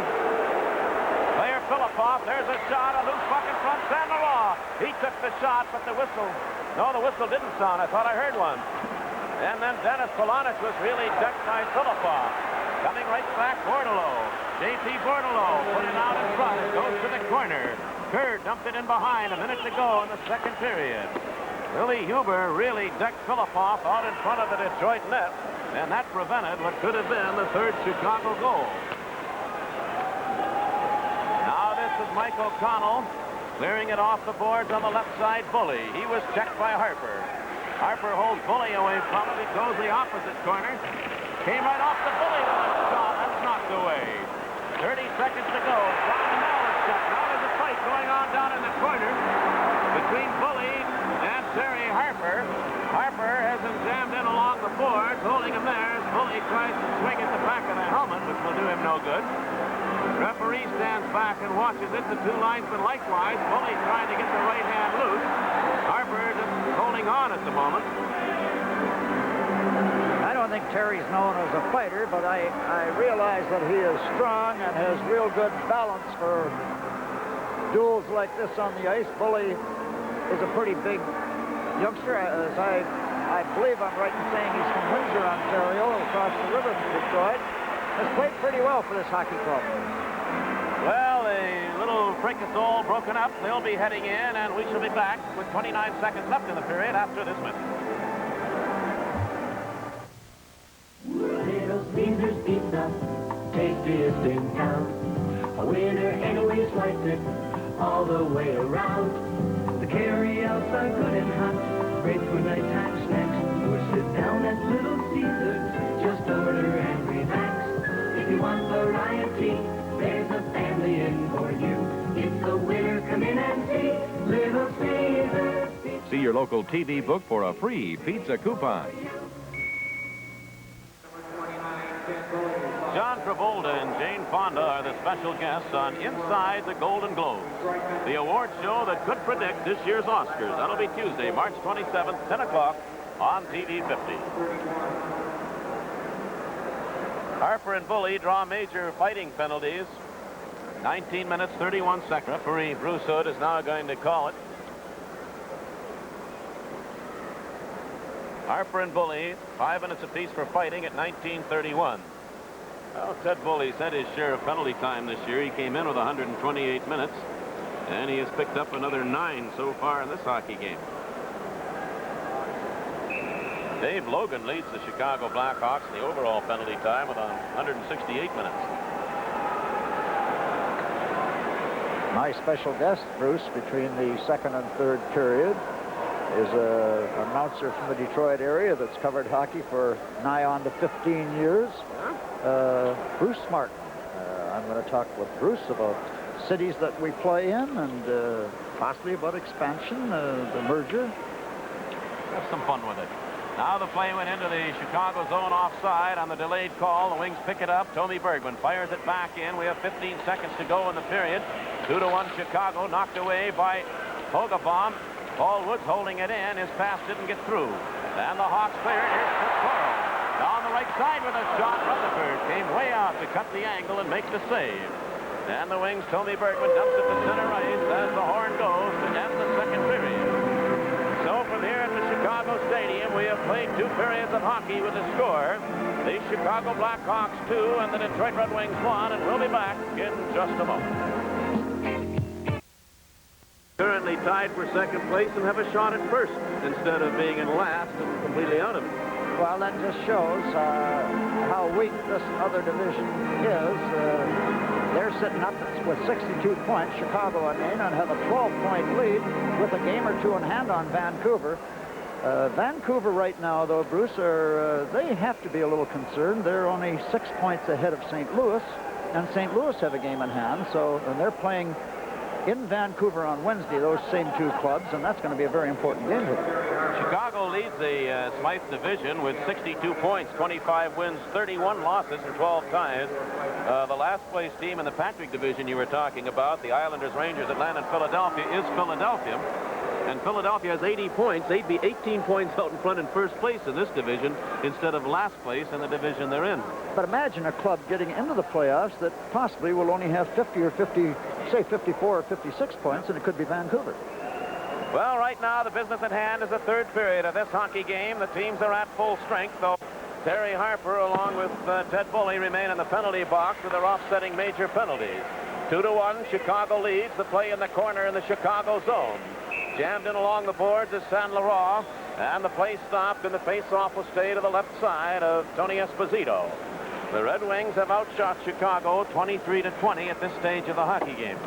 B: player Filippov. There's a shot, a loose puck in front. San Laurent. He took the shot, but the whistle. No, the whistle didn't sound. I thought I heard one. And then Dennis Polonich was really decked by Filippov. Coming right back, Bordelot. J.P. Bordelot put it out in front. It goes to the corner. Kerr dumped it in behind, a minute to go in the second period. Willie Huber really decked Filippov out in front of the Detroit net, and that prevented what could have been the third Chicago goal. Now this is Mike O'Connell clearing it off the boards on the left side. Bully. He was checked by Harper. Harper holds Bully away from him. He goes the opposite corner. Came right off the Bully with a shot. That's knocked away. 30 seconds to go. Down the Mallard check. Now there's a fight going on down in the corner between Bully and Terry Harper. Harper has him jammed in along the boards, holding him there as Bully tries to swing at the back of the helmet, which will do him no good. Referee stands back and watches it. The two linesmen likewise. Bully trying to get the right hand loose. Harper just holding on at the moment.
C: I don't think Terry's known as a fighter, but I realize that he is strong and has real good balance for duels like this on the ice. Bully is a pretty big youngster. As I believe I'm right in saying he's from Windsor, Ontario, across the river from Detroit. Has played pretty well for this hockey club.
B: Well, a little fricasseau broken up. They'll be heading in, and we shall be back with 29 seconds left in the period after this minute.
D: Little Caesar's Pizza, tastiest in town. A winner anyways likes it all the way around. The carry-outs are good and hot, great for nighttime snacks. Or sit down at Little Caesar's, just order and relax. If you want variety, there's a family in for you. It's a winner, come in and see Little Caesar's Pizza.
A: See your local TV book for a free pizza coupon.
B: John Travolta and Jane Fonda are the special guests on Inside the Golden Globes, the award show that could predict this year's Oscars. That'll be Tuesday, March 27th, 10 o'clock on TV 50. Harper and Bully draw major fighting penalties. 19 minutes, 31 seconds. Referee Bruce Hood is now going to call it. Harper and Bully, 5 minutes apiece for fighting at 19:31. Well, Ted Bully had his share of penalty time this year. He came in with 128 minutes. And he has picked up another 9 so far in this hockey game. Dave Logan leads the Chicago Blackhawks in the overall penalty time with 168 minutes.
C: My special guest, Bruce, between the second and third period is an announcer from the Detroit area that's covered hockey for nigh on to 15 years, Bruce Martin. I'm going to talk with Bruce about cities that we play in and possibly about expansion, the merger.
B: Have some fun with it. Now the play went into the Chicago zone offside on the delayed call. The Wings pick it up. Tommy Bergman fires it back in. We have 15 seconds to go in the period. 2-1 Chicago, knocked away by Hogabaum. Paul Woods holding it in. His pass didn't get through. And the Hawks clear it. Here's Coral. Down the right side with a shot. Rutherford came way out to cut the angle and make the save. And the Wings, Tommy Bergman dumps it to center ice as the horn goes to end the second period. So from here at the Chicago Stadium, we have played 2 periods of hockey with a score. The Chicago Blackhawks 2 and the Detroit Red Wings 1, and we'll be back in just a moment. Currently tied for second place and have a shot at first instead of being in last and completely out of it.
C: Well, that just shows how weak this other division is. They're sitting up with 62 points, Chicago and Maine, and have a 12-point lead with a game or 2 in hand on Vancouver. Vancouver right now, though, Bruce, they have to be a little concerned. They're only 6 points ahead of St. Louis, and St. Louis have a game in hand, and they're playing in Vancouver on Wednesday, those same 2 clubs, and that's going to be a very important game for them.
B: Chicago leads the Smythe division with 62 points, 25 wins, 31 losses, and 12 ties. The last place team in the Patrick division you were talking about, the Islanders, Rangers, Atlanta, and Philadelphia, is Philadelphia. And Philadelphia has 80 points. They'd be 18 points out in front in first place in this division instead of last place in the division they're in.
C: But imagine a club getting into the playoffs that possibly will only have 50 or 50, say 54 or 56 points, and it could be Vancouver.
B: Well, right now, the business at hand is the third period of this hockey game. The teams are at full strength, though Terry Harper, along with Ted Bully, remain in the penalty box with their offsetting major penalties. 2-1, Chicago leads the play in the corner in the Chicago zone. Jammed in along the boards is San Laurent, and the play stopped, and the face-off will stay to the left side of Tony Esposito. The Red Wings have outshot Chicago 23-20 at this stage of the hockey game.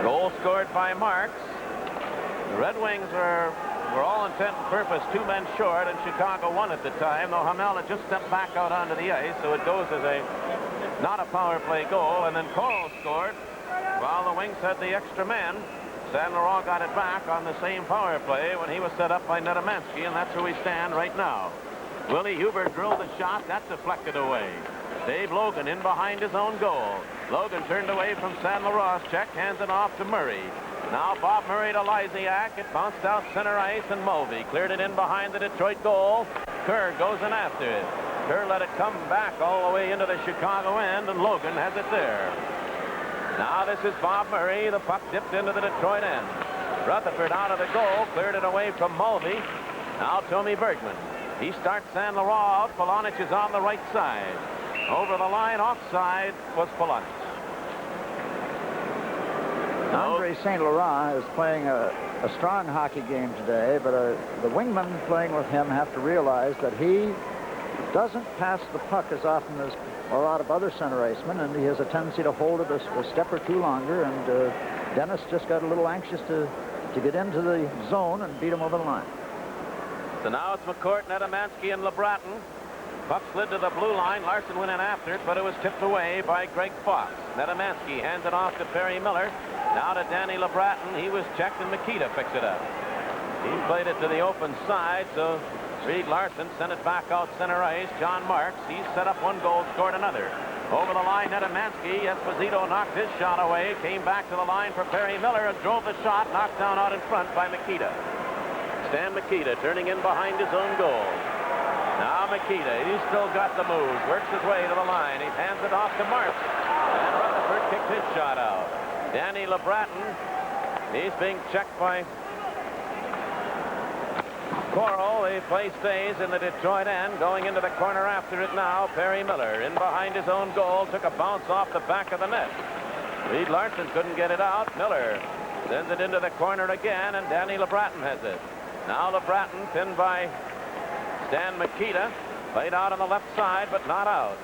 B: Goal scored by Marks. The Red Wings were all intent and purpose 2 men short, and Chicago won at the time, though Hamel had just stepped back out onto the ice, so it goes as not a power play goal, and then Coral scored. While the Wings had the extra man, San Laurent got it back on the same power play when he was set up by Nedemansky, and that's where we stand right now. Willie Hubert drilled the shot. That deflected away. Dave Logan in behind his own goal. Logan turned away from San Laurent's check, hands it off to Murray. Now Bob Murray to Lysiak. It bounced out center ice, and Mulvey cleared it in behind the Detroit goal. Kerr goes in after it. Kerr let it come back all the way into the Chicago end, and Logan has it there. Now this is Bob Murray. The puck dipped into the Detroit end. Rutherford out of the goal, cleared it away from Mulvey. Now Tommy Bergman. He starts San Laurent out. Polonich is on the right side. Over the line, offside was Polonich.
C: Andre St. Laurent is playing a strong hockey game today, but the wingmen playing with him have to realize that he doesn't pass the puck as often as a lot of other center icemen, and he has a tendency to hold it a step or 2 longer, and Dennis just got a little anxious to get into the zone and beat him over the line.
B: So now it's McCourt, Nedemansky, and LeBratton. Puck slid to the blue line. Larson went in after it, but it was tipped away by Greg Fox. Nedemansky hands it off to Perry Miller. Now to Danny LeBratton. He was checked, and Makita picks it up. He played it to the open side, so Reed Larson sent it back out center ice. John Marks, he's set up 1 goal, scored another. Over the line, Nedemansky. Esposito knocked his shot away, came back to the line for Perry Miller, and drove the shot, knocked down out in front by Makita. Stan Makita turning in behind his own goal. Now Makita, he's still got the moves, works his way to the line. He hands it off to Marks, and Rutherford kicked his shot out. Danny LeBratton, he's being checked by Coral. The play stays in the Detroit end. Going into the corner after it now, Perry Miller in behind his own goal, took a bounce off the back of the net. Reed Larson couldn't get it out. Miller sends it into the corner again, and Danny LeBratton has it. Now LeBratton pinned by Stan Mikita. Played out on the left side, but not out.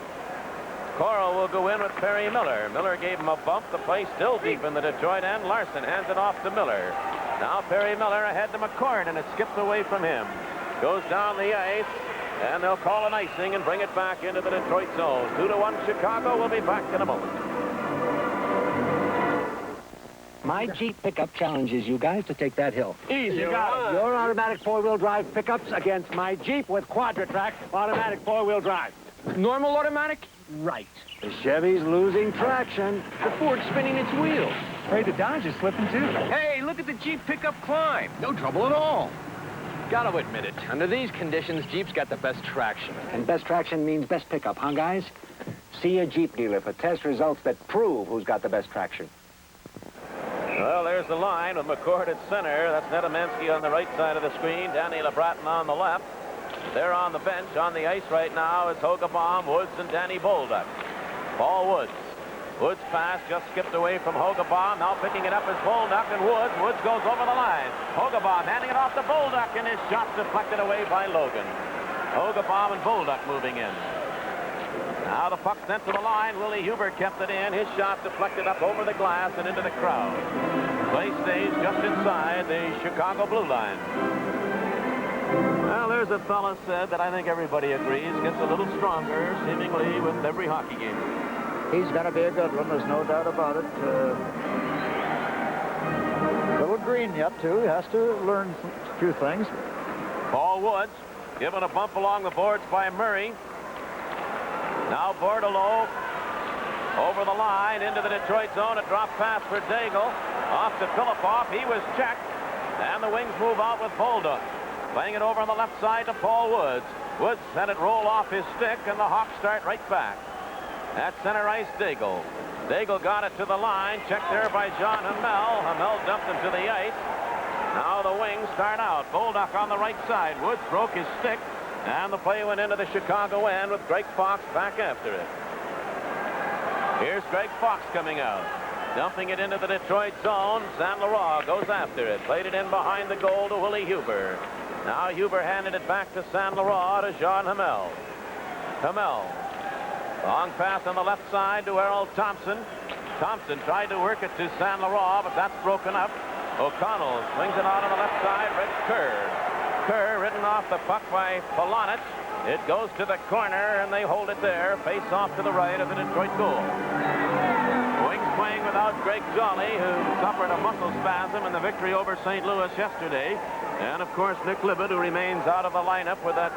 B: Coral will go in with Perry Miller. Miller gave him a bump. The play still deep in the Detroit end. Larson hands it off to Miller. Now Perry Miller ahead to McCord, and it skips away from him. Goes down the ice, and they'll call an icing and bring it back into the Detroit zone. 2-1 Chicago. We'll be back in a moment.
P: My Jeep pickup challenges you guys to take that hill.
K: Easy.
P: You got it. Your automatic four-wheel drive pickups against my Jeep with Quadra-Track automatic four-wheel drive.
K: Normal automatic?
P: Right. The Chevy's losing traction. The Ford's spinning its wheels.
K: Hey, the Dodge is slipping too. Hey, look at the Jeep pickup climb. No trouble at all. Gotta admit it. Under these conditions, Jeep's got the best traction.
P: And best traction means best pickup, huh, guys? See a Jeep dealer for test results that prove who's got the best traction.
B: Well, there's the line with McCord at center. That's Nedemansky on the right side of the screen. Danny LeBratton on the left. They're on the bench. On the ice right now is Hogabaum, Woods, and Danny Bolduc. Paul Woods. Woods' pass just skipped away from Hogabaum. Now picking it up is Bolduc and Woods. Woods goes over the line. Hogabaum handing it off to Bolduc, and his shot deflected away by Logan. Hogabaum and Bolduc moving in. Now the puck sent to the line. Willie Huber kept it in. His shot deflected up over the glass and into the crowd. Play stays just inside the Chicago blue line. Well, there's a fella said that I think everybody agrees gets a little stronger, seemingly, with every hockey game.
C: He's going to be a good one. There's no doubt about it. Little green yet, too. He has to learn a few things.
B: Paul Woods given a bump along the boards by Murray. Now Bordelot over the line into the Detroit zone. A drop pass for Daigle. Off to Filippov. He was checked. And the Wings move out with Bolduc. Playing it over on the left side to Paul Woods. Woods let it roll off his stick, and the Hawks start right back. At center ice, Daigle. Daigle got it to the line. Checked there by John Hamel. Hamel dumped him to the ice. Now the Wings start out. Bolduc on the right side. Woods broke his stick, and the play went into the Chicago end with Greg Fox back after it. Here's Greg Fox coming out. Dumping it into the Detroit zone. San Laurent goes after it. Played it in behind the goal to Willie Huber. Now Huber handed it back to San Laurent to Jean Hamel. Hamel. Long pass on the left side to Errol Thompson. Thompson tried to work it to San Laurent, but that's broken up. O'Connell swings it out on the left side. Rich Kerr. Kerr ridden off the puck by Polonich. It goes to the corner, and they hold it there. Face off to the right of the Detroit goal. Wings playing without Greg Jolly, who suffered a muscle spasm in the victory over St. Louis yesterday. And, of course, Nick Libet, who remains out of the lineup with that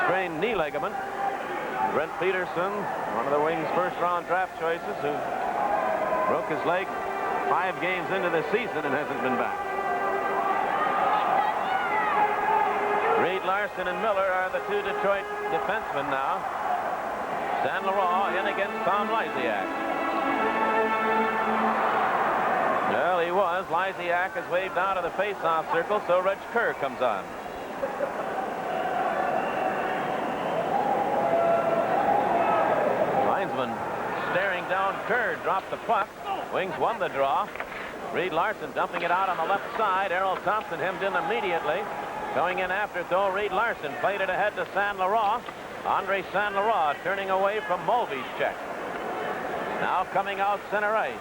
B: strained knee ligament. Brent Peterson, one of the Wings' first-round draft choices, who broke his leg 5 games into the season and hasn't been back. Reed Larson and Miller are the two Detroit defensemen now. San Laurent in against Tom Lysiak. Well, he was. Lysiak has waved out of the face-off circle, so Reg Kerr comes on. Linesman staring down Kerr, dropped the puck. Wings won the draw. Reed Larson dumping it out on the left side. Errol Thompson hemmed in immediately. Going in after it, though, Reed Larson played it ahead to San Laurent. Andre San Laurent turning away from Mulvey's check. Now coming out center ice.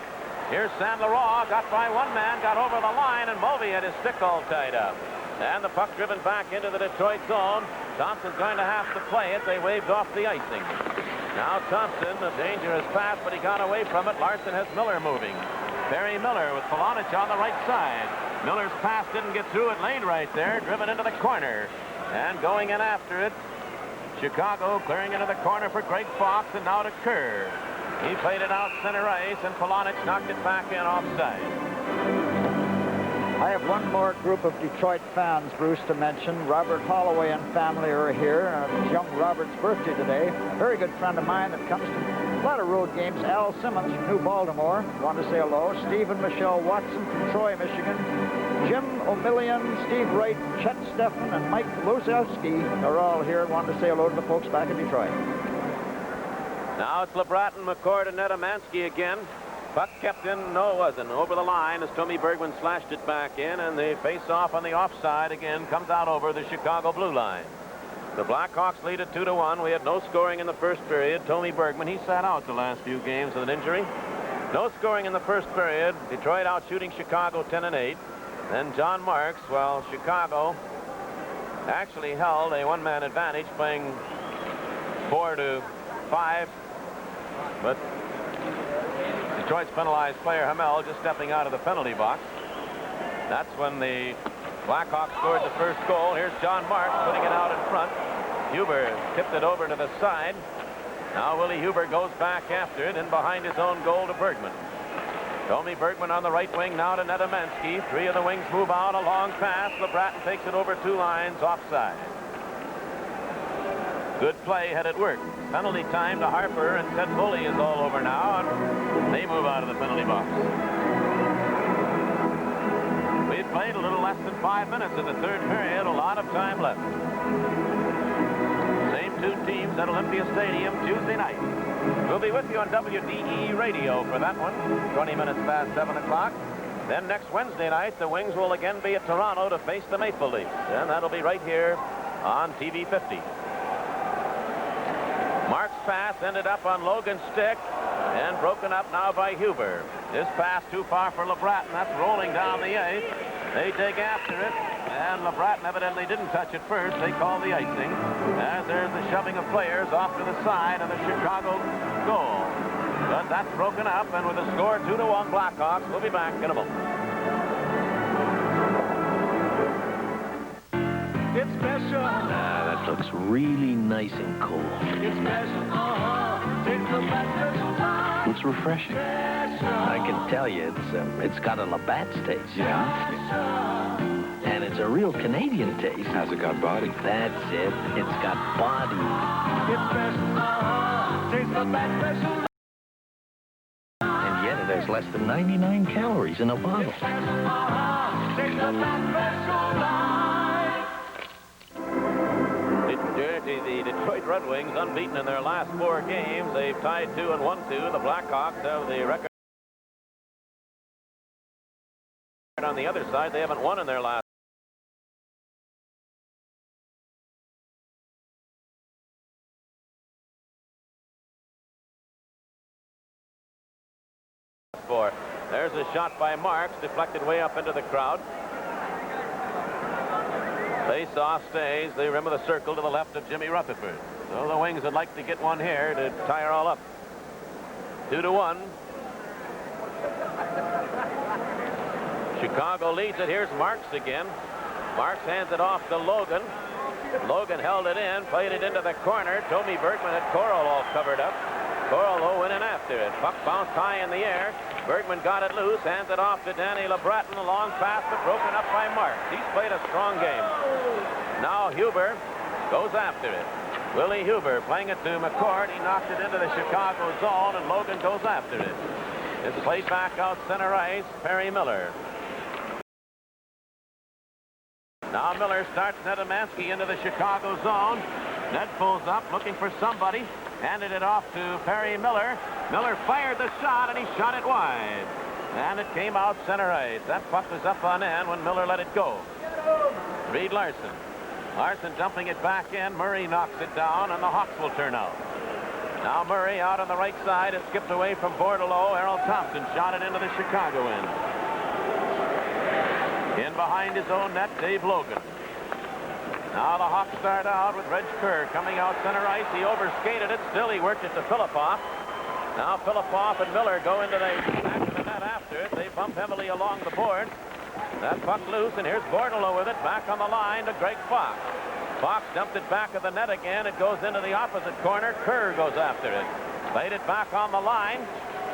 B: Here's San Laurent, got by one man, got over the line, and Mulvey had his stick all tied up. And the puck driven back into the Detroit zone. Thompson's going to have to play it. They waved off the icing. Now Thompson, a dangerous pass, but he got away from it. Larson has Miller moving. Perry Miller with Polonich on the right side. Miller's pass didn't get through. It laid right there, driven into the corner. And going in after it, Chicago clearing into the corner for Greg Fox, and now to Kerr. He played it out center ice, and Polonich knocked it back in offside.
C: I have one more group of Detroit fans, Bruce, to mention. Robert Holloway and family are here. It's young Robert's birthday today. A very good friend of mine that comes to a lot of road games. Al Simmons from New Baltimore. Want to say hello. Steve and Michelle Watson from Troy, Michigan. Jim O'Million, Steve Wright, Chet Steffen, and Mike Losowski are all here. Want to say hello to the folks back in Detroit.
B: Now it's LeBratton, McCord, and Nedemansky again. Puck kept in, no it wasn't. Over the line as Tommy Bergman slashed it back in, and the face-off on the offside again comes out over the Chicago blue line. The Blackhawks lead at 2-1. We had no scoring in the first period. Tommy Bergman, he sat out the last few games with an injury. No scoring in the first period. Detroit out shooting Chicago 10-8. Then John Marks, well, Chicago actually held a one-man advantage, playing 4-5, but Detroit's penalized player Hamel just stepping out of the penalty box. That's when the Blackhawks scored the first goal. Here's John Marks putting it out in front. Huber tipped it over to the side. Now Willie Huber goes back after it and behind his own goal to Bergman. Tommy Bergman on the right wing now to Nedemansky. Three of the wings move out. A long pass. LeBratton takes it over 2 lines offside. Good play had it worked. Penalty time to Harper, and Ted Foley is all over now, and they move out of the penalty box. We've played a little less than 5 minutes in the third period. A lot of time left. Same 2 teams at Olympia Stadium Tuesday night. We'll be with you on WDE radio for that one, 20 minutes past 7 o'clock. Then next Wednesday night, the Wings will again be at Toronto to face the Maple Leafs, and that'll be right here on TV 50. Mark's pass ended up on Logan's stick and broken up now by Huber. This pass too far for LeBratton. That's rolling down the ice. They dig after it, and LeBratton evidently didn't touch it first. They call the icing, as there's the shoving of players off to the side of the Chicago goal. But that's broken up, and with the score 2-1 Blackhawks, we'll be back in a moment.
K: It's special.
G: That looks really nice and cool.
K: It's special. It's the best special time.
G: Looks refreshing. I can tell you, it's got a Labatt's taste.
I: Yeah?
G: And it's a real Canadian taste.
I: Has it got body?
G: That's it. It's got body.
K: It's special. Tastes the best special.
G: And yet it has less than 99 calories in a bottle.
K: Tastes the best special life.
B: The Detroit Red Wings unbeaten in their last 4 games. They've tied 2 and won 2. The Blackhawks have the record on the other side. They haven't won in their last 4. There's a shot by Marks, deflected way up into the crowd. Face-off stays the rim of the circle to the left of Jimmy Rutherford. So the Wings would like to get one here to tie her all up. 2-1. Chicago leads it. Here's Marks again. Marks hands it off to Logan. Logan held it in, played it into the corner. Tommy Bergman had Coral all covered up. Coral, though, went in after it. Puck bounced high in the air. Bergman got it loose, hands it off to Danny LeBratton. A long pass, but broken up by Marks. He's played a strong game. Now Huber goes after it. Willie Huber playing it to McCord. He knocked it into the Chicago zone, and Logan goes after it. It's played back out center ice. Perry Miller. Now Miller starts Nedemansky into the Chicago zone. Ned pulls up, looking for somebody. Handed it off to Perry Miller. Miller fired the shot, and he shot it wide. And it came out center ice. That puck was up on end when Miller let it go. Reed Larson. Larson jumping it back in. Murray knocks it down, and the Hawks will turn out. Now Murray out on the right side. It skipped away from Bordelot. Errol Thompson shot it into the Chicago end. In behind his own net, Dave Logan. Now the Hawks start out with Reg Kerr coming out center ice. He overskated it. Still, he worked it to Filipoff. Now Filipoff and Miller go into the back of the net after it. They bump heavily along the board. That puck loose, and here's Bordelot with it. Back on the line to Greg Fox. Fox dumped it back of the net again. It goes into the opposite corner. Kerr goes after it. Played it back on the line.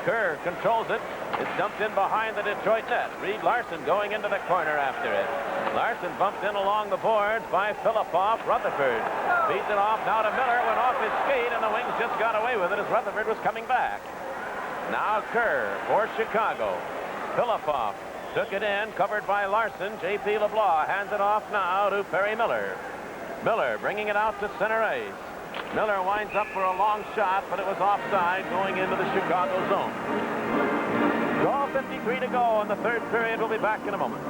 B: Kerr controls it. It's dumped in behind the Detroit net. Reed Larson going into the corner after it. Larson bumped in along the boards by Filipoff. Rutherford feeds it off now to Miller. Went off his skate, and the Wings just got away with it as Rutherford was coming back. Now Kerr for Chicago. Filipoff took it in, covered by Larson. J.P. LeBlanc hands it off now to Perry Miller. Miller bringing it out to center ice. Miller winds up for a long shot, but it was offside going into the Chicago zone. 12:53 to go in the third period. We'll be back in a moment.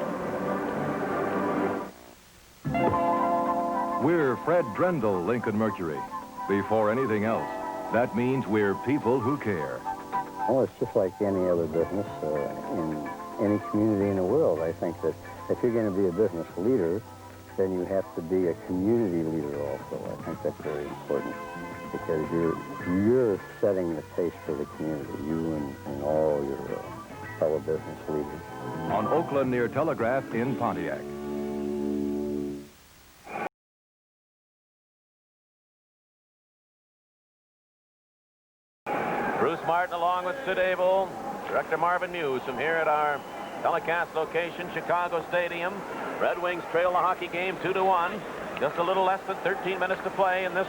Q: We're Fred Drendel, Lincoln Mercury. Before anything else, that means we're people who care.
R: Well, it's just like any other business in any community in the world. I think that if you're going to be a business leader, then you have to be a community leader also. I think that's very important because you're setting the pace for the community, you and all your fellow business leaders.
Q: On Oakland near Telegraph in Pontiac.
B: Bruce Martin along with Sid Abel, Director Marvin Muse from here at our telecast location, Chicago Stadium. Red Wings trail the hockey game 2-1. Just a little less than 13 minutes to play in this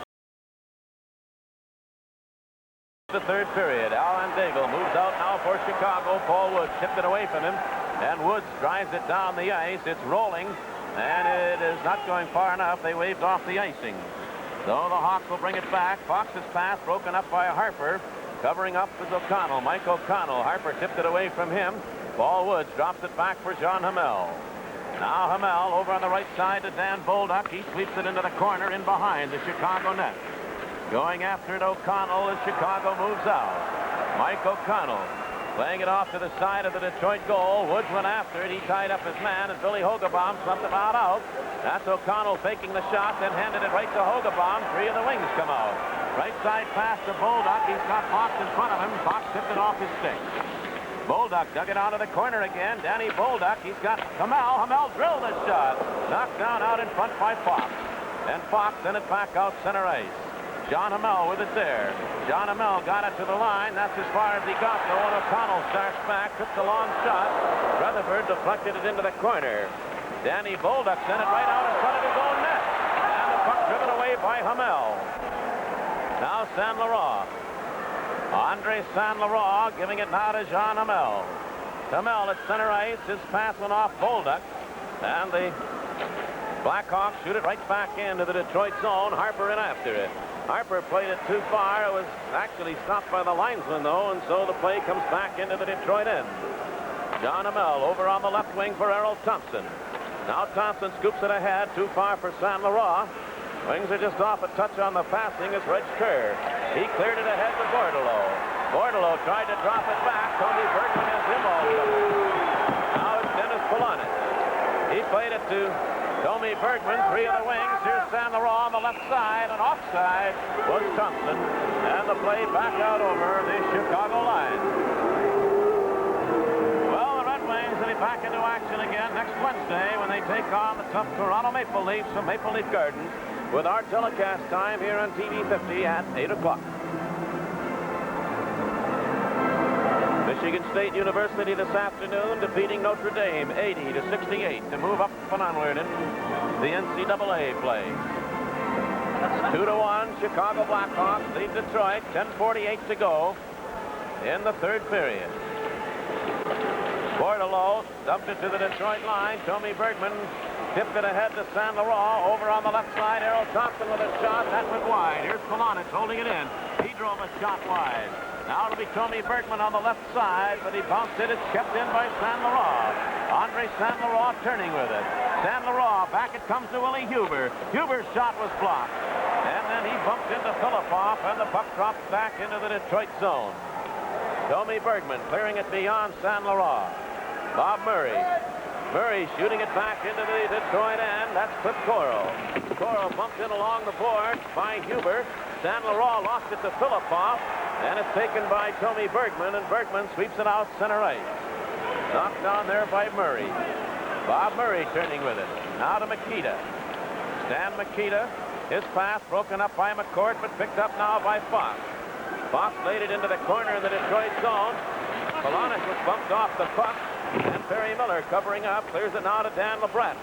B: the third period. Alan Daigle moves out now for Chicago. Paul Woods tipped it away from him, and Woods drives it down the ice. It's rolling, and it is not going far enough. They waved off the icing. So the Hawks will bring it back. Fox's pass broken up by Harper. Covering up is O'Connell. Mike O'Connell. Harper tipped it away from him. Paul Woods drops it back for John Hamel. Now Hamel over on the right side to Dan Bolduc. He sweeps it into the corner in behind the Chicago net. Going after it, O'Connell, as Chicago moves out. Mike O'Connell playing it off to the side of the Detroit goal. Woods went after it. He tied up his man, and Billy Hogebaum swept him out. That's O'Connell faking the shot, then handed it right to Hogebaum. Three of the Wings come out. Right side pass to Bolduc. He's got Fox in front of him. Fox tipped it off his stick. Bolduc dug it out of the corner again. Danny Bolduc. He's got Hamel. Hamel drilled the shot. Knocked down out in front by Fox. And Fox sent it back out center ice. John Hamel with it there. John Hamel got it to the line. That's as far as he got, though. And O'Connell starts back, trips a long shot. Rutherford deflected it into the corner. Danny Bolduc sent it right out in front of his own net. And the puck driven away by Hamel. Now San Laurent. Andre San Laurent giving it now to John Hamel. Hamel at center ice. His pass went off Bolduc. And the Blackhawks shoot it right back into the Detroit zone. Harper in after it. Harper played it too far. It was actually stopped by the linesman, though, and so the play comes back into the Detroit end. John Hamel over on the left wing for Errol Thompson. Now Thompson scoops it ahead, too far for San Laurent. Wings are just off a touch on the passing as Reg Kerr. He cleared it ahead to Bordelot. Bordelot tried to drop it back. Tony Bergman has him all covered. Now it's Dennis Polonic. He played it to Tommy Bergman, three of the Wings. Here's San Laurent on the left side, and offside was Thompson. And the play back out over the Chicago line. Well, the Red Wings will be back into action again next Wednesday when they take on the tough Toronto Maple Leafs from Maple Leaf Gardens with our telecast time here on TV 50 at 8 o'clock. Michigan State University this afternoon defeating Notre Dame 80-68 to move up and onward in the NCAA play. 2-1, Chicago Blackhawks lead Detroit, 10:48 to go in the third period. Bordelot dumped it to the Detroit line. Tommy Bergman tipped it ahead to San Laurent. Over on the left side, Errol Thompson with a shot. That went wide. Here's Polonic holding it in. He drove a shot wide. Now it'll be Tommy Bergman on the left side, but he bounced it. It's kept in by San Laurent. Andre San Laurent turning with it. San Laurent, back it comes to Willie Huber. Huber's shot was blocked. And then he bumped into Filipoff, and the puck drops back into the Detroit zone. Tommy Bergman clearing it beyond San Laurent. Bob Murray. Murray shooting it back into the Detroit end. That's Clip Coro. Coro bumped in along the boards by Huber. San Laurent lost it to Filipoff. And it's taken by Tommy Bergman, and Bergman sweeps it out center ice. Knocked down there by Murray. Bob Murray turning with it. Now to Makita. Stan Makita. His pass broken up by McCourt, but picked up now by Fox. Fox laid it into the corner of the Detroit zone. Polonic was bumped off the puck. And Perry Miller covering up. Clears it now to Dan LeBratton.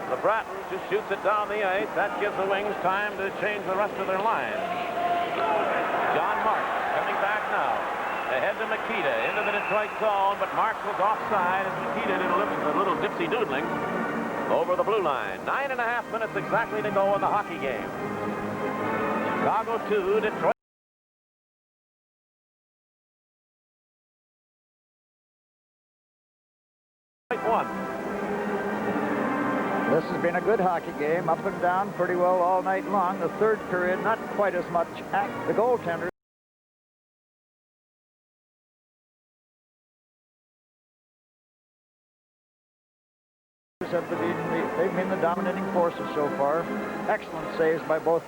B: LeBratton just shoots it down the ice. That gives the Wings time to change the rest of their line. John Marks coming back now. Ahead to Makita into the Detroit zone, but Marks was offside as Makita did a little dipsy doodling over the blue line. 9.5 minutes exactly to go in the hockey game. Chicago 2, Detroit. Detroit won.
C: This has been a good hockey game, up and down pretty well all night long. The third period, not quite as much at the goaltender. They've been the dominating forces so far. Excellent saves by both.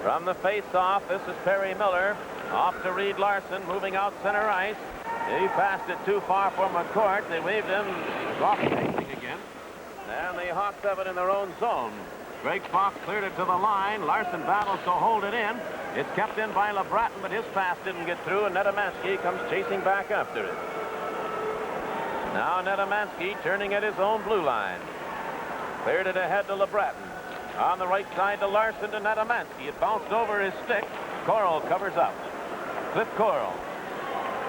B: From the face-off, this is Perry Miller. Off to Reed Larson, moving out center ice. He passed it too far for McCourt. They waved him off facing again. And the Hawks have it in their own zone. Greg Fox cleared it to the line. Larson battles to hold it in. It's kept in by LeBratton, but his pass didn't get through, and Nedemansky comes chasing back after it. Now Nedemansky turning at his own blue line. Cleared it ahead to LeBratton. On the right side to Larson to Nedemansky. It bounced over his stick. Coral covers up. Cliff Coral.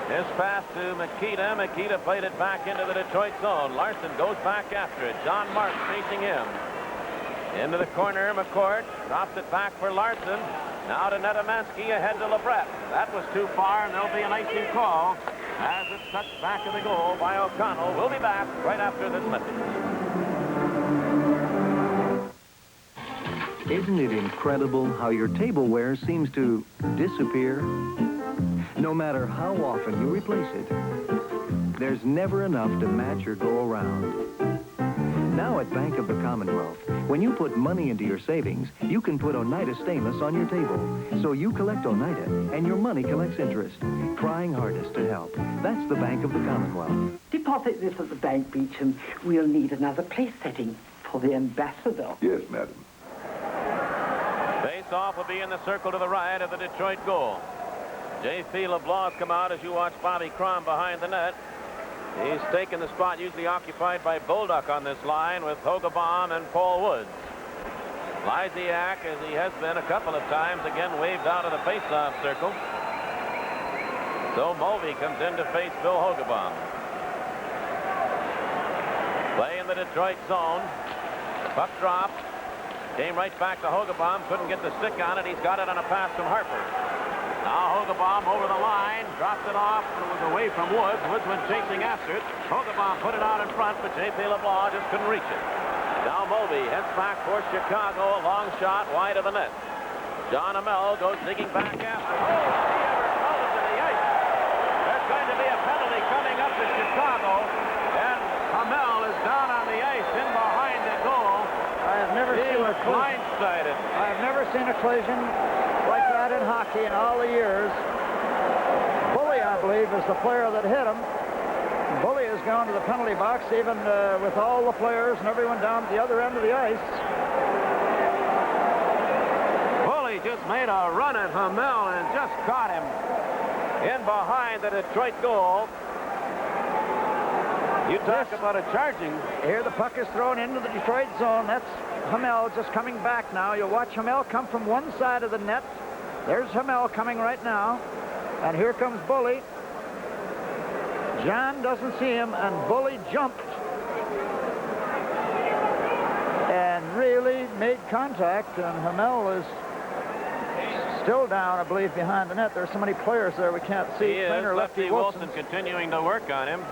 B: His pass to Makita. Makita played it back into the Detroit zone. Larson goes back after it. John Marks chasing him. Into the corner, McCourt drops it back for Larson. Now to Nedemansky, ahead to LeBratton. That was too far, and there'll be an icing call as it's touched back of the goal by O'Connell. We'll be back right after this message.
S: Isn't it incredible how your tableware seems to disappear? No matter how often you replace it, there's never enough to match or go around. Now at Bank of the Commonwealth, when you put money into your savings, you can put Oneida Stainless on your table. So you collect Oneida, and your money collects interest, trying hardest to help. That's the Bank of the Commonwealth.
T: Deposit this at the bank, Beecham. We'll need another place setting for the ambassador.
H: Yes, madam.
B: Face-off will be in the circle to the right of the Detroit goal. J.P. LeBlanc come out as you watch Bobby Crom behind the net. He's taken the spot usually occupied by Bolduc on this line with Hogebaum and Paul Woods. Lysiak, as he has been a couple of times, again waved out of the face-off circle. So Mulvey comes in to face Bill Hogebaum. Play in the Detroit zone. Puck dropped. Came right back to Hogebaum. Couldn't get the stick on it. He's got it on a pass from Harper. Now Hogebaum over the line, dropped it off, and it was away from Woods. Woods went chasing after it. Hogebaum put it out in front, but J.P. LeBlanc just couldn't reach it. Now Mulvey heads back for Chicago, a long shot wide of the net. John Hamel goes digging back after. Oh, he ever fell into the ice. There's going to be a penalty coming up to Chicago, and Hamel is down on the ice in behind the goal.
C: I have never seen a
B: blindsided.
C: I have never seen a collision like that in hockey in all the years. Bully, I believe, is the player that hit him. Bully has gone to the penalty box, even with all the players and everyone down at the other end of the ice.
B: Bully just made a run at Hamel and just caught him in behind the Detroit goal. You talk about a charging.
C: Here the puck is thrown into the Detroit zone. That's Hamel just coming back now. You'll watch Hamel come from one side of the net. There's Hamel coming right now. And here comes Bully. John doesn't see him, and Bully jumped and really made contact, and Hamel is still down, I believe, behind the net. There's so many players there we can't see.
B: He is. Lefty Wilson continuing to work on him.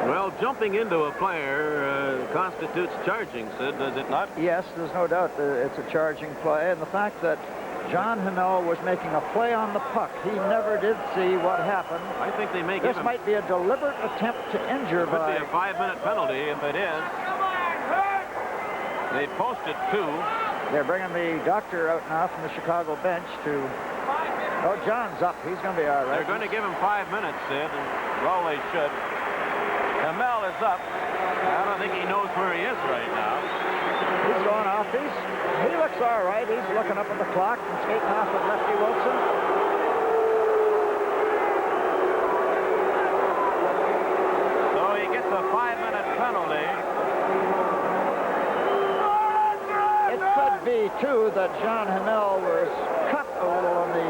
B: Well, jumping into a player constitutes charging, Sid, does it not?
C: Yes, there's no doubt it's a charging play. And the fact that John Hamel was making a play on the puck, he never did see what happened.
B: I think they may give
C: him... This might be a deliberate attempt to injure by...
B: Could be a 5-minute penalty if it is. They posted 2.
C: They're bringing the doctor out now from the Chicago bench to... Oh, John's up. He's going to be all right.
B: They're going to give him 5 minutes, Sid, and well, they should. Hamel is up. I don't think he knows where he is right now.
C: He's going off. He looks all right. He's looking up at the clock and skating off with Lefty Wilson.
B: So he gets a 5-minute penalty.
C: It could be, too, that John Hamel was cut a little on the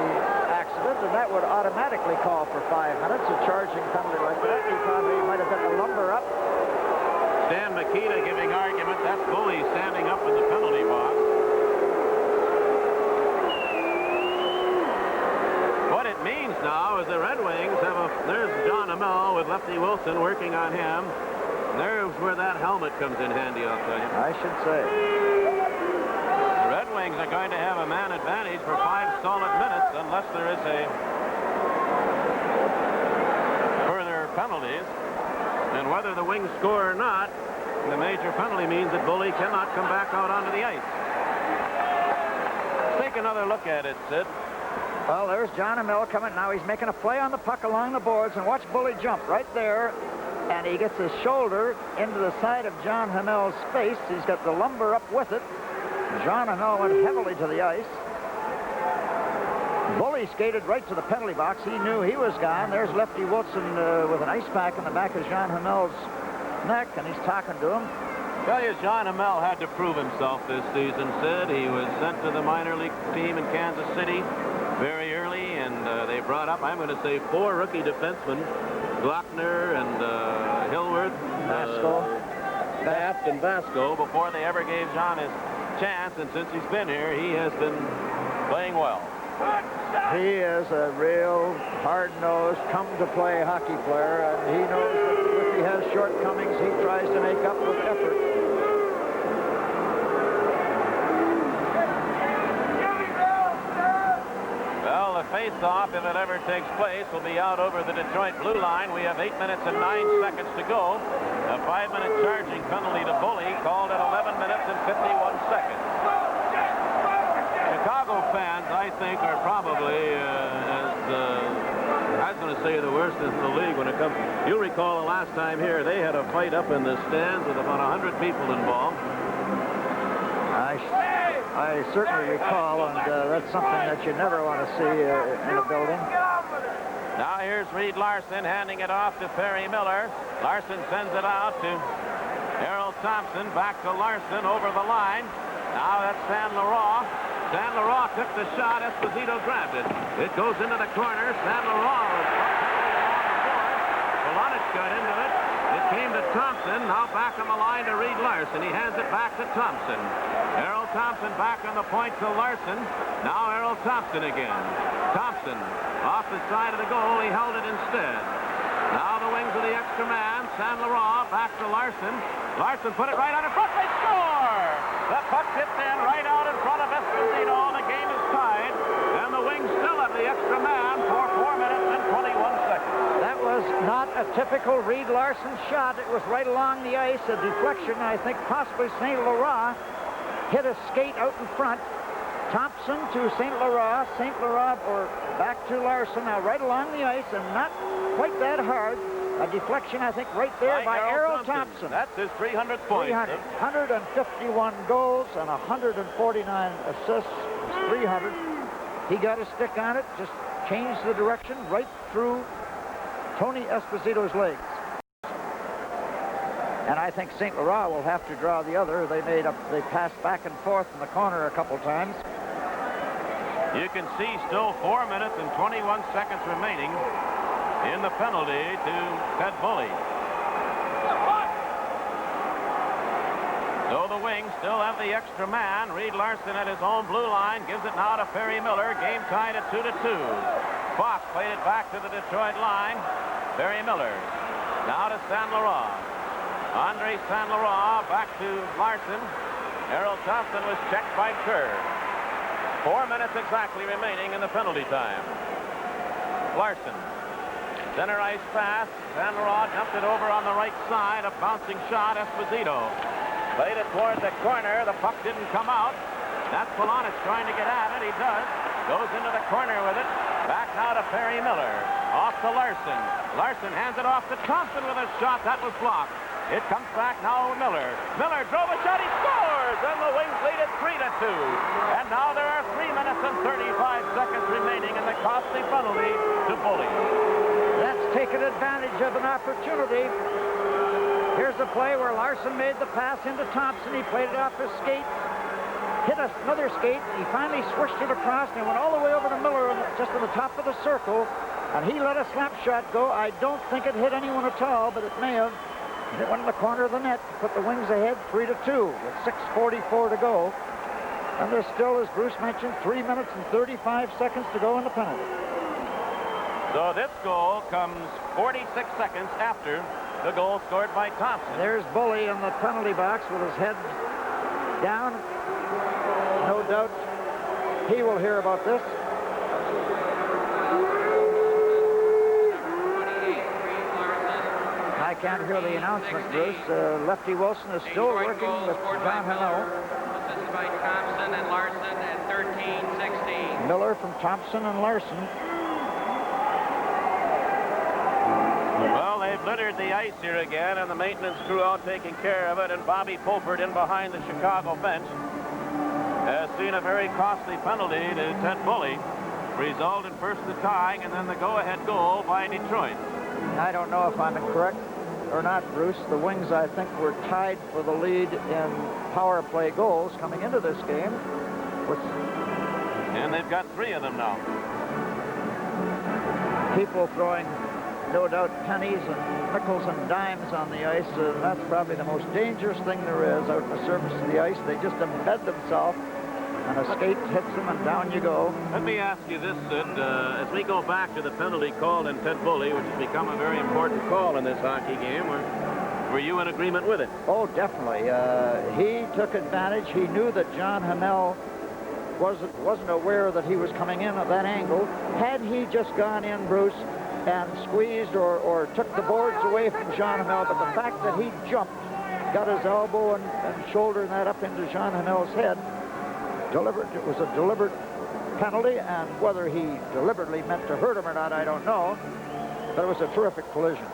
C: accident, and that would automatically call for 5 minutes. A charging penalty like that, he probably might have been a lumber up.
B: Stan Makita giving argument. That's Bully standing up in the penalty box. What it means now is the Red Wings have a... There's John Amell with Lefty Wilson working on him. And there's where that helmet comes in handy, I'll tell you.
C: I should say.
B: The Red Wings are going to have a man advantage for 5 solid minutes unless there is a further penalties. And whether the Wings score or not, the major penalty means that Bully cannot come back out onto the ice. Let's take another look at it, Sid.
C: Well, there's John Amell coming now. He's making a play on the puck along the boards, and watch Bully jump right there. And he gets his shoulder into the side of John Hamell's face. He's got the lumber up with it. John Amell went heavily to the ice. Bully skated right to the penalty box. He knew he was gone. There's Lefty Wilson with an ice pack in the back of John Hamell's neck, and he's talking to him.
B: Tell you, John Amell had to prove himself this season, Sid. He was sent to the minor league team in Kansas City very early, and they brought up, I'm going to say, 4 rookie defensemen, Glockner and Hillworth, Baft and Vasco, before they ever gave John his chance, and since he's been here, he has been playing well.
C: He is a real hard-nosed, come-to-play hockey player, and he knows that if he has shortcomings, he tries to make up with effort.
B: Well, the face-off, if it ever takes place, will be out over the Detroit blue line. We have 8 minutes and 9 seconds to go. A 5-minute charging penalty to Bully, called at 11 minutes and 51 seconds. Chicago fans, I think, are probably I was going to say the worst in the league when it comes. You'll recall the last time here, they had a fight up in the stands with about 100 people involved.
C: I certainly recall, and that's something that you never want to see in a building.
B: Now here's Reed Larson handing it off to Perry Miller. Larson sends it out to Harold Thompson. Back to Larson over the line. Now that's San Laurent. San Laurent took the shot. Esposito grabbed it. It goes into the corner. San Laurent was Polonich got into it. It came to Thompson. Now back on the line to Reed Larson. He hands it back to Thompson. Harold Thompson back on the point to Larson. Now Harold Thompson again. Thompson off the side of the goal. He held it instead. Now the wings of the extra man. San Laurent back to Larson. Larson put it right on in front. They score! The puck tipped in right out in front of Esposito. The game is tied. And the Wings still have the extra man for 4 minutes and 21 seconds.
C: That was not a typical Reed Larson shot. It was right along the ice. A deflection, I think, possibly St. Laurent hit a skate out in front. Thompson to St. Laurent. St. Laurent or back to Larson. Now right along the ice and not quite that hard. A deflection, I think, right there by Errol Thompson.
B: That's his 300th point.
C: 151 goals and 149 assists. 300. He got a stick on it, just changed the direction right through Tony Esposito's legs. And I think St. Laurent will have to draw the other. They passed back and forth in the corner a couple times.
B: You can see still 4 minutes and 21 seconds remaining in the penalty to Ted Bully. So the Wings still have the extra man. Reed Larson at his own blue line gives it now to Perry Miller. Game tied at 2-2. Fox played it back to the Detroit line. Perry Miller now to San Laurent. Andre San Laurent back to Larson. Harold Thompson was checked by Kerr. 4 minutes exactly remaining in the penalty time. Larson. Center ice pass. San Laurent dumped it over on the right side. A bouncing shot. Esposito played it toward the corner. The puck didn't come out. That's Polonich trying to get at it. He does. Goes into the corner with it. Back now to Perry Miller. Off to Larson. Larson hands it off to Thompson with a shot. That was blocked. It comes back now to Miller. Miller drove a shot. He scores! And the Wings lead it 3-2. And now there are 3 minutes and 35 seconds remaining in the costly penalty to Bully.
C: That's taken advantage of an opportunity. Here's the play where Larson made the pass into Thompson. He played it off his skate. Hit another skate. He finally swished it across and it went all the way over to Miller just on the top of the circle. And he let a slap shot go. I don't think it hit anyone at all, but it may have. And it went in the corner of the net to put the Wings ahead 3-2 with 6:44 to go. And there's still, as Bruce mentioned, 3 minutes and 35 seconds to go in the penalty.
B: So this goal comes 46 seconds after the goal scored by Thompson.
C: There's Bully in the penalty box with his head down. No doubt he will hear about this. I can't hear the announcement, Bruce. Lefty Wilson is still working with John Hannell.
K: This is by Thompson and Larson at 13-16.
C: Miller from Thompson and Larson.
B: Well, they've littered the ice here again, and the maintenance crew out taking care of it, and Bobby Pulford in behind the Chicago bench has seen a very costly penalty to Ted Bully, result in first the tying and then the go-ahead goal by Detroit.
C: I don't know if I'm incorrect or not, Bruce. The Wings, I think, were tied for the lead in power play goals coming into this game.
B: And they've got 3 of them now.
C: People throwing, no doubt, pennies and nickels and dimes on the ice. That's probably the most dangerous thing there is out on the surface of the ice. They just embed themselves, and a skate hits them, and down you go.
B: Let me ask you this, Sid. As we go back to the penalty called in Ted Bully, which has become a very important call in this hockey game, were you in agreement with it?
C: Oh, definitely. He took advantage. He knew that John Hannell wasn't aware that he was coming in at that angle. Had he just gone in, Bruce, and squeezed or took the boards away from John Hannell, but the fact that he jumped, got his elbow and shoulder and that up into John Hannell's head, it was a deliberate penalty, and whether he deliberately meant to hurt him or not, I don't know, but it was a terrific collision.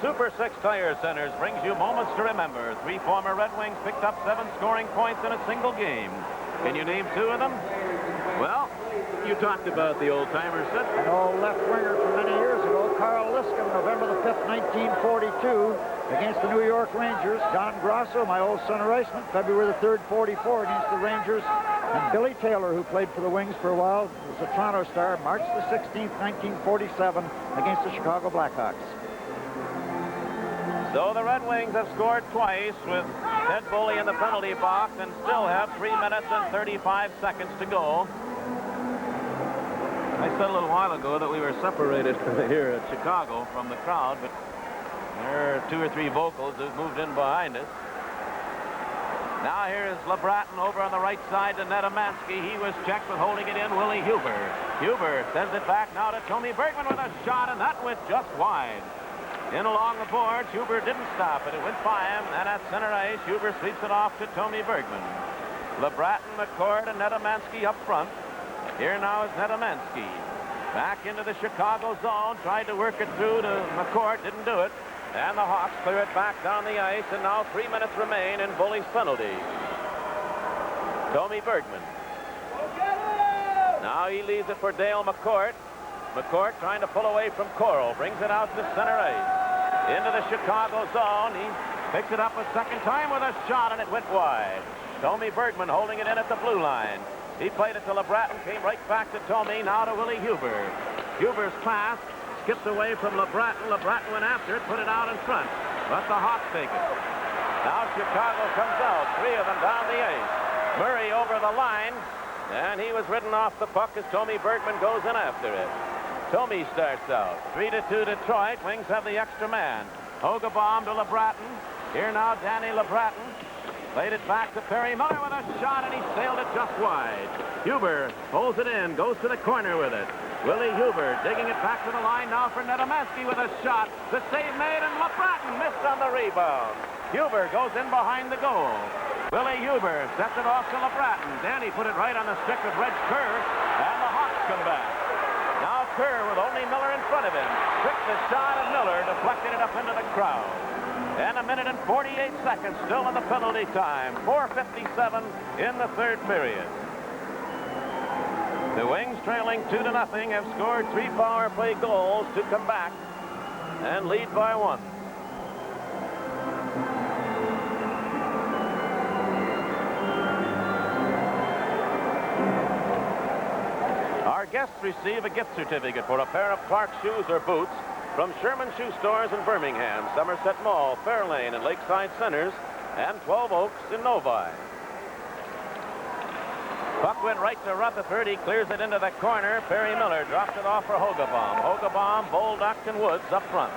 B: Super 6 Tire Centers brings you moments to remember. 3 former Red Wings picked up 7 scoring points in a single game. Can you name 2 of them? Well, you talked about the old-timer, Sid.
C: An old left winger from many years ago, Carl Liscombe, November the 5th, 1942, against the New York Rangers. Don Grosso, my old center iceman, February the 3rd, 44, against the Rangers. And Billy Taylor, who played for the Wings for a while, was a Toronto Star, March the 16th, 1947, against the Chicago Blackhawks.
B: So the Red Wings have scored twice with Ted Bully in the penalty box and still have 3 minutes and 35 seconds to go. I said a little while ago that we were separated here at Chicago from the crowd, but there are 2 or 3 vocals who've moved in behind us. Now here's LeBratton over on the right side to Nedemansky. He was checked with holding it in, Willie Huber. Huber sends it back now to Tommy Bergman with a shot, and that went just wide. In along the boards, Huber didn't stop it. It went by him, and at center ice, Huber sweeps it off to Tommy Bergman. LeBratton, McCord, and Nedemansky up front. Here now is Nedemansky. Back into the Chicago zone, tried to work it through to McCord, didn't do it. And the Hawks clear it back down the ice, and now 3 minutes remain in Bully's penalty. Tommy Bergman. Now he leaves it for Dale McCord. McCord trying to pull away from Coral, brings it out to center ice. Into the Chicago zone. He picks it up a second time with a shot, and it went wide. Tommy Bergman holding it in at the blue line. He played it to LeBratton, came right back to Tommy, now to Willie Huber. Huber's pass skips away from LeBratton. LeBratton went after it, put it out in front. But the Hawks take it. Now Chicago comes out, 3 of them down the ice. Murray over the line, and he was ridden off the puck as Tommy Bergman goes in after it. Tommy starts out. 3-2 Detroit. Wings have the extra man. Hogebaum to LeBratton. Here now Danny LeBratton. Played it back to Perry Miller with a shot, and he sailed it just wide. Huber pulls it in, goes to the corner with it. Willie Huber digging it back to the line now for Nedemansky with a shot. The save made, and LeBratton missed on the rebound. Huber goes in behind the goal. Willie Huber sets it off to LeBratton. Danny put it right on the stick of Reg Kerr, and the Hawks come back. Now Kerr with only Miller in front of him. Tricked the shot, and Miller deflected it up into the crowd. And 1 minute and 48 seconds still in the penalty time. 4:57 in the 3rd period. The Wings, trailing 2-0, have scored 3 power play goals to come back and lead by 1. Our guests receive a gift certificate for a pair of Clark shoes or boots from Sherman Shoe Stores in Birmingham, Somerset Mall, Fairlane, and Lakeside Centers, and 12 Oaks in Novi. Puck went right to Rutherford. He clears it into the corner. Perry Miller drops it off for Hogebaum. Hogebaum, Bolduc, and Woods up front.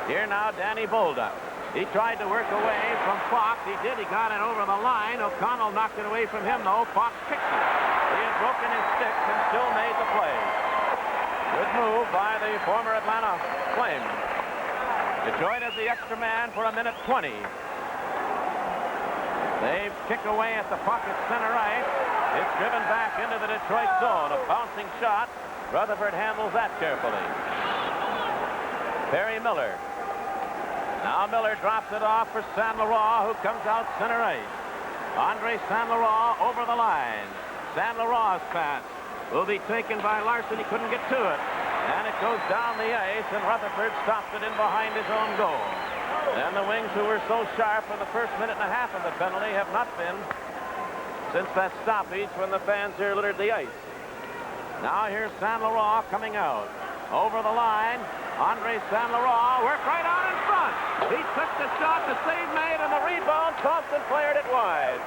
B: Here now, Danny Bolduc. He tried to work away from Fox. He did. He got it over the line. O'Connell knocked it away from him, though. Fox kicked it. He had broken his stick and still made the play. Good move by the former Atlanta Flames. Detroit has the extra man for 1:20. They kick away at the puck at center ice. It's driven back into the Detroit zone. A bouncing shot. Rutherford handles that carefully. Perry Miller. Now Miller drops it off for Saint Laurent, who comes out center ice. Andre Saint Laurent over the line. Saint Laurent's pass will be taken by Larson. He couldn't get to it. And it goes down the ice, and Rutherford stops it in behind his own goal. And the Wings, who were so sharp in the first minute and a half of the penalty, have not been since that stoppage when the fans here littered the ice. Now here's Saint Laurent coming out. Over the line, Andre Saint Laurent worked right on in front. He took the shot, the save made, and the rebound. Thompson fired it wide.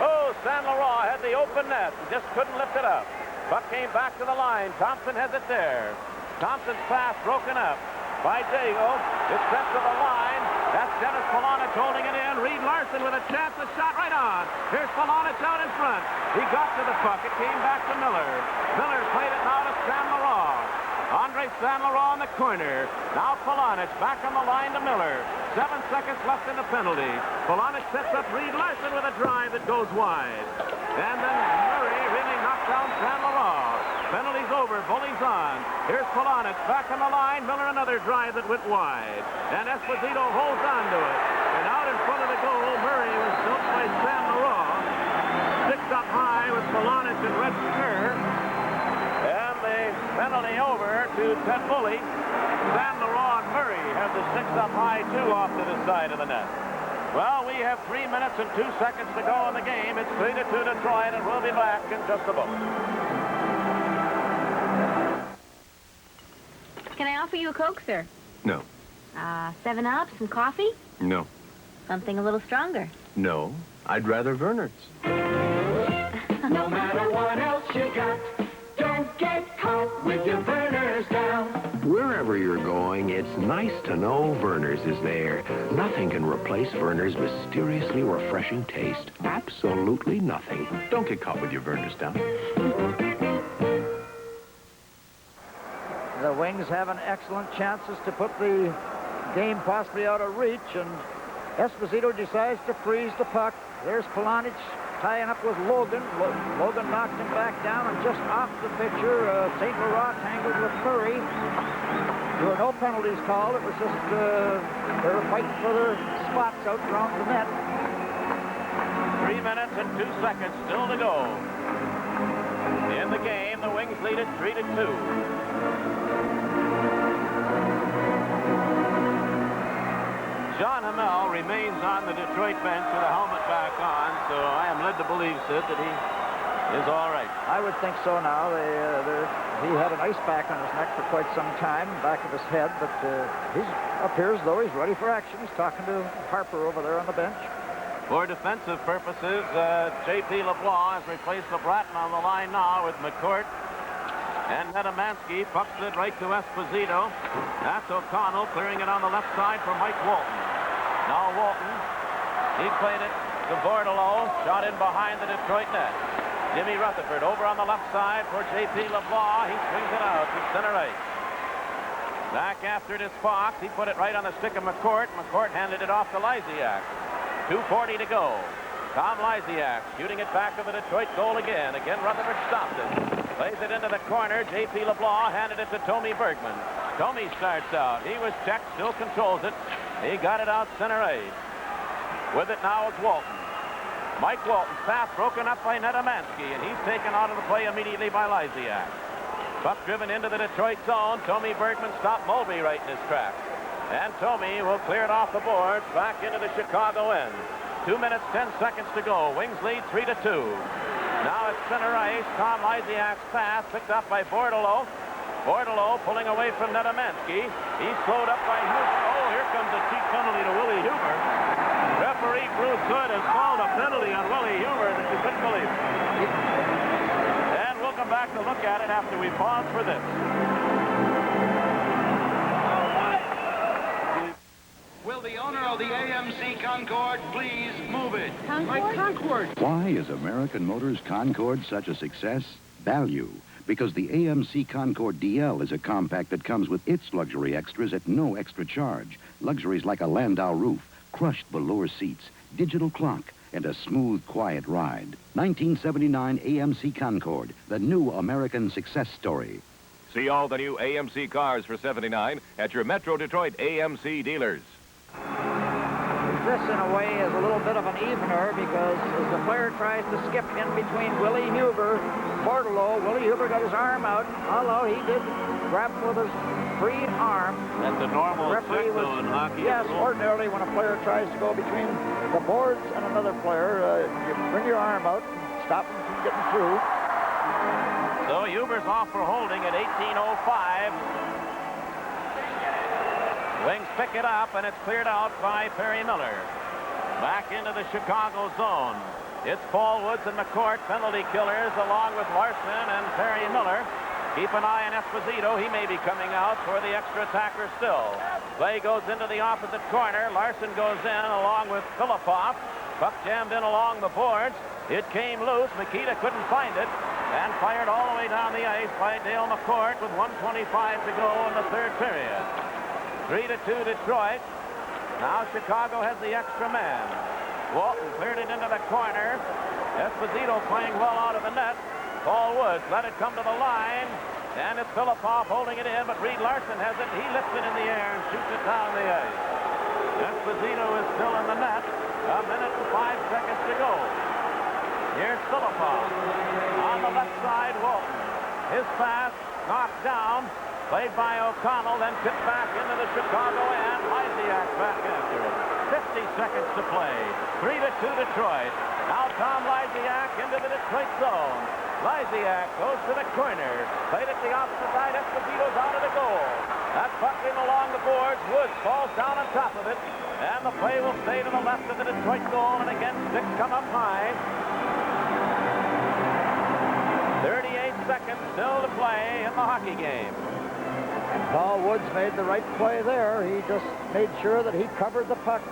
B: Oh, Saint Laurent had the open net and just couldn't lift it up. Puck came back to the line. Thompson has it there. Thompson's pass broken up by Dago. It's sent to the line. That's Dennis Polonich holding it in. Reed Larson with a chance, a shot right on. Here's Polonich out in front. He got to the puck. It came back to Miller. Miller played it now to Saint Laurent. Andre Saint Laurent in the corner. Now Polonich back on the line to Miller. 7 seconds left in the penalty. Polonich sets up Reed Larson with a drive that goes wide. And then Murray really knocked down Saint Laurent. Penalty's over. Bully's on. Here's Polonich back on the line. Miller another drive that went wide. And Esposito holds on to it. And out in front of the goal, Murray was dumped by Saint Laurent. Sticks up high with Polonich and Red Kerr. And the penalty over to Ted Bully. Saint Laurent and Murray have the six up high, two off to the side of the net. Well, we have 3 minutes and 2 seconds to go in the game. It's 3-2 Detroit, and we'll be back in just a moment.
M: Can I offer you a Coke, sir?
Q: No.
M: 7-Up, some coffee?
Q: No.
M: Something a little stronger.
Q: No. I'd rather Werner's.
D: No matter what else you got, don't get caught with your Werner's down.
G: Wherever you're going, it's nice to know Werner's is there. Nothing can replace Werner's mysteriously refreshing taste. Absolutely nothing. Don't get caught with your Werner's down.
C: The Wings having excellent chances to put the game possibly out of reach, and Esposito decides to freeze the puck. There's Polonich tying up with Logan. Logan knocked him back down, and just off the picture, St. Laurent tangled with Murray. There were no penalties called. It was just they were fighting for their spots out around the net.
B: 3 minutes and 2 seconds still to go. In the game, the Wings lead it 3-2. John Hamel remains on the Detroit bench with a helmet back on, so I am led to believe, Sid, that he is all right.
C: I would think so now. He had an ice pack on his neck for quite some time, back of his head, but he appears though he's ready for action. He's talking to Harper over there on the bench.
B: For defensive purposes, J.P. LeBlanc has replaced LeBratton on the line now with McCourt. And Nedemansky pucks it right to Esposito. That's O'Connell clearing it on the left side for Mike Walton. Now Walton, he played it to Bordelot, shot in behind the Detroit net. Jimmy Rutherford over on the left side for J.P. LeBlanc. He swings it out to center ice. Back after it is Fox. He put it right on the stick of McCourt. McCourt handed it off to Lysiak. 2:40 to go. Tom Lysiak shooting it back to the Detroit goal again. Again, Rutherford stops it. Plays it into the corner. J.P. LeBlanc handed it to Tommy Bergman. Tommy starts out. He was checked, still controls it. He got it out center ice. With it now is Walton. Mike Walton's pass broken up by Nedemansky, and he's taken out of the play immediately by Lysiak. Puck driven into the Detroit zone. Tommy Bergman stopped Mulvey right in his tracks. And Tommy will clear it off the boards back into the Chicago end. 2 minutes, 10 seconds to go. Wings lead 3-2. Now it's center ice. Tom Lysiak's pass picked up by Bordelot. Bordelot pulling away from Nedemansky. He's slowed up by Huber. Oh, here comes a cheap penalty to Willie Huber. Referee Bruce Hood has called a penalty on Willie Huber that you couldn't believe. And we'll come back to look at it after we pause for this.
U: Will the owner of the AMC Concorde please move it?
V: My Concorde.
J: Why is American Motors Concorde such a success? Value. Because the AMC Concorde DL is a compact that comes with its luxury extras at no extra charge. Luxuries like a Landau roof, crushed velour seats, digital clock, and a smooth, quiet ride. 1979 AMC Concorde, the new American success story.
A: See all the new AMC cars for $79 at your Metro Detroit AMC dealers.
C: This, in a way, is a little bit of an evener because as the player tries to skip in between Willie Huber, Bortolo, Willie Huber got his arm out, although he did grab with his free arm.
B: That's a normal
C: referee was,
B: in hockey.
C: Yes, ordinarily when a player tries to go between the boards and another player, you bring your arm out and stop him from getting through.
B: So Huber's off for holding at 18:05. Wings pick it up, and it's cleared out by Perry Miller. Back into the Chicago zone. It's Paul Woods and McCourt, penalty killers, along with Larson and Perry Miller. Keep an eye on Esposito. He may be coming out for the extra attacker still. Play goes into the opposite corner. Larson goes in along with Filipoff. Puck jammed in along the boards. It came loose. Mikita couldn't find it. And fired all the way down the ice by Dale McCourt with 1:25 to go in the third period. 3-2 Detroit. Now Chicago has the extra man. Walton cleared it into the corner. Esposito playing well out of the net. Paul Woods let it come to the line. And it's Filipoff holding it in, but Reed Larson has it. He lifts it in the air and shoots it down the ice. Esposito is still in the net. 1 minute and 5 seconds to go. Here's Filipoff. On the left side, Walton. His pass knocked down. Played by O'Connell, then tipped back into the Chicago end. Lysiak back after it. 50 seconds to play. 3-2 Detroit. Now Tom Lysiak into the Detroit zone. Lysiak goes to the corner. Played at the opposite side. Esposito's out of the goal. That puck in along the boards. Woods falls down on top of it. And the play will stay to the left of the Detroit goal. And again, sticks come up high. 38 seconds still to play in the hockey game.
C: Paul Woods made the right play there. He just made sure that he covered the puck.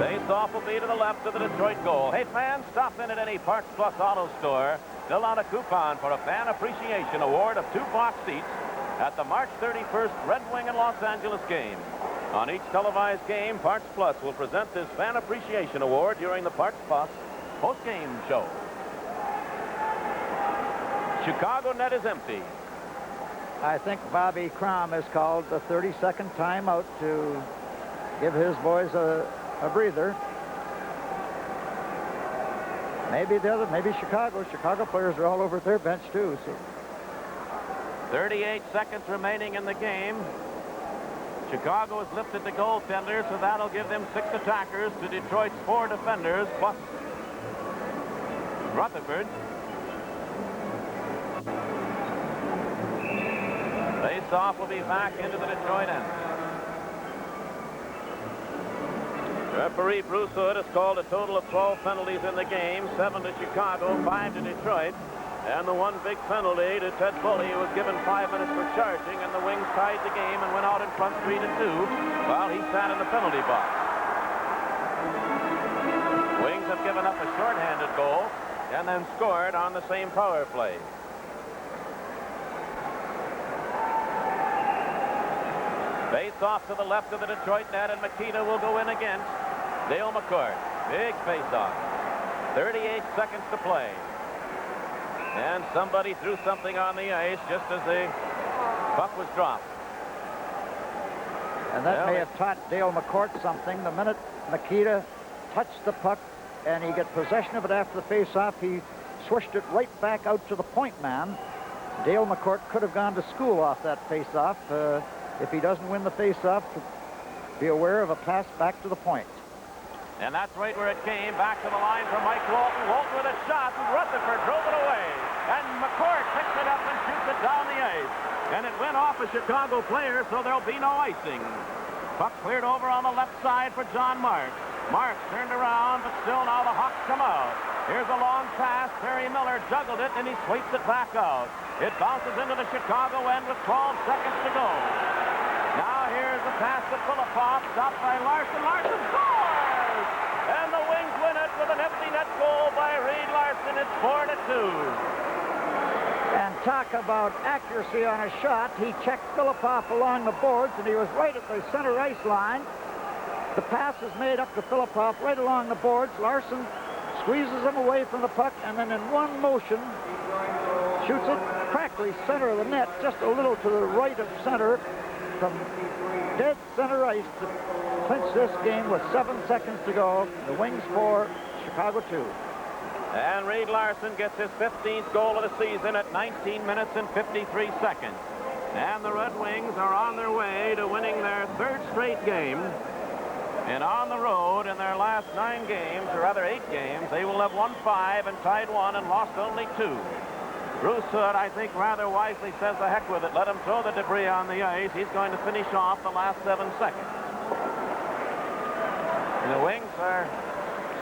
B: Face-off will be to the left of the Detroit goal. Hey, fans, stop in at any Parks Plus Auto store. Fill out a coupon for a Fan Appreciation Award of 2 box seats at the March 31st Red Wing and Los Angeles game. On each televised game, Parks Plus will present this Fan Appreciation Award during the Parks Plus post-game show. Chicago net is empty.
C: I think Bobby Crom has called the 30-second timeout to give his boys a breather. Maybe Chicago. Chicago players are all over their bench too. So
B: 38 seconds remaining in the game. Chicago has lifted the goaltender, so that'll give them 6 attackers to Detroit's 4 defenders, plus Rutherford. Face-off will be back into the Detroit end. Referee Bruce Hood has called a total of 12 penalties in the game, 7 to Chicago, 5 to Detroit. And the one big penalty to Ted Bully, who was given 5 minutes for charging, and the Wings tied the game and went out in front 3-2 while he sat in the penalty box. Wings have given up a shorthanded goal and then scored on the same power play. Face off to the left of the Detroit net, and Mikita will go in against Dale McCourt. Big face off. 38 seconds to play. And somebody threw something on the ice just as the puck was dropped.
C: And that may have taught Dale McCourt something. The minute Mikita touched the puck and he got possession of it after the face-off, he swished it right back out to the point man. Dale McCourt could have gone to school off that face-off. If he doesn't win the face-off, be aware of a pass back to the point.
B: And that's right where it came, back to the line from Mike Walton. Walton with a shot, and Rutherford drove it away. And McCourt picks it up and shoots it down the ice. And it went off a Chicago player, so there'll be no icing. Puck cleared over on the left side for John Marks. Marks turned around, but still now the Hawks come out. Here's a long pass. Terry Miller juggled it, and he sweeps it back out. It bounces into the Chicago end with 12 seconds to go. Now here's the pass to Philippov, stopped by Larson. Larson scores! And the Wings win it with an empty net goal by Reed Larson. It's 4-2.
C: And talk about accuracy on a shot. He checked Philippov along the boards, and he was right at the center ice line. The pass is made up to Philippov right along the boards. Larson squeezes him away from the puck, and then in one motion shoots it practically center of the net, just a little to the right of center, from dead center ice to clinch this game with 7 seconds to go. The Wings 4, Chicago 2.
B: And Reed Larson gets his 15th goal of the season at 19 minutes and 53 seconds. And the Red Wings are on their way to winning their 3rd straight game. And on the road in their last 9 games, or rather 8 games, they will have won 5 and tied 1 and lost only 2. Bruce Hood, I think, rather wisely says the heck with it. Let him throw the debris on the ice. He's going to finish off the last 7 seconds. And the Wings are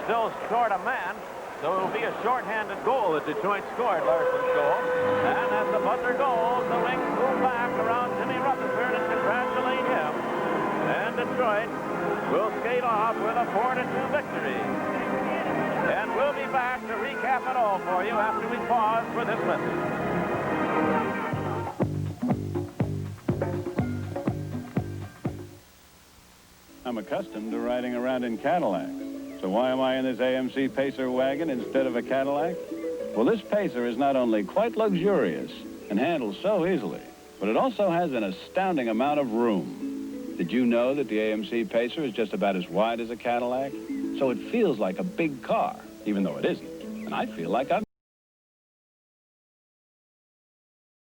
B: still short a man, so it will be a short-handed goal that Detroit scored, Larson's goal. And as the buzzer goes, the Wings move back around Jimmy Rutherford and congratulate him. And Detroit will skate off with a 4-2 victory. And we'll be back to recap it all for you after we pause for this message.
F: I'm accustomed to riding around in Cadillacs. So why am I in this AMC Pacer wagon instead of a Cadillac? Well, this Pacer is not only quite luxurious and handles so easily, but it also has an astounding amount of room. Did you know that the AMC Pacer is just about as wide as a Cadillac? So it feels like a big car, even though it isn't. And I feel like I'm